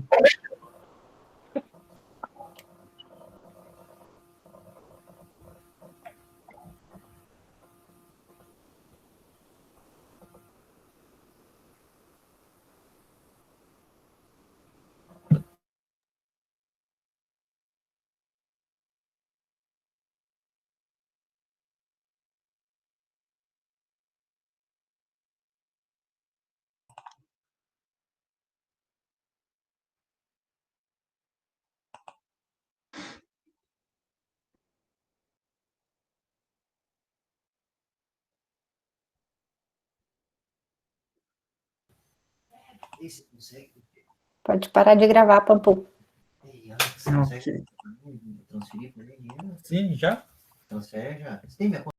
Isso, não sei. Pode parar de gravar, Pampu. Ok. Sim, já? Transfere já. Você tem minha conta?